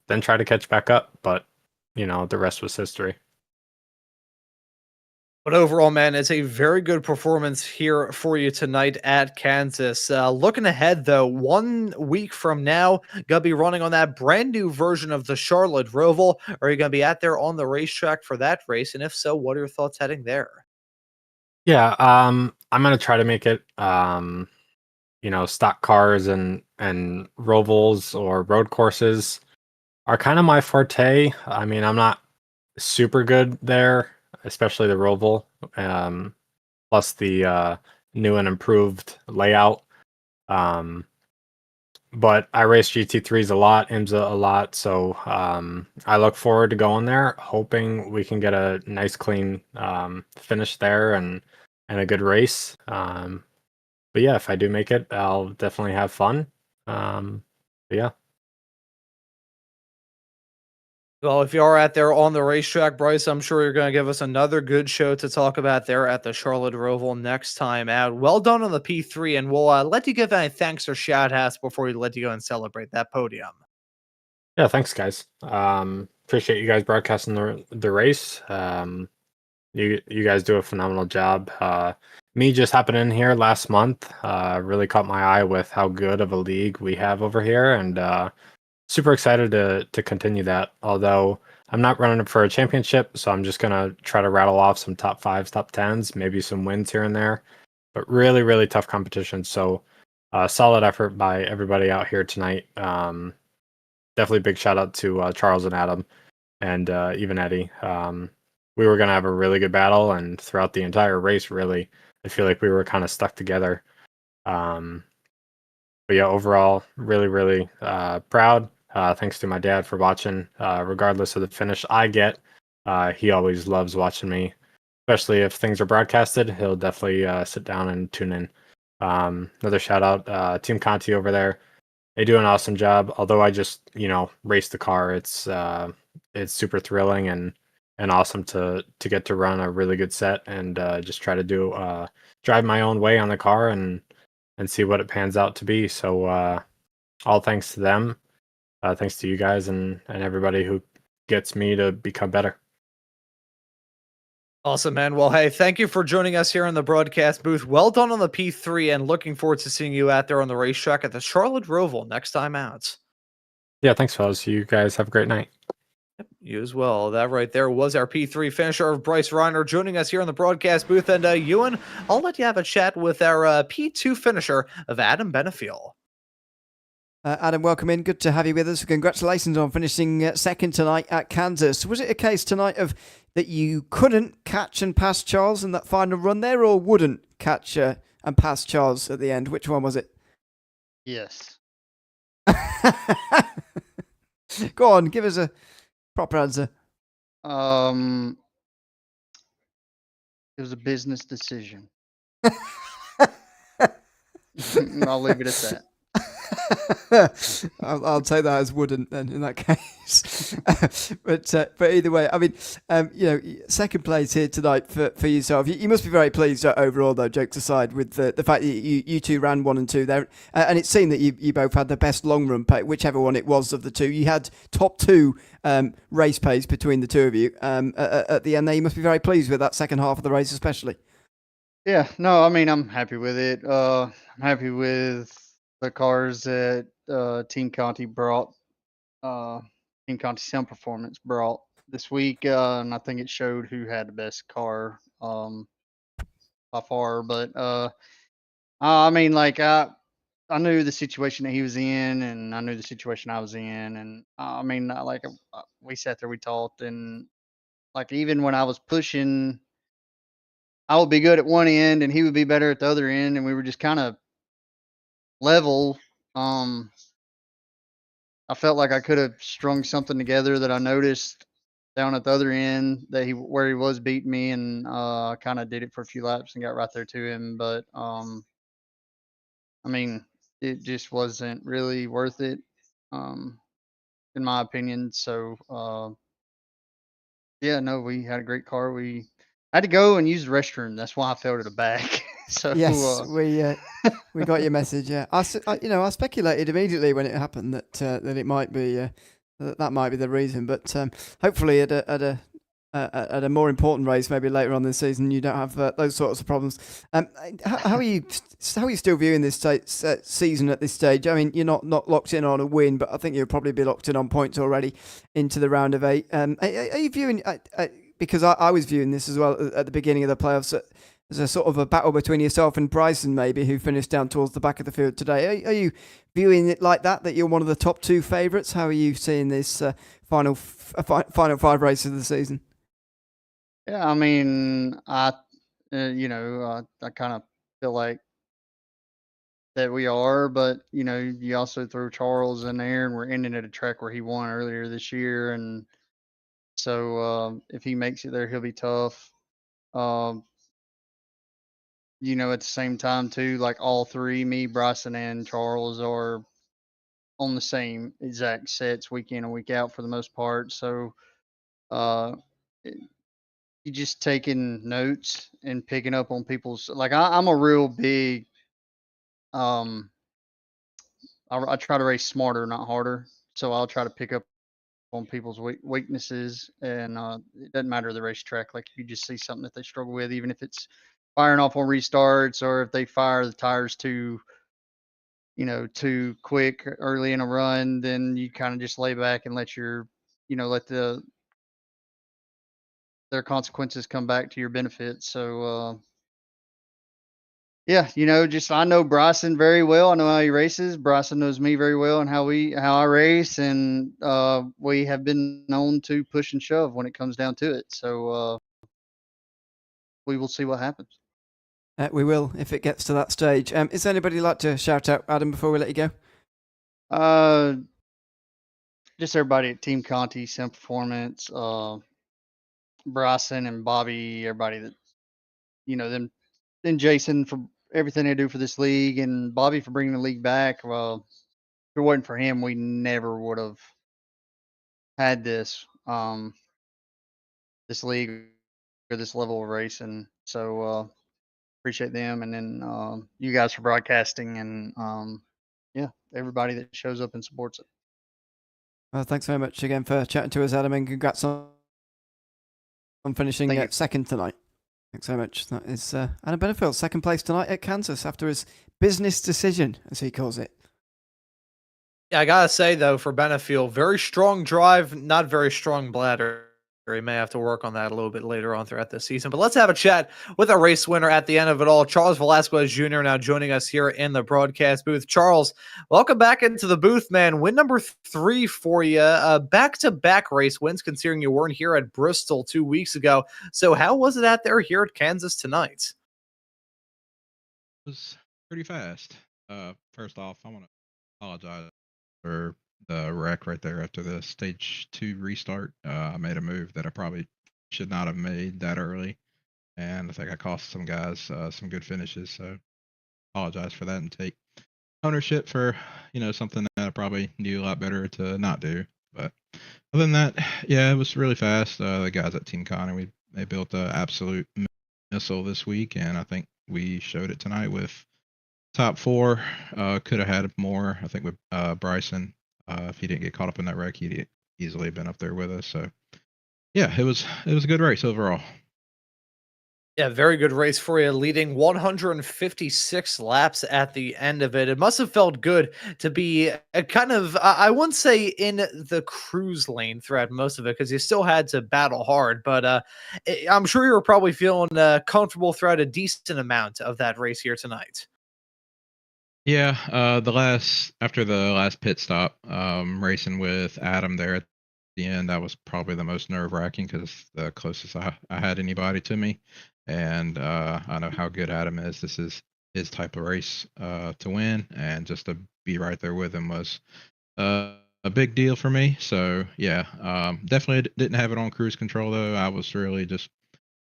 then try to catch back up. But the rest was history. But overall, man, it's a very good performance here for you tonight at Kansas. Looking ahead, though, 1 week from now, gonna be running on that brand new version of the Charlotte Roval. Are you gonna be out there on the racetrack for that race? And if so, what are your thoughts heading there? Yeah, I'm gonna try to make it stock cars and rovals or road courses are kind of my forte. I mean, I'm not super good there, especially the roval. Plus the new and improved layout. Um, but I race GT3s a lot, IMSA a lot, so I look forward to going there, hoping we can get a nice, clean finish there and a good race. But yeah, if I do make it, I'll definitely have fun. But yeah. Well, if you are out there on the racetrack, Bryce, I'm sure you're going to give us another good show to talk about there at the Charlotte Roval next time out. Well done on the P3, and we'll let you give any thanks or shout outs before we let you go and celebrate that podium. Yeah, thanks guys. Appreciate you guys broadcasting the race. You guys do a phenomenal job. Me just hopping in here last month really caught my eye with how good of a league we have over here, and super excited to continue that. Although I'm not running it for a championship, so I'm just gonna try to rattle off some top fives, top tens, maybe some wins here and there. But really, really tough competition. So solid effort by everybody out here tonight. Definitely big shout out to Charles and Adam and even Eddie. We were gonna have a really good battle, and throughout the entire race, really, I feel like we were kind of stuck together. Um, but yeah, overall, really, really proud. Thanks to my dad for watching, regardless of the finish I get. He always loves watching me, especially if things are broadcasted. He'll definitely sit down and tune in. Another shout out, Team Conti over there. They do an awesome job. Although I just, race the car, it's super thrilling and awesome to get to run a really good set and just try to do drive my own way on the car and see what it pans out to be. So all thanks to them. Thanks to you guys and everybody who gets me to become better. Awesome, man. Well, hey, thank you for joining us here in the broadcast booth. Well done on the P3, and looking forward to seeing you out there on the racetrack at the Charlotte Roval next time out. Yeah, thanks, fellas. You guys have a great night. You as well. That right there was our P3 finisher of Bryce Reiner joining us here in the broadcast booth. And Ewan, I'll let you have a chat with our P2 finisher of Adam Benefiel. Adam, welcome in. Good to have you with us. Congratulations on finishing second tonight at Kansas. Was it a case tonight of that you couldn't catch and pass Charles in that final run there, or wouldn't catch and pass Charles at the end? Which one was it? Yes. Go on, give us a proper answer. It was a business decision. I'll leave it at that. I'll take that as wouldn't then in that case. But either way, I mean, second place here tonight for yourself. You must be very pleased overall, though. Jokes aside, with the fact that you two ran 1 and 2 there, and it seemed that you both had the best long run pace, whichever one it was of the two. You had top 2 race pace between the two of you at the end. There, you must be very pleased with that second half of the race, especially. Yeah, no, I mean, I'm happy with it. I'm happy with the cars that Team Conti brought, Team Conti Sound Performance brought this week, and I think it showed who had the best car by far. But I mean, like I knew the situation that he was in, and I knew the situation I was in, and I mean, we sat there, we talked, and like even when I was pushing, I would be good at one end, and he would be better at the other end, and we were just kind of level. I felt like I could have strung something together that I noticed down at the other end that where he was beating me, and kind of did it for a few laps and got right there to him. But I mean, it just wasn't really worth it, in my opinion. So yeah, no, we had a great car. We had to go and use the restroom. That's why I fell to the back. So Yes, we got your message. Yeah, I speculated immediately when it happened that it might be that might be the reason, but hopefully at a at a more important race, maybe later on this season, you don't have those sorts of problems. How are you? How are you still viewing this season at this stage? I mean, you're not locked in on a win, but I think you'll probably be locked in on points already into the round of 8. Are you viewing? Because I was viewing this as well at the beginning of the playoffs. As a sort of a battle between yourself and Bryson, maybe, who finished down towards the back of the field today. Are you viewing it like that you're one of the top 2 favourites? How are you seeing this final 5 races of the season? Yeah, I mean, I kind of feel like that we are, but you also throw Charles in there, and we're ending at a track where he won earlier this year, and so if he makes it there, he'll be tough. Um, at the same time too, like all three, me, Bryson, and Charles are on the same exact sets week in and week out for the most part. So uh, you just taking notes and picking up on people's like I'm a real big um I try to race smarter, not harder. So I'll try to pick up on people's weaknesses, and it doesn't matter the racetrack. Like if you just see something that they struggle with, even if it's firing off on restarts or if they fire the tires too quick early in a run, then you kind of just lay back and let let their consequences come back to your benefit. So yeah, just I know Bryson very well. I know how he races. Bryson knows me very well and how I race, and we have been known to push and shove when it comes down to it. So we will see what happens. We will if it gets to that stage. Is there anybody you'd like to shout out, Adam, before we let you go? Just everybody at Team Conti, Sim Performance, Bryson and Bobby, everybody that them, then Jason for everything they do for this league, and Bobby for bringing the league back. Well, if it wasn't for him, we never would have had this league or this level of racing. So appreciate them, and then you guys for broadcasting, and yeah, everybody that shows up and supports it. Well, thanks very much again for chatting to us, Adam, and congrats on finishing second tonight. Thanks so much. That is Adam Benefield, second place tonight at Kansas after his business decision, as he calls it. Yeah, I gotta say though, for Benefield, very strong drive, not very strong bladder. He may have to work on that a little bit later on throughout the season. But let's have a chat with a race winner at the end of it all. Charles Velasquez Jr. now joining us here in the broadcast booth. Charles, welcome back into the booth, man. Win number 3 for you. Back-to-back race wins, considering you weren't here at Bristol 2 weeks ago. So how was it out there here at Kansas tonight? It was pretty fast. First off, I want to apologize for the wreck right there after the stage 2 restart. I made a move that I probably should not have made that early, and I think I cost some guys some good finishes. So apologize for that and take ownership for something that I probably knew a lot better to not do. But other than that, yeah, it was really fast. The guys at Team Conti, they built an absolute missile this week, and I think we showed it tonight with top 4. Could have had more. I think with Bryson. If he didn't get caught up in that wreck, he'd easily been up there with us. So, yeah, it was a good race overall. Yeah, very good race for you, leading 156 laps at the end of it. It must have felt good to be kind of, I wouldn't say in the cruise lane throughout most of it, because you still had to battle hard, but I'm sure you were probably feeling comfortable throughout a decent amount of that race here tonight. Yeah, after the last pit stop, racing with Adam there at the end, that was probably the most nerve-wracking because the closest I had anybody to me, and I know how good Adam is. This is his type of race to win, and just to be right there with him was a big deal for me. So yeah, definitely didn't have it on cruise control though. I was really just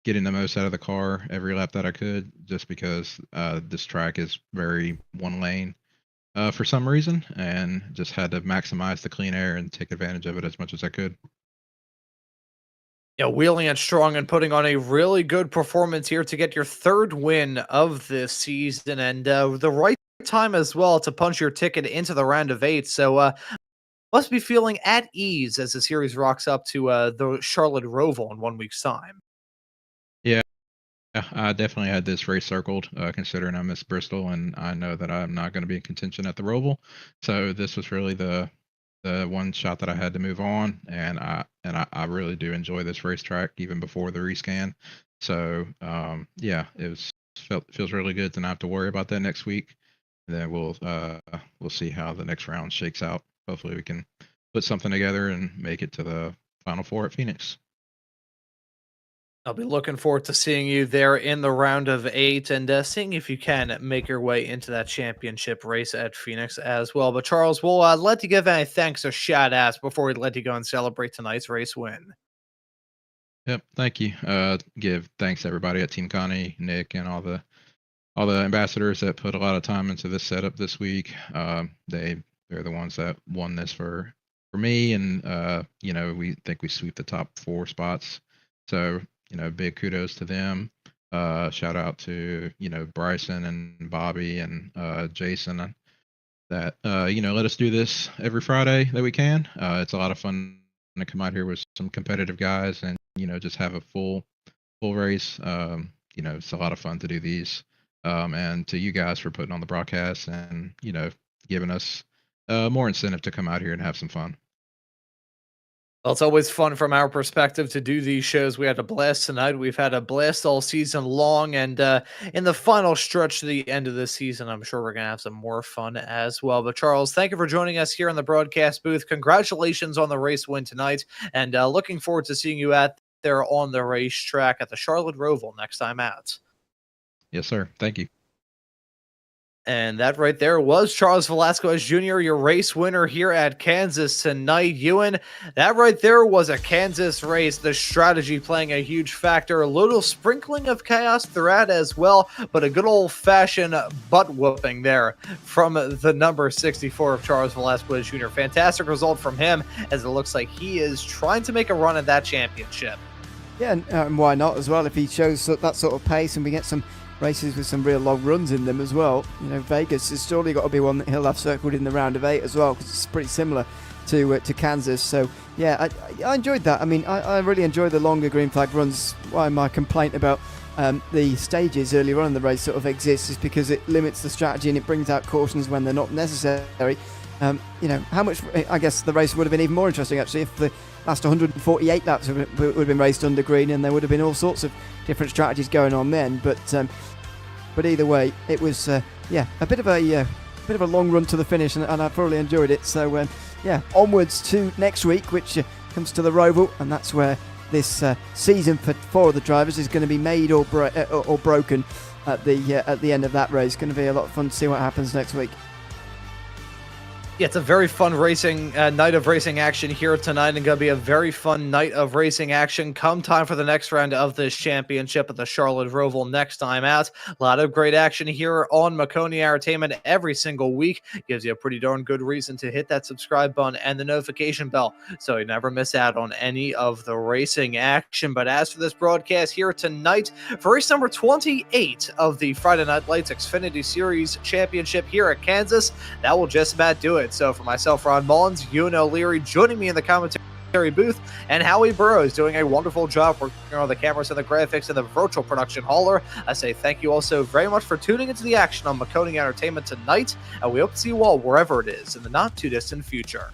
getting the most out of the car every lap that I could, just because this track is very one lane for some reason, and just had to maximize the clean air and take advantage of it as much as I could. Yeah, wheeling and strong and putting on a really good performance here to get your 3rd win of this season, and the right time as well to punch your ticket into the round of 8. So must be feeling at ease as the series rocks up to the Charlotte Roval in 1 week's time. Yeah, I definitely had this race circled, considering I miss Bristol, and I know that I'm not going to be in contention at the Roval. So this was really the one shot that I had to move on, and I really do enjoy this racetrack even before the rescan. So yeah, feels really good to not have to worry about that next week. And then we'll see how the next round shakes out. Hopefully we can put something together and make it to the Final Four at Phoenix. I'll be looking forward to seeing you there in the round of 8 and seeing if you can make your way into that championship race at Phoenix as well. But Charles, we'll let you give any thanks or shout outs before we let you go and celebrate tonight's race win. Yep, thank you. Give thanks to everybody at Team Connie, Nick, and all the ambassadors that put a lot of time into this setup this week. They're the ones that won this for me, and we think we sweep the top 4 spots. So big kudos to them. Shout out to Bryson and Bobby and Jason that let us do this every Friday that we can. It's a lot of fun to come out here with some competitive guys and just have a full race. It's a lot of fun to do these. And to you guys for putting on the broadcast and giving us more incentive to come out here and have some fun. Well, it's always fun from our perspective to do these shows. We had a blast tonight. We've had a blast all season long. And in the final stretch to the end of this season, I'm sure we're going to have some more fun as well. But Charles, thank you for joining us here in the broadcast booth. Congratulations on the race win tonight. And looking forward to seeing you out there on the racetrack at the Charlotte Roval next time out. Yes, sir. Thank you. And that right there was Charles Velasquez Jr., your race winner here at Kansas tonight. Ewan, that right there was a Kansas race. The strategy playing a huge factor. A little sprinkling of chaos throughout as well, but a good old-fashioned butt whooping there from the number 64 of Charles Velasquez Jr. Fantastic result from him, as it looks like he is trying to make a run at that championship. Yeah, and why not as well if he shows that sort of pace and we get some races with some real long runs in them as well. Vegas has surely got to be one that he'll have circled in the round of 8 as well, because it's pretty similar to Kansas. So yeah, I enjoyed that. I mean, I really enjoy the longer green flag runs. Why my complaint about the stages earlier on in the race sort of exists is because it limits the strategy and it brings out cautions when they're not necessary. How much, I guess the race would have been even more interesting actually if the last 148 laps would have been raced under green, and there would have been all sorts of different strategies going on then. But either way, it was a bit of a long run to the finish, and I thoroughly enjoyed it. So onwards to next week, which comes to the Roval, and that's where this season for 4 of the drivers is going to be made or broken at the end of that race. It's going to be a lot of fun to see what happens next week. Yeah, it's a very fun racing night of racing action here tonight, and going to be a very fun night of racing action come time for the next round of this championship at the Charlotte Roval next time out. A lot of great action here on Maconi Entertainment every single week. Gives you a pretty darn good reason to hit that subscribe button and the notification bell so you never miss out on any of the racing action. But as for this broadcast here tonight, for race number 28 of the Friday Night Lights Xfinity Series Championship here at Kansas, that will just about do it. So for myself, Ron Mullins, Ewan O'Leary joining me in the commentary booth, and Howie Burrows doing a wonderful job working on the cameras and the graphics and the virtual production hauler, I say thank you all so very much for tuning into the action on Maconi Entertainment tonight, and we hope to see you all wherever it is in the not too distant future.